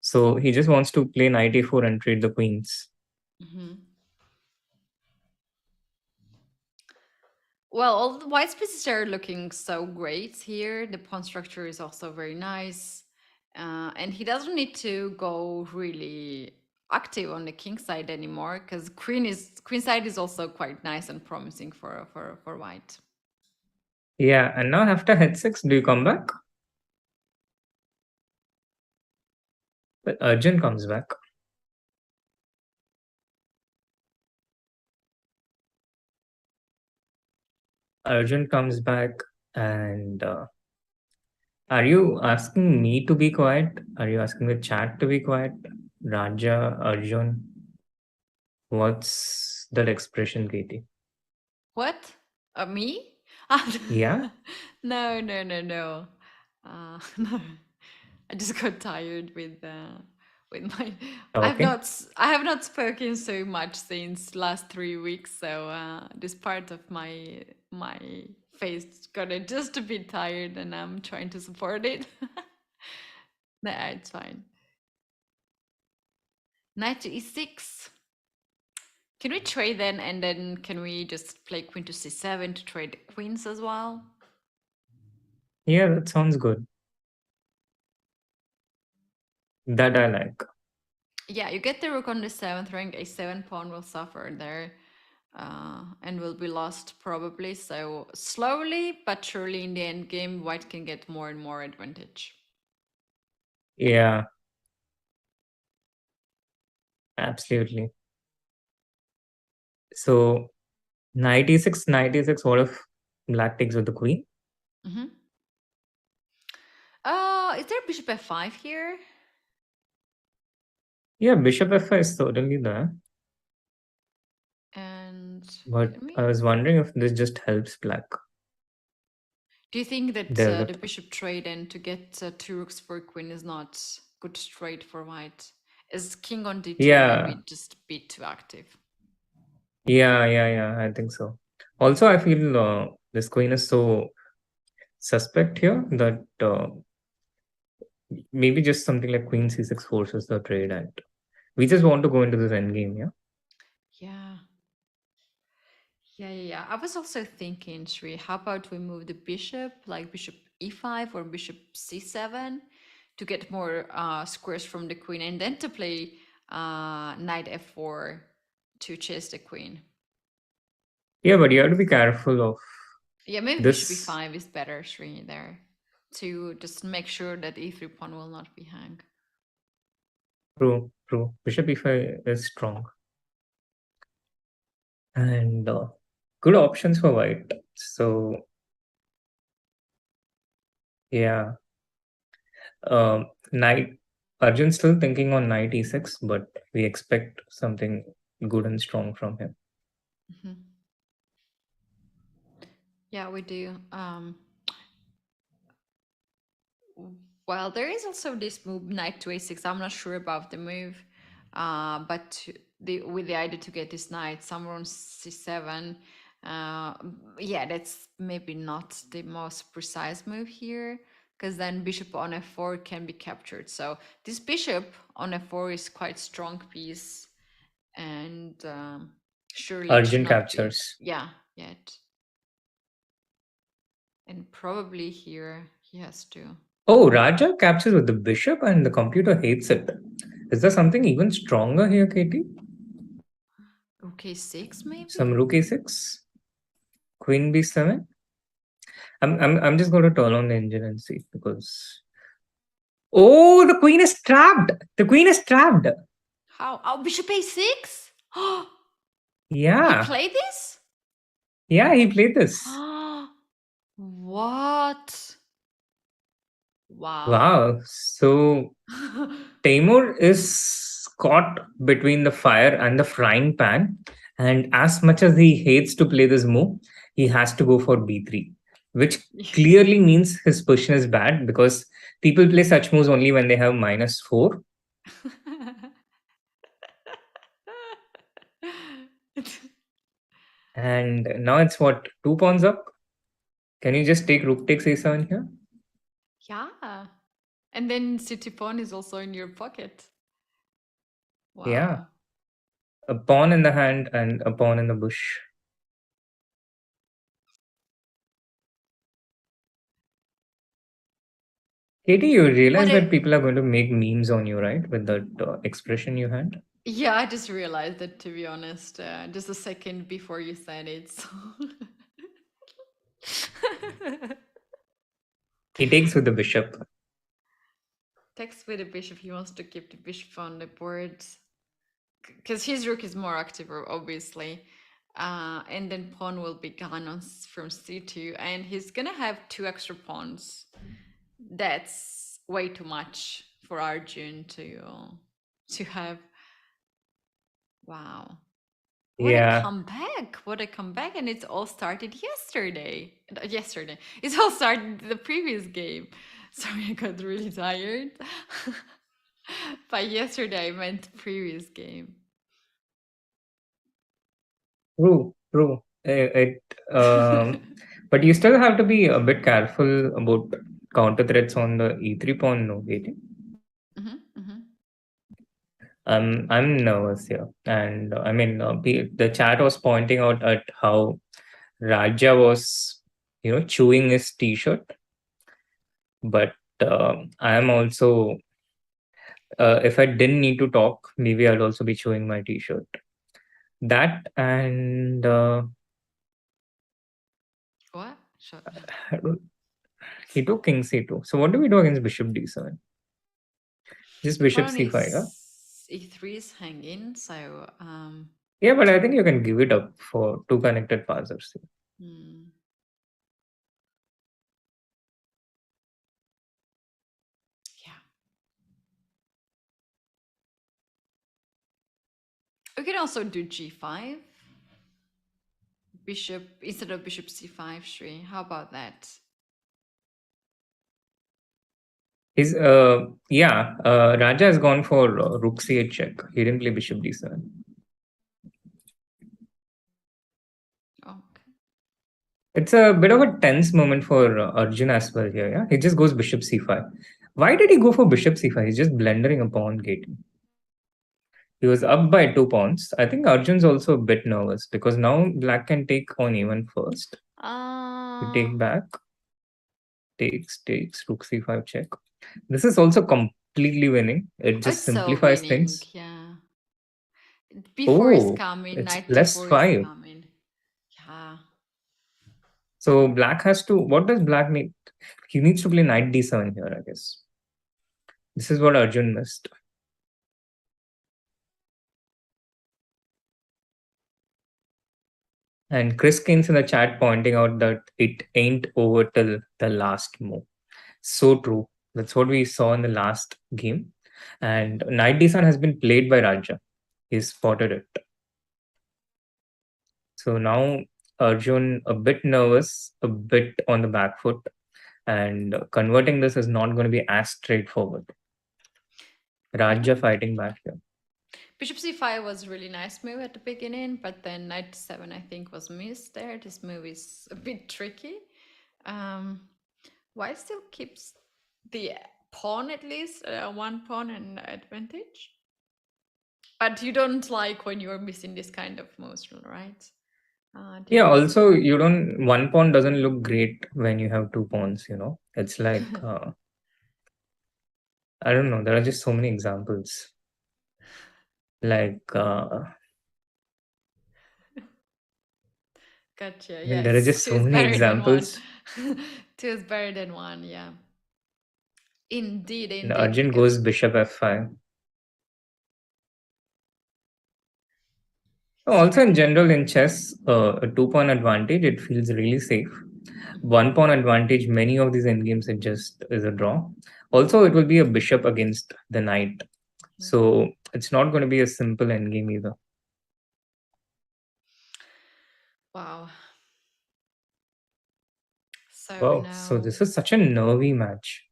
so he just wants to play knight a4 and trade the queens. Hmm. Well, all the white spaces are looking so great here. The pawn structure is also very nice, and he doesn't need to go really active on the king side anymore because queen side is also quite nice and promising for white. Yeah, and now after h6, do you come back? But Arjun comes back. Arjun comes back, and are you asking me to be quiet? Are you asking the chat to be quiet? Raja, Arjun, what's that expression, Katie? What? Me? Yeah? No. No. I just got tired with my. Okay. I have not spoken so much since last 3 weeks, so this part of my face got just a bit tired, and I'm trying to support it. Nah, it's fine. Knight to e6. Can we trade then, and then can we just play queen to c7 to trade the queens as well? Yeah, that sounds good. That I like. Yeah, you get the rook on the 7th rank, a 7 pawn will suffer there and will be lost probably. So slowly but surely in the end game, white can get more and more advantage. Yeah, absolutely. So, knight e6, knight e6, what if black takes with the queen? Mm-hmm. Is there bishop f5 here? Yeah, bishop f5 is certainly there. And But can I we? was wondering if this just helps black Do you think that the develop. bishop trade and to get 2 rooks for queen is not good trade for white? Is king on d2 Yeah, maybe just a bit too active? yeah, I think so. Also, I feel this queen is so suspect here that maybe just something like queen c6 forces the trade, and we just want to go into this endgame, yeah? Yeah. Yeah. I was also thinking, Shri, how about we move the bishop, like bishop e5 or bishop c7, to get more squares from the queen, and then to play knight f4 to chase the queen. Yeah, but you have to be careful of Yeah, maybe bishop this. e5 is better, Shri, there, to just make sure that e3 pawn will not be hung. True. Bishop e5 is strong. And good options for white. So, yeah. Knight. Arjun's still thinking on knight e6, but we expect something good and strong from him. Mm-hmm. Yeah, we do. Well, there is also this move, knight to a6. I'm not sure about the move, but with the idea to get this knight somewhere on c7, yeah, that's maybe not the most precise move here, because then bishop on f4 can be captured. So this bishop on f4 is quite strong piece, and surely it should Arjun not be. captures. Yeah, yet. And probably here he has to. Oh, Raja captures with the bishop and the computer hates it. Is there something even stronger here, Katie? Okay, 6 maybe? Some rook a6? Queen b7? I'm just going to turn on the engine and see because. Oh, the queen is trapped! The queen is trapped! How? Oh, bishop a6? Oh, he Yeah. played this? Yeah, he played this. What? Wow. Wow. So Teimour is caught between the fire and the frying pan. And as much as he hates to play this move, he has to go for b3, which clearly means his position is bad because people play such moves only when they have -4. And now it's what, 2 pawns up? Can you just take rook takes a7 here? Yeah. And then city pawn is also in your pocket. Yeah. Wow. A pawn in the hand and a pawn in the bush. Katie, you What realize a that people are going to make memes on you, right? With that expression you had. Yeah, I just realized it, to be honest, just a second before you said it. So. He takes with the bishop. Text with the bishop. He wants to keep the bishop on the board because his rook is more active, obviously. And then pawn will be gone on from c2, and he's gonna have two extra pawns. That's way too much for Arjun to have. Wow. What a Yeah. comeback. What a comeback. And it's all started yesterday. Yesterday. It's all started the previous game. Sorry, I got really tired. By yesterday, I meant previous game. True. But you still have to be a bit careful about counter threats on the e3 pawn, no, Katie. Mhm, mhm. I'm nervous here, and I mean, the chat was pointing out at how Raja was, chewing his t-shirt, but I am also. If I didn't need to talk, maybe I'll also be chewing my t-shirt. That and What? Shut. I don't- he took king c2. So what do we do against bishop d7? Just bishop Pawn c5, yeah? is e3 is hanging, so Yeah, but I think you can give it up for two connected passers. hmm. Yeah. We can also do g5. Bishop instead of bishop c5, Shri. How about that? He's Raja has gone for rook c8 check. He didn't play bishop d7. Oh, okay. It's a bit of a tense moment for Arjun as well here. Yeah, he just goes bishop c5. Why did he go for bishop c5? He's just blundering a pawn gate. He was up by 2 pawns. I think Arjun's also a bit nervous because now black can take on e1 first. You Uh, take back, takes, rook c5 check. This is also completely winning. It just it's so simplifies winning, things. yeah. Before is Oh, coming, it's knight plus d4 is 5. coming. Yeah. So black has to. What does black need? He needs to play knight d7 here, I guess. This is what Arjun missed. And Chris Keynes in the chat pointing out that it ain't over till the last move. So true. That's what we saw in the last game. And knight d7 has been played by Raja. He spotted it. So now Arjun a bit nervous, a bit on the back foot, and converting this is not going to be as straightforward. Yeah. Raja fighting back here. Bishop c5 was a really nice move at the beginning, but then knight d7 I think was missed there. This move is a bit tricky. White still keeps the pawn at least, one pawn and advantage. But you don't like when you're missing this kind of moves, right? Yeah, Didn't also you don't one pawn doesn't look great when you have two pawns, It's like I don't know, there are just so many examples. Like Gotcha. I mean Yeah, there are it's just two so is many better than one. examples. Two is better than one. Yeah. Indeed, And indeed. Arjun Because goes bishop f5. Also, in general, in chess, a two-pawn advantage, it feels really safe. One pawn advantage, many of these endgames, it just is a draw. Also, it will be a bishop against the knight. So it's not going to be a simple endgame either. wow. So Wow. So now this is such a nervy match.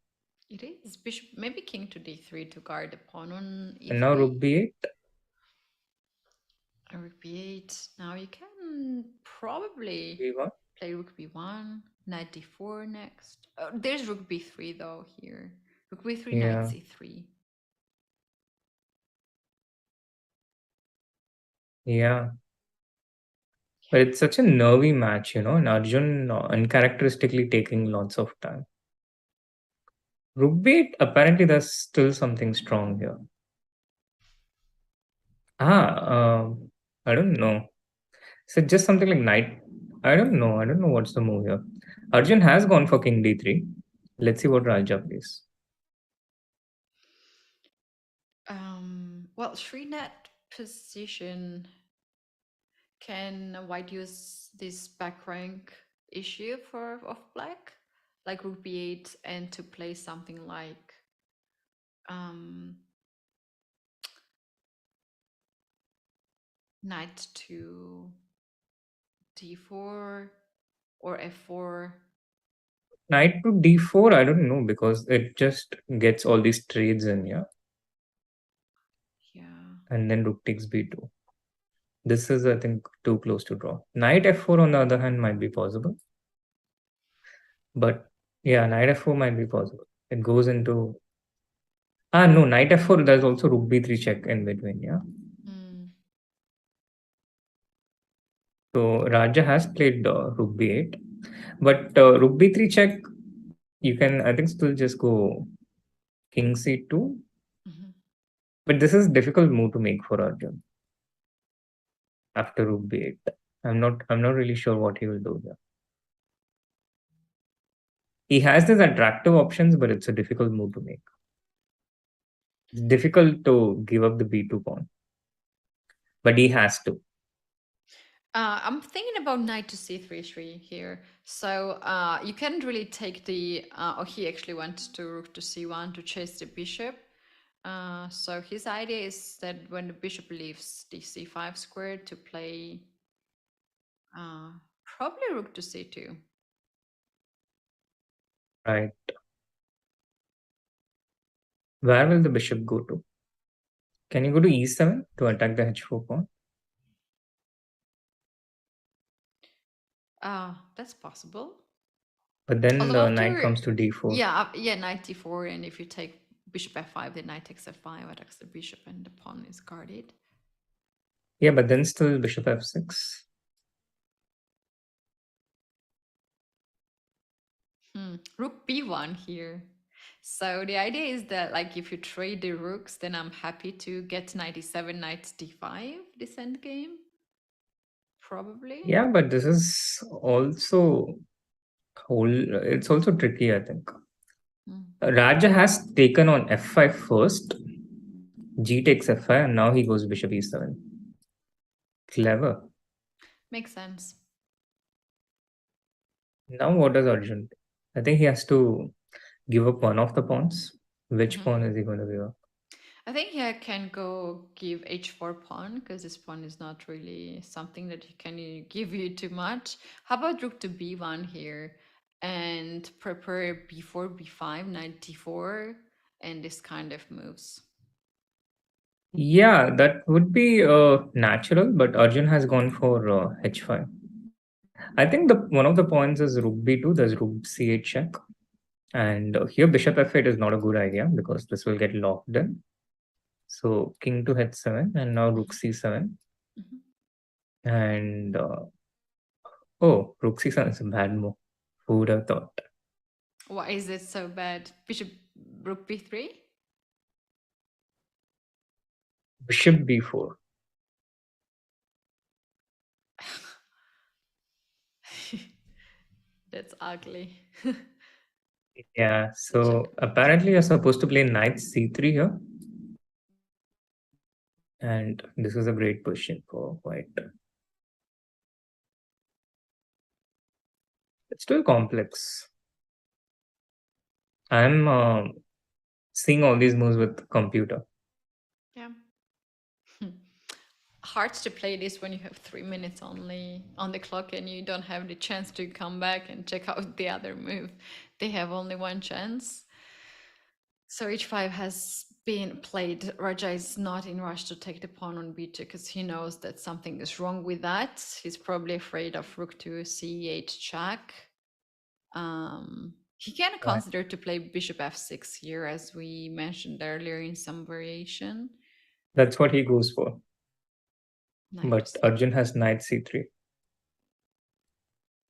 it is bishop, maybe king to d3 to guard the pawn on And now e3. rook b8. Rook b8. Now you can probably b1. play rook b1, knight d4 next. There's rook b3 though here. Rook b3, knight Yeah. c3. Yeah. But it's such a nervy match, and Arjun uncharacteristically taking lots of time. Rook b8, apparently there's still something strong here. I don't know. So just something like knight. I don't know. I don't know what's the move here. Arjun has gone for king d3. Let's see what Raja plays. Well, Shreenet position, can white use this back rank issue for of black, like rook b8, and to play something like um, knight to d4 or f4? Knight to d4, I don't know because it just gets all these trades in here. Yeah. And then rook takes b2. This is, I think, too close to draw. Knight f4, on the other hand, might be possible. But yeah, knight f4 might be possible. It goes into. No, knight f4, there's also rook b3 check in between. Yeah. Mm. So Raja has played rook b8. But rook b3 check, you can, I think, still just go king c2. Mhm. But this is difficult move to make for Arjun after rook b8. I'm not really sure what he will do here. He has these attractive options, but it's a difficult move to make. It's difficult to give up the b2 pawn, but he has to. I'm thinking about knight to c3 here. So you can't really take the. Oh, he actually went to rook to c1 to chase the bishop. So his idea is that when the bishop leaves the c5 square to play probably rook to c2. Right. Where will the bishop go to? Can you go to e7 to attack the h4 pawn? That's possible. But then Although the knight after, comes to d4. yeah, knight d4, and if you take bishop f5, then knight takes f5, attacks the bishop, and the pawn is guarded. Yeah, but then still bishop f6. Rook b1 here. So the idea is that, like, if you trade the rooks, then I'm happy to get knight e7, knight d5 this endgame. Probably. Yeah, but this is also it's also tricky, I think. Raja has taken on f5 first, g takes f5, and now he goes bishop e7. Clever. Makes sense. Now what does Arjun do? I think he has to give up one of the pawns. Which pawn is he going to give up? I think I can go give h4 pawn, because this pawn is not really something that he can give you too much. How about rook to b1 here and prepare b4, b5, knight d4, and this kind of moves? Yeah, that would be natural, but Arjun has gone for h5. I think the one of the points is rook b2. There's rook c8 check, and here bishop f8 is not a good idea because this will get locked in. So king to h7, and now rook c7, and oh, rook c7 is a bad move. Who would have thought? Why is it so bad? Bishop rook b3? Bishop b4. That's ugly. Yeah, Such an so apparently you're supposed to play knight c3 here. And this is a great position for white. It's still complex. I'm seeing all these moves with computer. yeah. Hard to play this when you have 3 minutes only on the clock and you don't have the chance to come back and check out the other move. They have only one chance. So h5 has been played. Raja is not in rush to take the pawn on b2 because he knows that something is wrong with that. He's probably afraid of rook to c8 check. He can consider to play bishop f6 here, as we mentioned earlier in some variation. That's what he goes for. Knight But to Arjun has knight c3.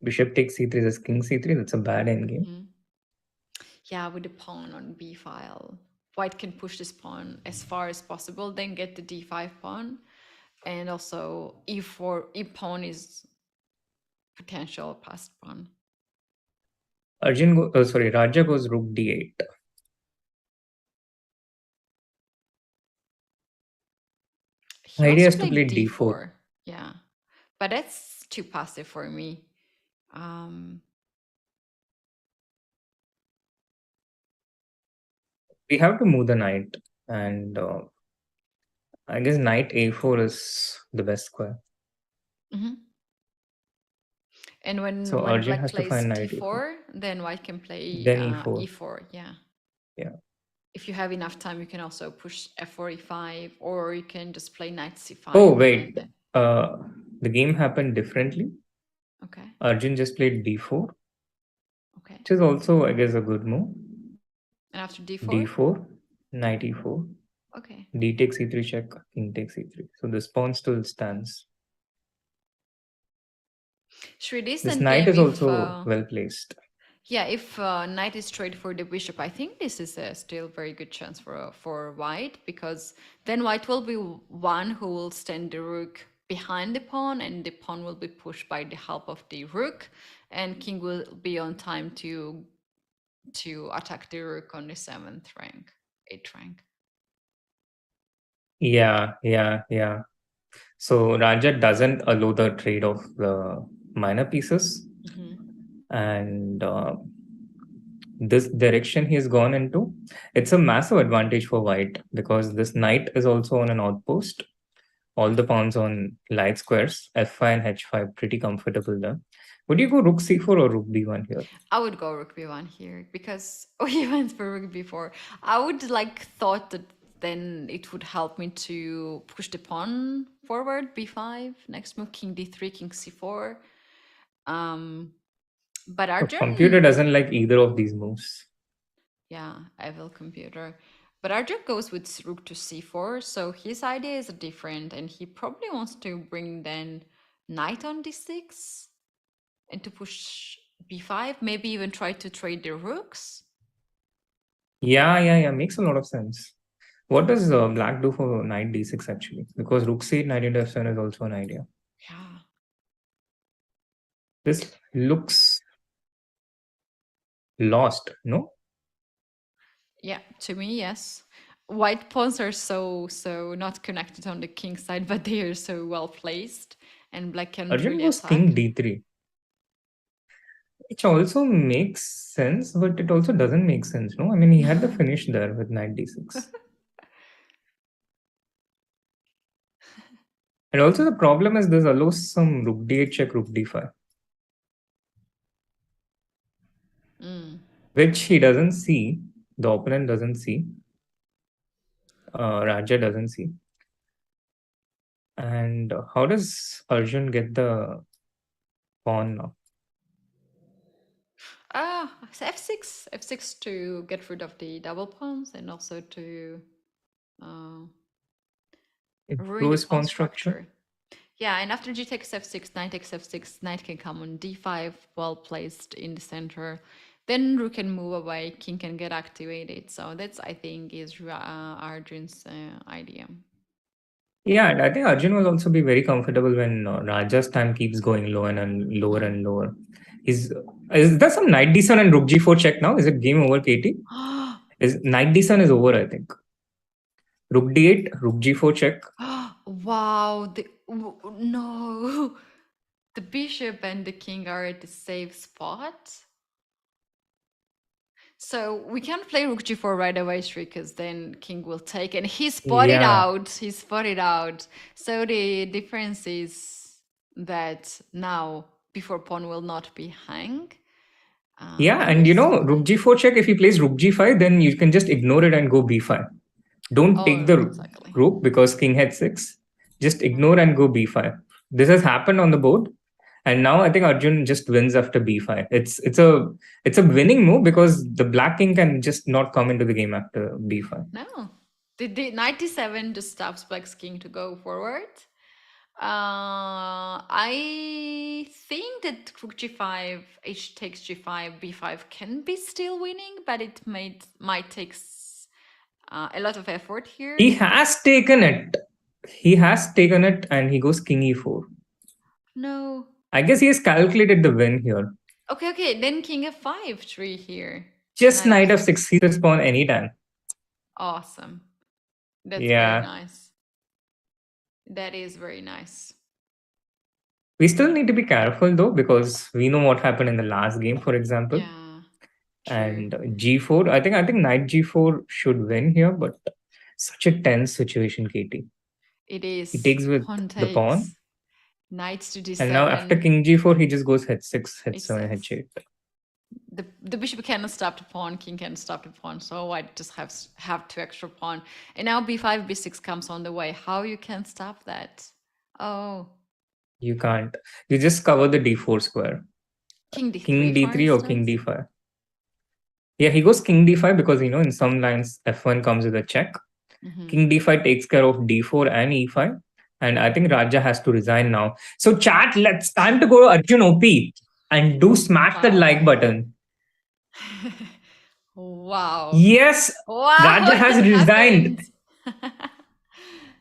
Bishop takes c3 is king c3. That's a bad endgame. Yeah, with the pawn on b file. White can push this pawn as far as possible, then get the d5 pawn. And also e4, e pawn is potential passed pawn. Raja goes rook d8. He Idea also is to play played d4. d4. Yeah. But that's too passive for me. We have to move the knight, and I guess knight a4 is the best square. Mm-hmm. And when So Arjun black has to plays find knight d4, a4. then white can play Then e4. e4. Yeah. Yeah. If you have enough time, you can also push f4, e5, or you can just play knight c5. Oh, wait. The game happened differently. Okay. Arjun just played d4, Okay. which is also, I guess, a good move. And after d4? d4, knight e4. Okay. D takes e3 check, king takes e3. So this pawn still stands. Should we This decent knight game is if also well placed. yeah, if knight is straight for the bishop, I think this is a still very good chance for white, because then white will be one who will stand the rook behind the pawn, and the pawn will be pushed by the help of the rook, and king will be on time to attack the rook on the 7th rank, 8th rank. Yeah. So Raja doesn't allow the trade of the minor pieces, and this direction he's gone into, it's a massive advantage for white because this knight is also on an outpost. All the pawns on light squares, f5 and h5, pretty comfortable there. Would you go rook c4 or rook b1 here? I would go rook b1 here because we went for rook b4. I would thought that then it would help me to push the pawn forward, b5. Next move, king d3, king c4. But The Arjun, computer doesn't like either of these moves. yeah, evil computer. But Arjun goes with rook to c4, so his idea is different, and he probably wants to bring then knight on d6 and to push b5, maybe even try to trade the rooks. Yeah, makes a lot of sense. What does black do for knight d6 actually? Because rook c8, knight into f7 is also an idea. Yeah. This looks lost, no? Yeah, to me, yes. White pawns are so not connected on the king side, but they are so well placed, and black can Arjun really goes king attack. d3, which also makes sense, but it also doesn't make sense, no? I mean, he had the finish there with knight d6. And also the problem is this allows some rook d8 check, rook d5. Which he doesn't see, the opponent doesn't see, Raja doesn't see. And how does Arjun get the pawn now? F6 to get rid of the double pawns and also to ruin the His pawn pawn structure. Yeah, and after g takes f6, knight can come on d5, well placed in the center. Then rook can move away, king can get activated. So that's, I think, is Arjun's idea. Yeah, and I think Arjun will also be very comfortable when Raja's time keeps going lower and lower and lower. Is there some knight d7 and rook g4 check now? Is it game over, Katie? Is knight d7 is over, I think. Rook d8, rook g4 check. Wow, no. The bishop and the king are at the safe spot. So we can't play rook g4 right away, because then king will take, and he spotted out. He spotted out. So the difference is that now before pawn will not be hung. And rook g4 check, if he plays rook g5, then you can just ignore it and go b5. Don't take the rook because king h6. Just ignore and go b5. This has happened on the board. And now I think Arjun just wins after b5. It's a winning move because the black king can just not come into the game after b5. No. The knight d7 just stops black's king to go forward. I think that rook g5, h takes g5, b5 can be still winning, but it might take a lot of effort here. He has taken it. He has taken it and he goes king e4. No. I guess he has calculated the win here. Okay, okay. Then king f5 tree here. Just Knight knight f6. f6, he respawn anytime. Awesome. That's very Yeah. nice. That is very nice. We still need to be careful though, because we know what happened in the last game, for example. Yeah. True. And g4, I think knight g4 should win here, but such a tense situation, Katie. It He is. takes with Pawn the pawn, takes. Knight to and now after d7. king g4, he just goes h6, h7, h6. h8. The bishop cannot stop the pawn, king can stop the pawn, so white just have two extra pawn. And now b5, b6 comes on the way. How you can stop that? Oh. You can't. You just cover the d4 square. King d3, King for d3 or king instance. d5. Yeah, he goes king d5 because, in some lines, f1 comes with a check. King d5 takes care of d4 and e5. And I think Raja has to resign now. So, chat, let's time to go to Arjun OP and do smash that Wow. like button. Wow. Yes, Wow, Raja has that resigned. happened.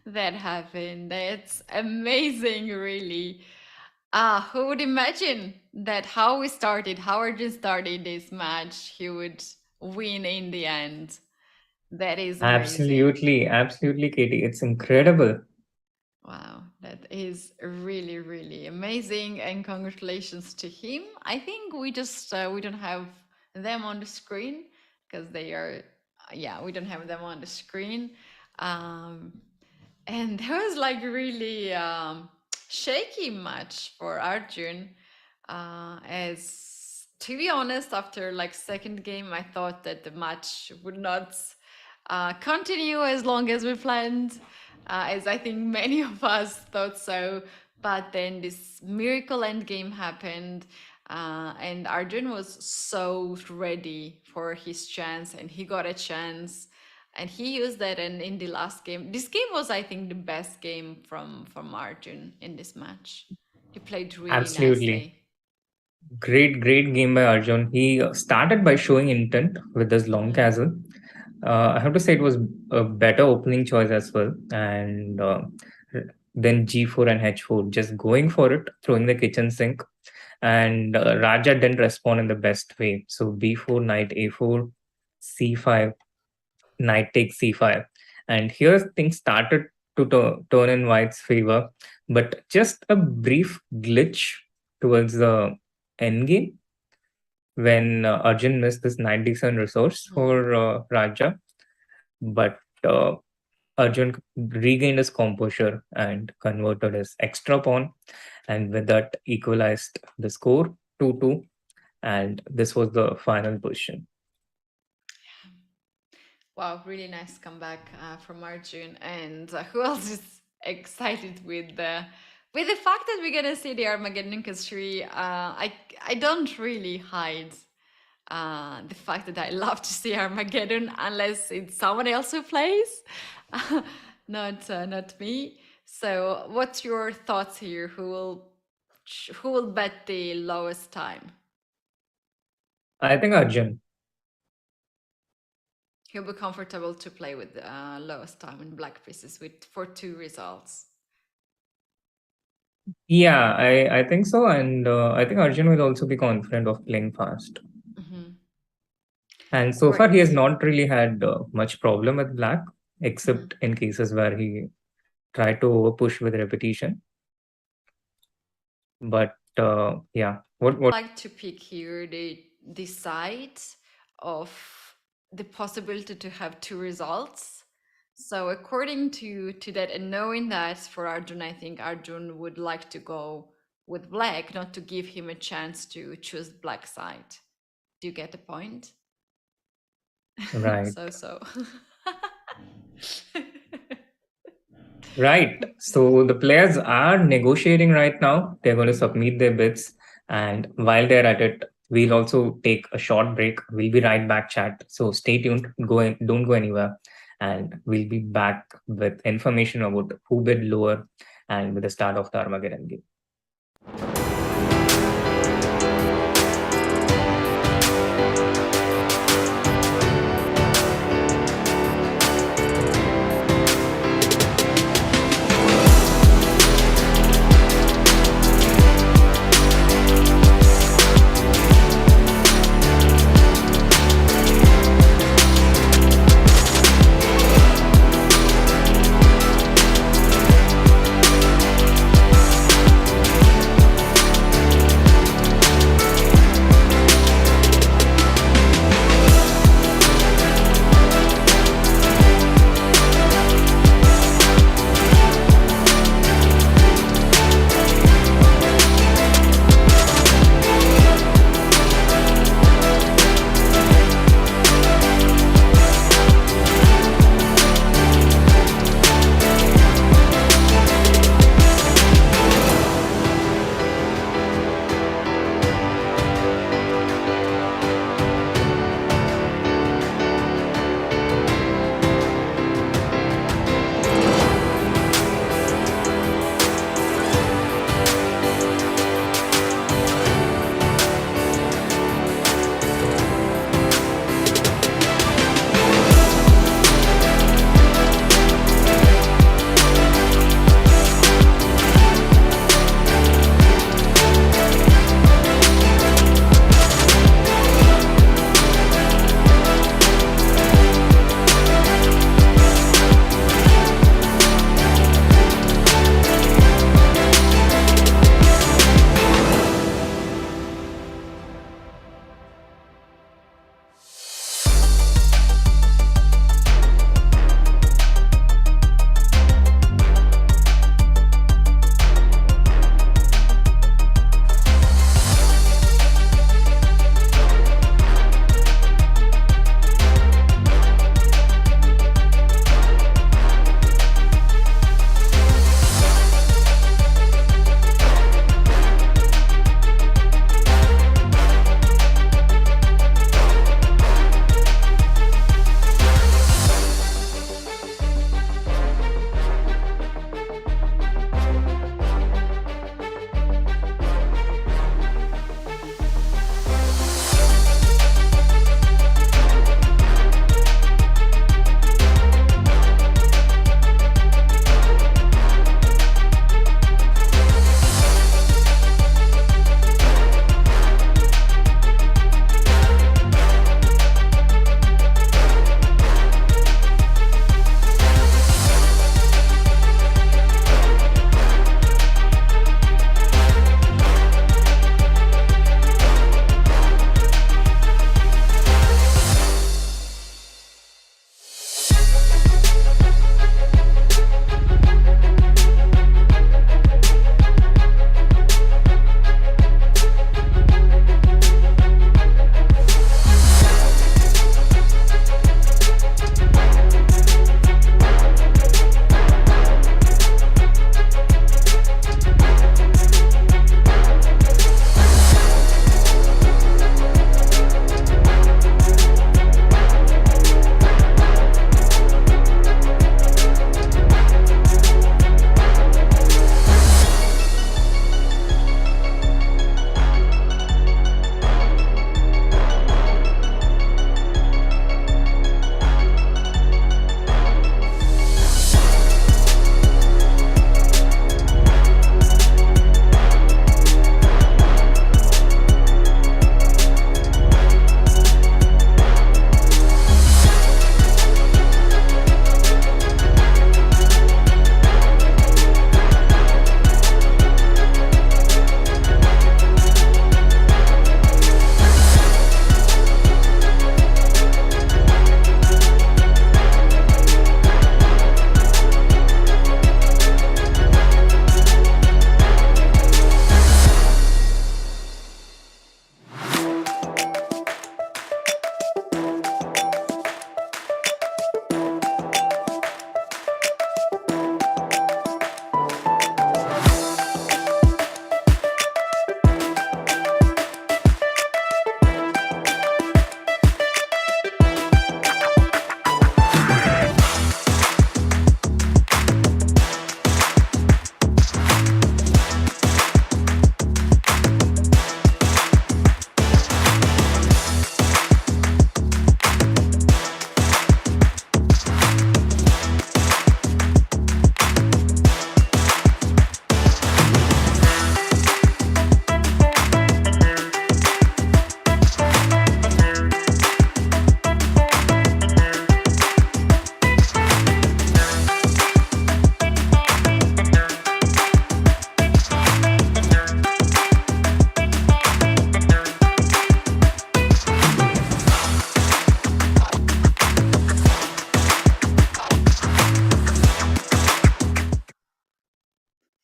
That happened. That's amazing, really. Who would imagine that how Arjun started this match, he would win in the end. That is amazing. Absolutely, Katie. It's incredible. Wow, that is really, really amazing, and congratulations to him. I think we just we don't have them on the screen because they are, yeah, we don't have them on the screen. And that was like really shaky match for Arjun. As to be honest, after like second game, I thought that the match would not continue as long as we planned, as I think many of us thought so. But then this miracle end game happened, and Arjun was so ready for his chance, and he got a chance, and he used that. And in the last game, this game was, I think, the best game from Arjun in this match. He played really Absolutely. nicely. Great game by Arjun. He started by showing intent with his long castle. I have to say it was a better opening choice as well. And then g4 and h4, just going for it, throwing the kitchen sink. And Raja didn't respond in the best way. So b4, knight a4, c5, knight takes c5. And here things started to turn in white's favor. But just a brief glitch towards the endgame when Arjun missed this 97 resource for Raja. But Arjun regained his composure and converted his extra pawn, and with that equalized the score 2-2, and this was the final position. Wow, really nice comeback from Arjun. And who else is excited with the fact that we're gonna see the Armageddon Tree? I don't really hide the fact that I love to see Armageddon unless it's someone else who plays, not me. So, what's your thoughts here? Who will bet the lowest time? I think Arjun. He'll be comfortable to play with lowest time in black pieces for 2 results. Yeah, I think so, and I think Arjun will also be confident of playing fast. And so far, he has not really had much problem with black, except in cases where he tried to overpush with repetition. But yeah, what I'd like to pick here the side of the possibility to have 2 results. So according to that, and knowing that for Arjun, I think Arjun would like to go with black, not to give him a chance to choose black side. Do you get the point? Right. so. Right. So the players are negotiating right now. They're going to submit their bids. And while they're at it, we'll also take a short break. We'll be right back, chat. So stay tuned. Don't go anywhere. And we'll be back with information about who bid lower and with the start of the Armageddon game.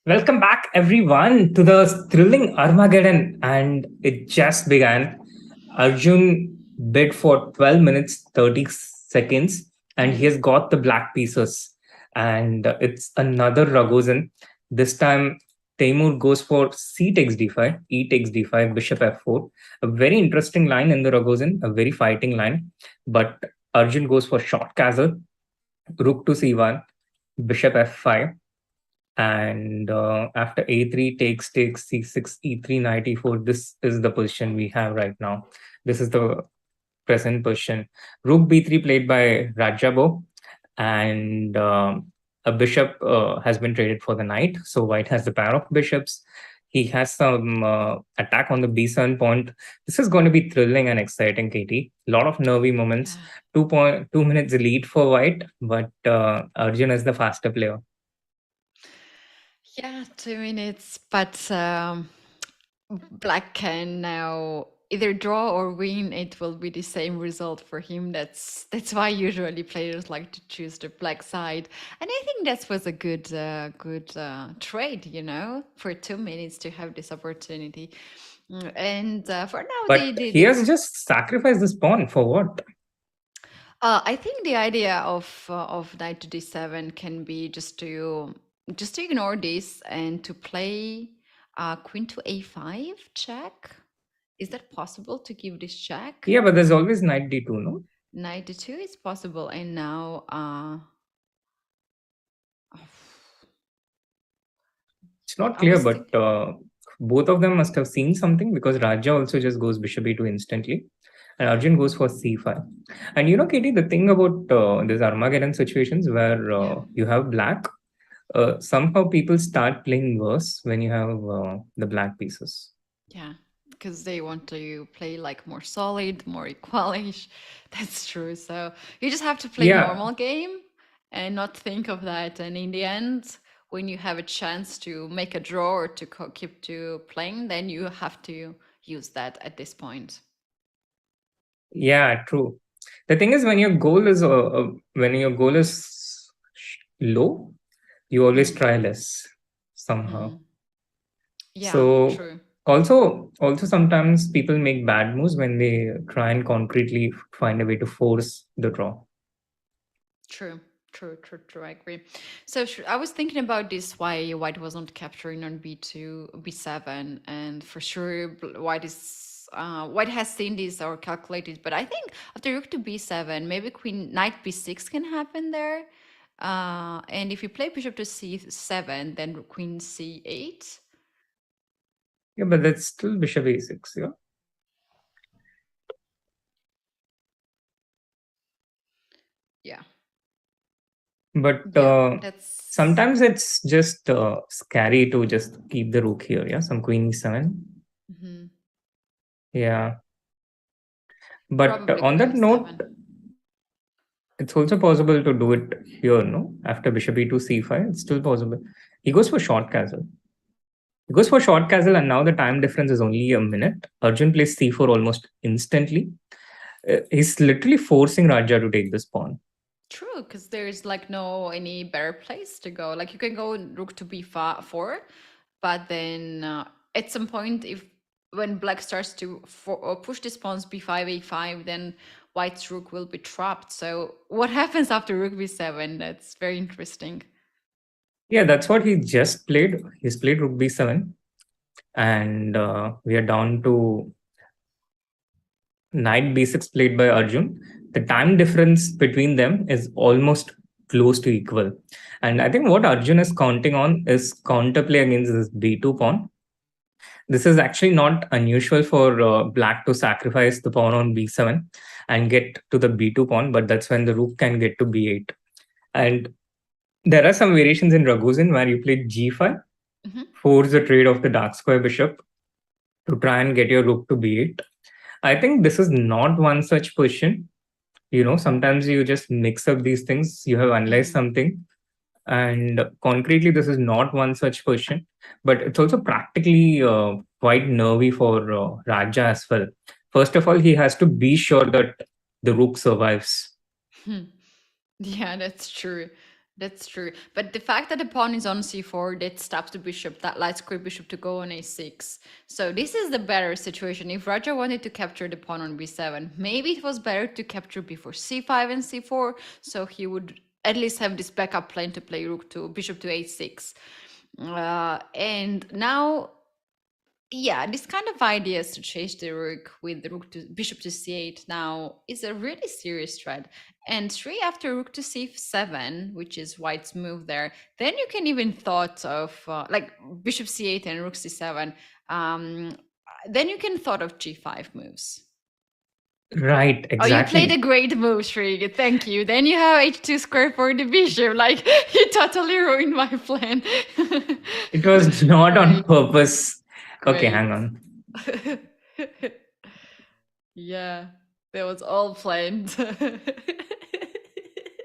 Welcome back, everyone, to the thrilling Armageddon. And it just began. Arjun bid for 12 minutes, 30 seconds, and he Mhm. has got the black pieces. And it's another Ragozin. This time, Teimour goes for C takes d5, E takes d5, bishop f4. A very interesting line in the Ragozin, a very fighting line. But Arjun goes for short castle, rook to c1, bishop f5, and after a3 takes c6 e3 knight e4. This is the position we have right now. This is the present position. Rook b3 played by Radjabov, and a bishop has been traded for the knight, so white has the pair of bishops. He has some attack on the b7 point. This is going to be thrilling and exciting, Katie. A lot of nervy moments. Yeah. 2.2 minutes lead for white, but Arjun is the faster player. Yeah, 2 minutes, but Black can now either draw or win. It will be the same result for him. That's why usually players like to choose the black side, and I think that was a good trade. For 2 minutes to have this opportunity. And for now, But he has just sacrificed this pawn for what? I think the idea of knight to d7 can be just to ignore this and to play queen to a5 check. Is that possible to give this check? Yeah, but there's always knight d2, no? Knight d2 is possible, and now It's not I clear, was but thinking. both of them must have seen something because Raja also just goes bishop e2 instantly, and Arjun goes for c5. And Katie, the thing about these Armageddon situations where Yeah. you have black, somehow people start playing worse when you have the black pieces. Yeah, because they want to play like more solid, more equalish. That's true. So you just have to play Yeah, normal game and not think of that. And in the end, when you have a chance to make a draw or to keep to playing, then you have to use that at this point. yeah, true. The thing is, when your goal is low, you always Mm. try less somehow. Mm. Yeah, So true. also sometimes people make bad moves when they try and concretely find a way to force the draw. True, true, true, true. I agree. So I was thinking about this why white was not capturing on b2, b7, and for sure white has seen this or calculated. But I think after rook to b7, maybe queen knight b6 can happen there. And if you play bishop to c7, then queen c8. Yeah, but that's still bishop a6. Yeah, Yeah, but yeah, that's. sometimes it's just scary to just keep the rook here. Yeah, some queen e7. Mhm. Yeah, but Probably on queen that note, e7. it's also possible to do it here. No, after bishop e2 c5, it's still possible. He goes for short castle. He goes for short castle, and now the time difference is only a minute. Arjun plays c4 almost instantly. He's literally forcing Raja to take this pawn. True, because there's like no any better place to go. Like you can go rook to b4, but then at some point, if when black starts to push this pawns b5, a5, then white's rook will be trapped. So what happens after rook b7? That's very interesting. Yeah, that's what he just played. He's played rook b7, and we are down to knight b6 played by Arjun. The time difference between them is almost close to equal. And I think what Arjun is counting on is counterplay against this b2 pawn. This is actually not unusual for black to sacrifice the pawn on b7 and get to the b2 pawn, but that's when the rook can get to b8. And there are some variations in Ragozin where you play g5, Hmm. force the trade of the dark square bishop to try and get your rook to b8. I think this is not one such position. Sometimes you just mix up these things. You have analyzed Hmm. something, and concretely, this is not one such position. But it's also practically quite nervy for Raja as well. First of all, he has to be sure that the rook survives. Yeah, that's true. That's true. But the fact that the pawn is on c4, that stops the bishop, that lets square bishop to go on a6. So this is the better situation. If Raja wanted to capture the pawn on b7, maybe it was better to capture before c5 and c4, so he would at least have this backup plan to play rook to bishop to a6. And now, yeah, this kind of ideas to chase the rook with the rook to bishop to c8 now is a really serious threat. And 3 after rook to c7, which is white's move there, then you can even thought of like bishop c8 and rook c7. Then you can thought of g5 moves. Right, Oh, you played exactly. a great move, Shrig. Thank you. Then you have h2 square for the bishop. Like, you totally ruined my plan. It was not on Great, purpose. Okay, great. hang on. Yeah, that was all planned.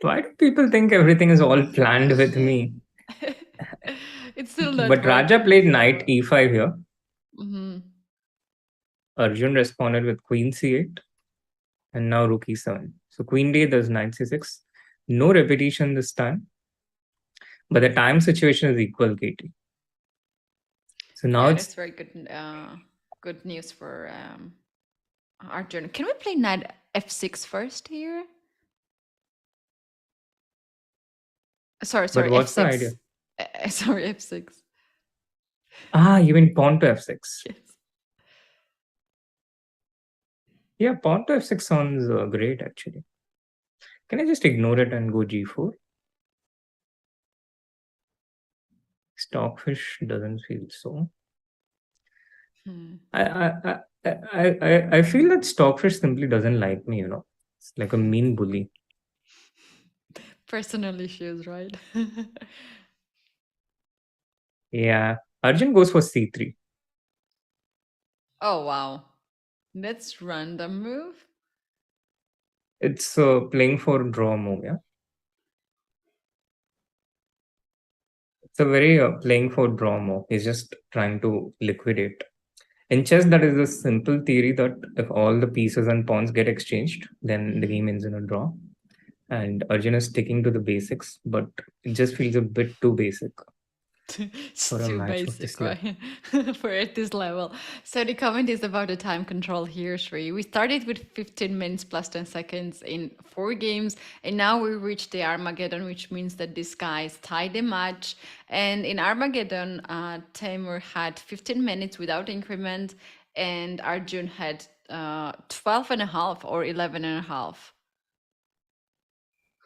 Why do people think everything is all planned with me? It's still not But Raja working, played knight so. e5 here. Mhm. Arjun responded with queen c8 and now rook e7. So queen d does knight c6. No repetition this time, but the time situation is equal, Katie. So now Yeah, it's that's very good. Good news for Arjun. Can we play knight f6 first here? Sorry, but sorry, what's the idea? f6. Sorry, f6. You mean pawn to f6? Yes. Yeah, pawn to f6 sounds great actually. Can I just ignore it and go g4? Stockfish doesn't feel so. Hmm. I feel that Stockfish simply doesn't like me, you know. It's like a mean bully. Personal issues, right? Yeah. Arjun goes for c3. Oh, wow. That's random move. It's playing for draw move, yeah. It's a very playing for draw move. He's just trying to liquidate. In chess, that is a simple theory that if all the pieces and pawns get exchanged, then the Mhm. game ends in a draw. And Arjun is sticking to the basics, but it just feels a bit too basic It's for a too match of basic, this level. right? For at this level. So the comment is about the time control here, Shri. We started with 15 minutes plus 10 seconds in 4 games, and now we reached the Armageddon, which means that these guys tied the match. And in Armageddon, Teimour had 15 minutes without increment, and Arjun had 12 and a half or 11 and a half.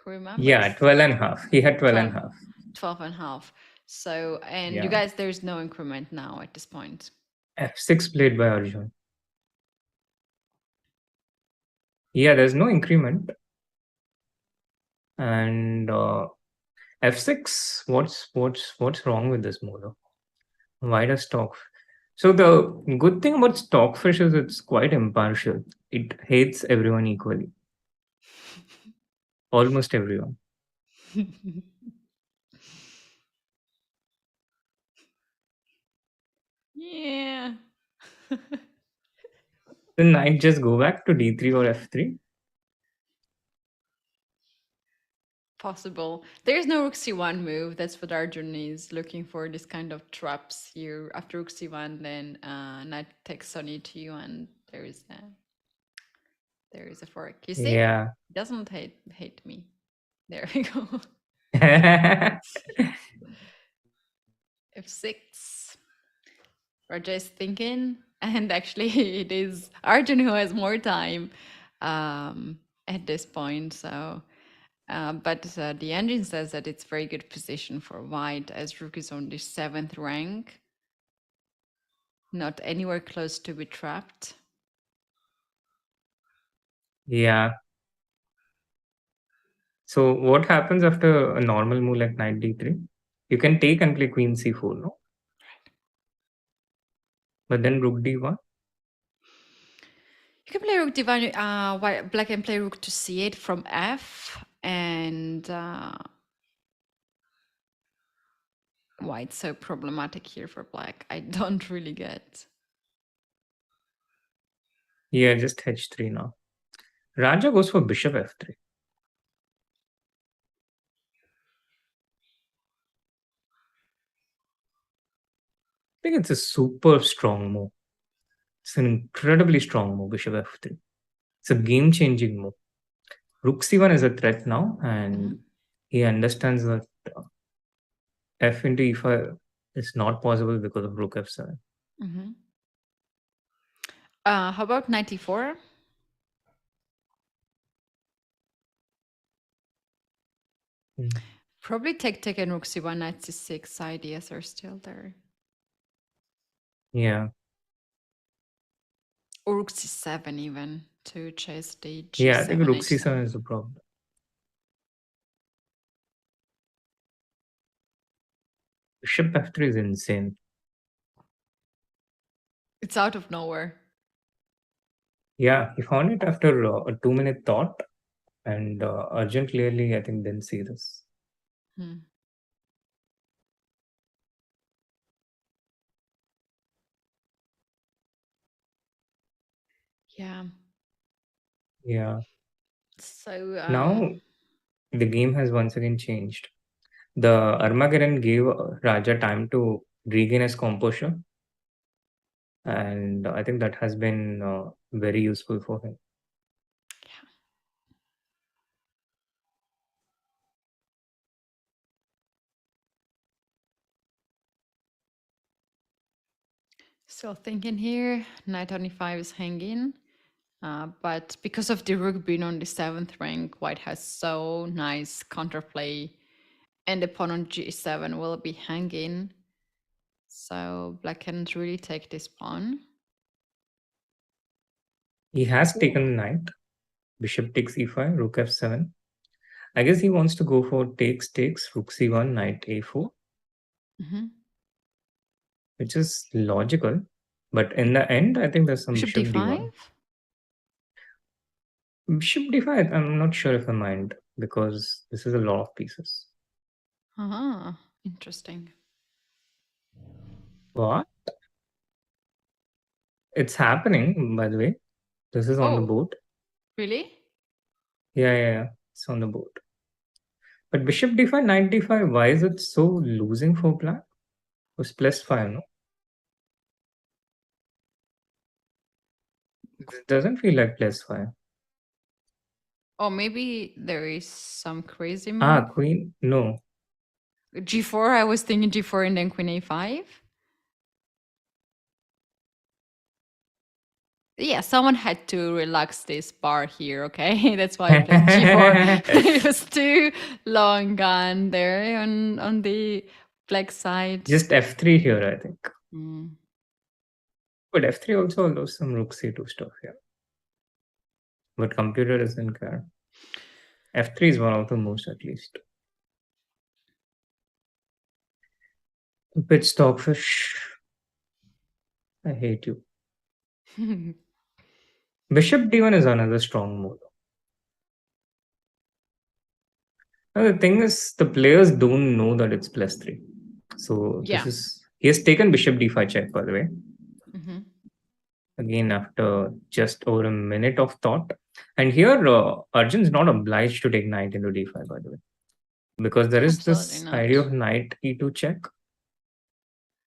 Who Yeah, remembers? 12 and a half. He had 12 and 12, a half. 12 and a half. So, and you Yeah. guys, there's no increment now at this point. f6 played by Arjun. Yeah, there's no increment. And f6, what's wrong with this move though? Why does stock? So the good thing about Stockfish is it's quite impartial. It hates everyone equally, almost everyone. Yeah, Then knight just go back to d3 or f3. possible. There's no rook c1 move. That's what Arjun is looking for. This kind of traps here. After rook c1, then knight takes on e2, and there is a fork. You see? Yeah. Doesn't hate me. There we go. f6. Raja is thinking, and actually, it is Arjun who has more time at this point. So, but the engine says that it's very good position for white, as rook is on the 7th rank, not anywhere close to be trapped. Yeah. So what happens after a normal move like knight d3? You can take and play queen c4, no? But then rook d1. You can play rook divine. White black can play rook to c8 from f, and white's so problematic here for black. I don't really get. Yeah, just h3 now. Raja goes for bishop f3. think it's a super strong move. It's an incredibly strong move, bishop f3. It's a game-changing move. Rook c1 is a threat now, and Hmm. he understands that f into e5 is not possible because of rook f7. Hmm. How about 94? Mm. Probably take and rook c1, knight c6 ideas are still there. Yeah, Or rook c7 even to chase the yeah, I think g7, rook c7 h7. is a problem. Bishop f3 is insane. It's out of nowhere. Yeah, he found it after a 2-minute thought, and Arjun clearly, I think, didn't see this. Hmm. Yeah. Yeah. So, Now the game has once again changed. The Armageddon gave Raja time to regain his composure, and I think that has been very useful for him. still thinking here, knight on e5 is hanging. But because of the rook being on the 7th rank, white has so nice counterplay, and the pawn on g7 will be hanging. So black can really take this pawn. He has taken the knight. Bishop takes e5, rook f7. I guess he wants to go for takes, rook c1, knight a4, Hmm. which is logical. But in the end, I think there's some Bishop bishop d5? d1. Bishop d5, I'm not sure if I mind because this is a lot of pieces. Uh-huh. Interesting. What? It's happening, by the way. This is on the Oh, board. really? Yeah. It's on the board. But bishop d5, knight d5, why is it so losing for black? It was plus 5, no? It doesn't feel like plus 5. Or maybe there is some crazy Ah, move. queen? No. G4, I was thinking G4 and then queen a5. Yeah, someone had to relax this bar here, okay? That's why I played G4. It was too long gone there on the black side. Just f3 here, I think. Mm. But f3 also allows some rook c2 stuff here. But computer doesn't care. f3 is one of the most, at least. Pitch stockfish. I hate you. Bishop d1 is another strong move. Now, the thing is, the players don't know that it's plus 3. So this Yeah. is. He has taken bishop d5 check, by the way. Hmm. Again, after just over a minute of thought. And here, Arjun's not obliged to take knight into d5, by the way. Because there is Absolutely this idea not. of knight e2 check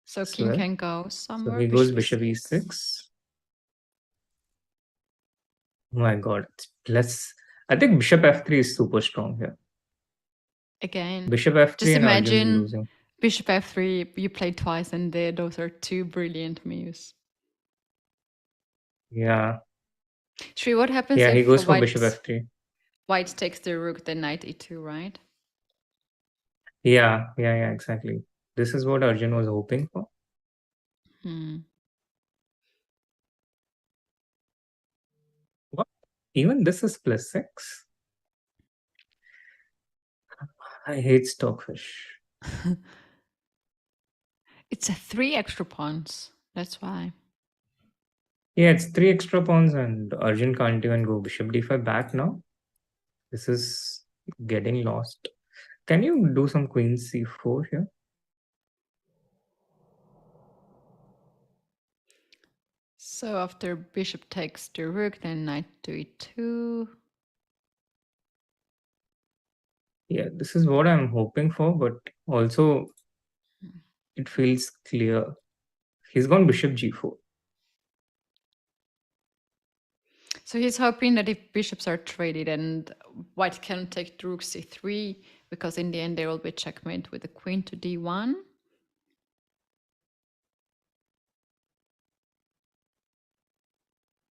So as king well. can go So somewhere. he goes Bishop bishop e6. e6. Oh my god, it's plus. I think bishop f3 is super strong here. Again, Bishop f3 just and Arjun's imagine losing. bishop f3, you play twice, and those are two brilliant moves. Yeah. Sri, what happens Yeah, he if goes for bishop f3. white takes the rook, then knight e2, right? Yeah, exactly. This is what Arjun was hoping for. Hmm. What? Even this is plus 6? I hate stockfish. It's a 3 extra pawns. That's why. Yeah, it's 3 extra pawns and Arjun can't even go bishop d5 back now. This is getting lost. Can you do some queen c4 here? So after bishop takes the rook, then knight to e2. Yeah, this is what I'm hoping for, but also it feels clear. He's gone bishop g4. So he's hoping that if bishops are traded and white can take rook c3, because in the end there will be checkmate with the queen to d1.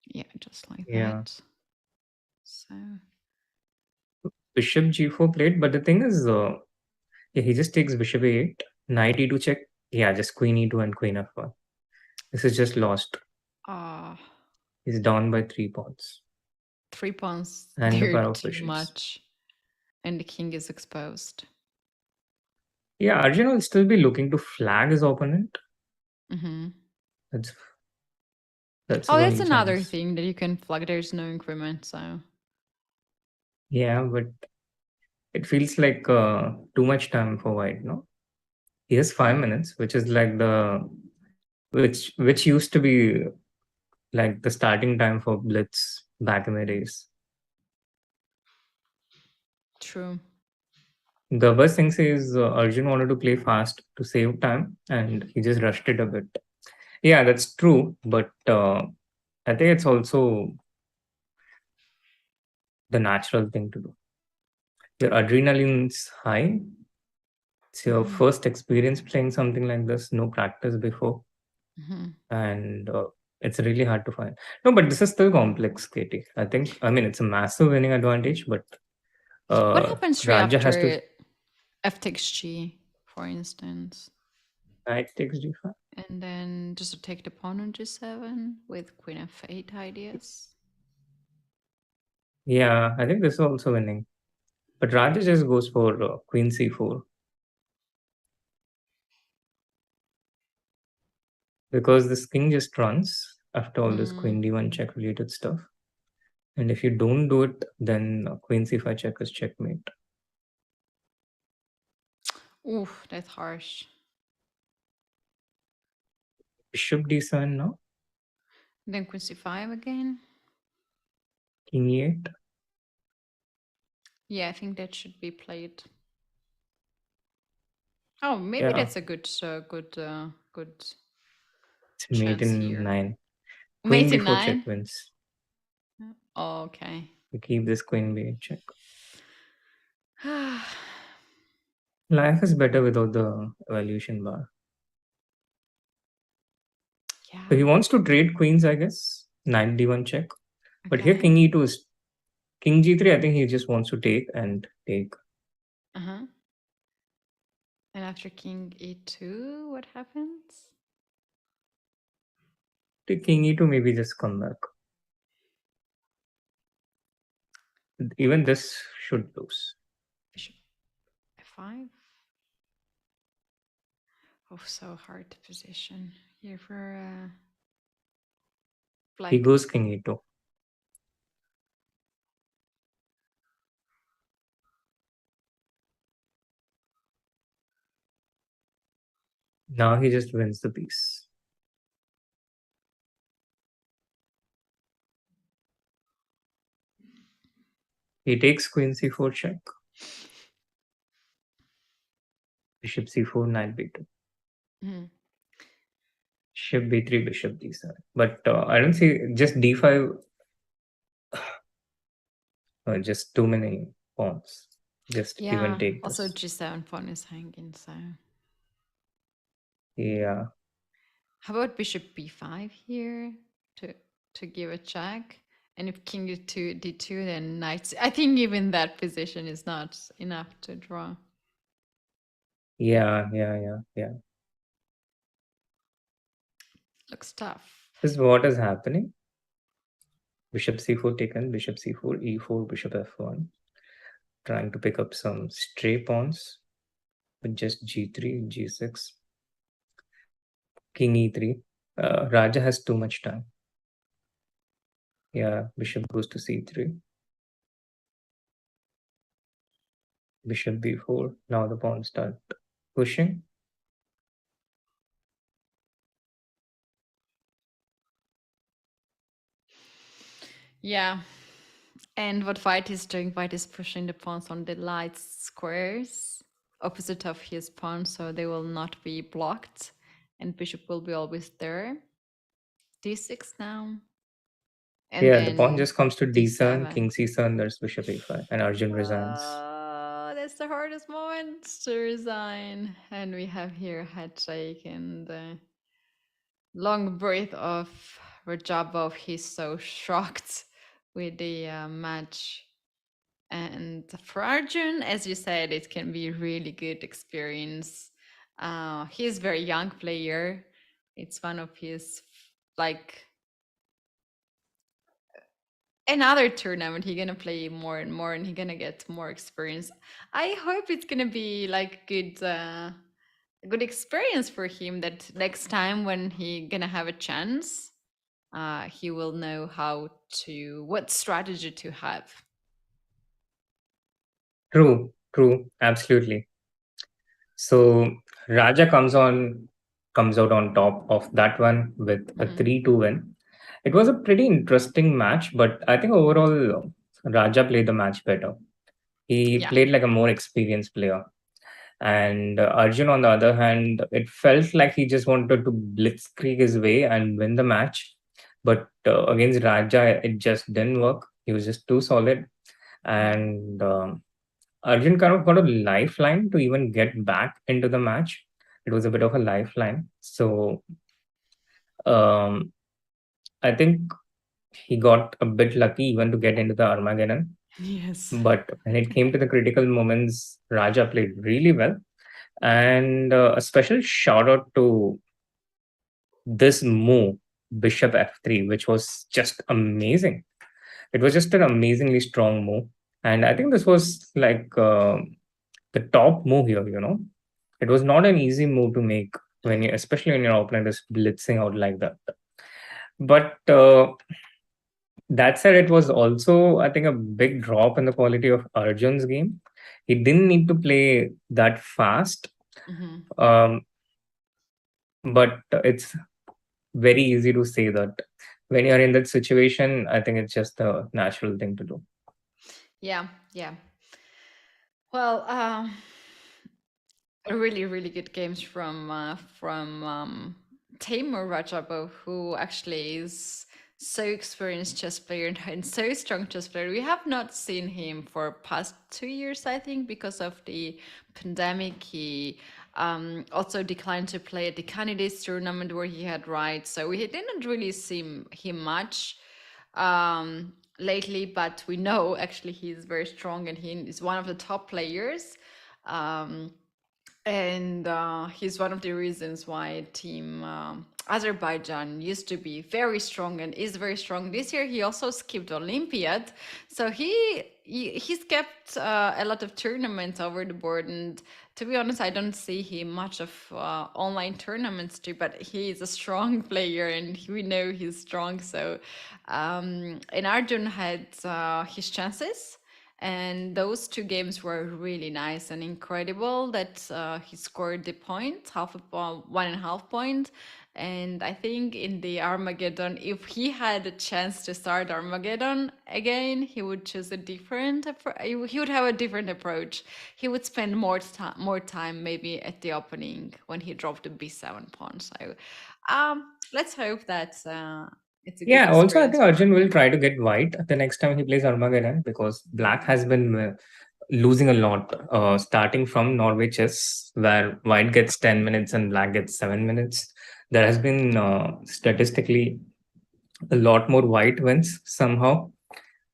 Yeah, just like Yeah. that. So Bishop g4 played, but the thing is, yeah, he just takes bishop a8, knight e2 check. Yeah, just queen e2 and queen f1. This is just lost. uh He's down by 3 pawns 3 pawns, and a they're pair of too bishops. much. And the king is exposed. Yeah, Arjun will still be looking to flag his opponent. Mm-hmm. That's that's Oh, his that's only another chance. thing that you can flag. There's no increment, so Yeah, but it feels like too much time for white, no? He has 5 minutes, which is like the which used to be like the starting time for blitz back in the days. true. Gabbar Singh says Arjun wanted to play fast to save time, and he just rushed it a bit. Yeah, that's true, but I think it's also the natural thing to do. Your adrenaline's high. It's your Mm-hmm. first experience playing something like this, no practice before, Mm-hmm. and it's really hard to find. No, but this is still complex, Katie. I mean, it's a massive winning advantage, but What happens right Raja has to after f takes g, for instance? knight takes d5. And then just to take the pawn on g7 with queen f8 ideas. Yeah, I think this is also winning. But Raja just goes for queen c4 because this king just runs after all this Mm. queen d1 check related stuff. And if you don't do it, then queen c5 check is checkmate. Oof, that's harsh. Bishop d7 now, Then queen c5 again. king e8. Yeah, I think that should be played. Oh, maybe Yeah, that's a good it's mate chance in here. 9. Queen Mate in b4 check 9. wins. Oh, okay. You keep this queen b8 check. Life is better without the evaluation bar. Yeah. So he wants to trade queens, I guess. Knight d1 check. But here Okay. king e2 is king g3. I think he just wants to take and take. Uh-huh. And after king e2, what happens? Take king e2, maybe just come back. Even this should lose. Bishop f5. Oh, so hard to position here for He black. goes king e2. Now he just wins the piece. He takes queen c4 check. Bishop c4, knight b2. Mhm. Bishop b3, bishop d7. But I don't see just d5, just too many pawns. Just even Yeah, take also this. g7 pawn is hanging, so. Yeah. How about bishop b5 here to give a check? And if king d2, d2, then knight. I think even that position is not enough to draw. Yeah. Looks tough. This is what is happening. Bishop c4 taken, bishop c4, e4, bishop f1. Trying to pick up some stray pawns with just g3, g6, king e3. Raja has too much time. Yeah, bishop goes to c3. Bishop b4. Now the pawns start pushing. Yeah. And what white is doing, white is pushing the pawns on the light squares opposite of his pawn, so they will not be blocked. and bishop will be always there. D6 now, and Yeah, the pawn then just comes to d7, D7. king c7, there's bishop a5, and Arjun resigns. That's the hardest moment to resign. And we have here handshake and long breath of Radjabov. He's so shocked with the match. And for Arjun, as you said, it can be really good experience. He's a very young player. It's one of his like another tournament. He's gonna play more and more, and he's gonna get more experience. I hope it's gonna be like good experience for him. That next time when he gonna have a chance, he will know what strategy to have. True, absolutely. So Raja comes out on top of that one with a Mhm. 3-2 win. It was a pretty interesting match, but I think overall Raja played the match better. He Yeah. played like a more experienced player. And Arjun, on the other hand, it felt like he just wanted to blitzkrieg his way and win the match. But against Raja, it just didn't work. He was just too solid. And Arjun kind of got a lifeline to even get back into the match. It was a bit of a lifeline. So um, I think he got a bit lucky even to get into the Armageddon. Yes. But when it came to the critical moments, Raja played really well. And a special shout out to this move, Bishop f3, which was just amazing. It was just an amazingly strong move. And I think this was like the top move here. It was not an easy move to make especially when your opponent is blitzing out like that. But that said, it was also, I think, a big drop in the quality of Arjun's game. He didn't need to play that fast. Hmm. Um, but it's very easy to say that when you're in that situation, I think it's just the natural thing to do. Yeah, yeah. Well, really, really good games from Teimour Radjabov, who actually is so experienced chess player and so strong chess player. We have not seen him for past 2 years, I think, because of the pandemic. He also declined to play at the candidates tournament where he had rights, so we didn't really see him much lately. But we know actually he's very strong and he is one of the top players. Um, and he's one of the reasons why team Azerbaijan used to be very strong and is very strong. This year he also skipped Olympiad, so he's kept a lot of tournaments over the board. And to be honest, I don't see him much of online tournaments too. But he is a strong player, and we know he's strong. So, and Arjun had his chances, and those two games were really nice and incredible that he scored the point, 1.5 point. And I think in the Armageddon, if he had a chance to start Armageddon again, he would choose a he would have a different approach. He would spend more time maybe at the opening when he dropped the B7 pawn. So let's hope that it's a good Yeah, also, I experience think for Arjun will Arjun. try to get white the next time he plays Armageddon because black has been losing a lot, starting from Norway chess, where white gets 10 minutes and black gets 7 minutes. There has been statistically a lot more white wins somehow.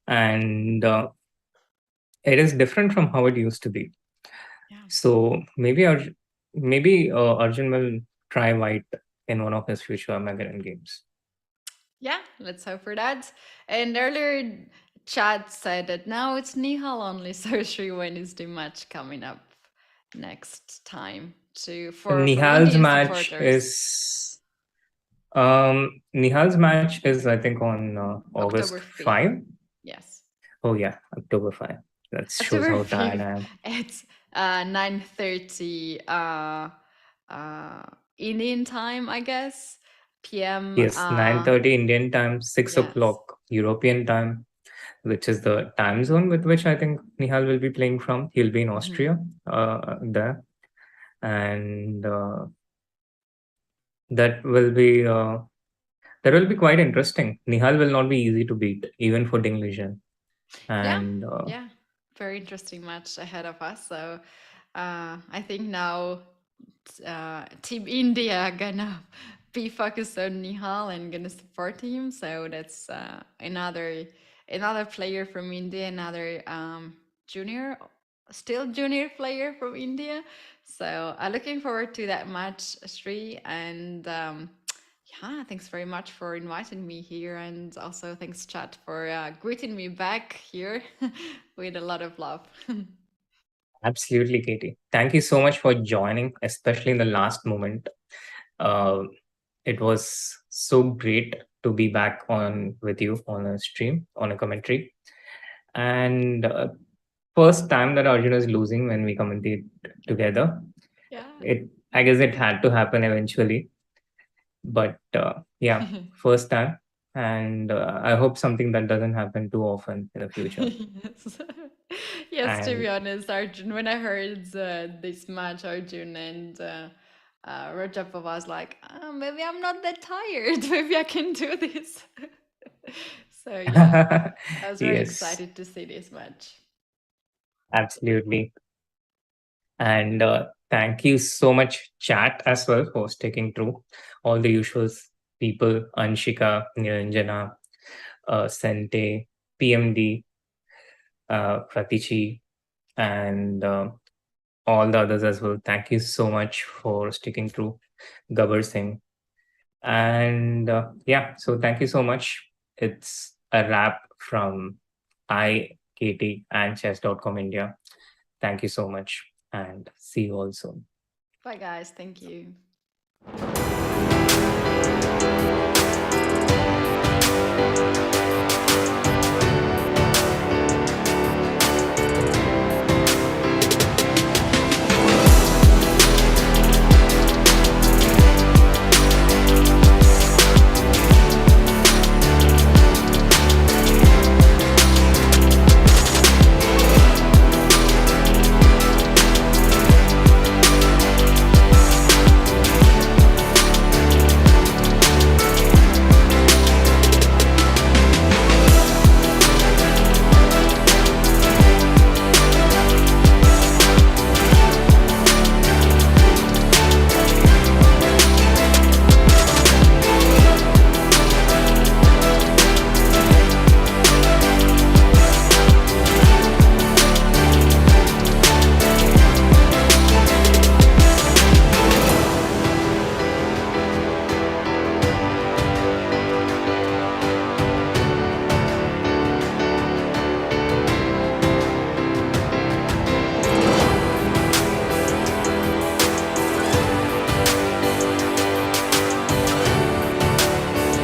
And it is different from how it used to be. Yeah. So Arjun will try white in one of his future Armageddon games. Yeah, let's hope for that. And earlier, Chad said that now it's Nihal only, so when is the match coming up next time for Nihal's Indian match supporters? is Nihal's match is, I think, on August October 5th. 5. Yes. Oh yeah, October 5. That shows October how tired 5th I am. at 9:30 uh Indian time, I guess. PM Yes, 9:30 Indian time, 6 yes. o'clock European time, which is the time zone with which I think Nihal will be playing from. He'll be in Mhm. Austria there. And That will be quite interesting. Nihal will not be easy to beat, even for Ding Lijian. Yeah, And yeah. Very interesting match ahead of us. So I think now Team India gonna be focused on Nihal and gonna support him. So that's another player from India, another junior, still junior player from India. So I'm looking forward to that match, Sri. And yeah, thanks very much for inviting me here, and also thanks, Chat, for greeting me back here with a lot of love. absolutely, Katie. Thank you so much for joining, especially in the last moment. Uh, it was so great to be back on with you on a stream, on a commentary. And first time that Arjun is losing when we commentate together. Yeah. I guess it had to happen eventually. But yeah, first time. And I hope something that doesn't happen too often in the future. Yes. Yes, to be And honest, Arjun, when I heard this match, Arjun and Rajappa was like, maybe I'm not that tired. Maybe I can do this. So, yeah, I was very yes, excited to see this match. absolutely. And thank you so much, chat, as well, for sticking through all the usuals people, Anshika, Niranjana, Sente, PMD, Pratichi, and all the others as well. Thank you so much for sticking through, Gabbar Singh. And yeah, so thank you so much. It's a wrap from Katie, and chess.com India. Thank you so much, and see you all soon. Bye, guys. Thank you.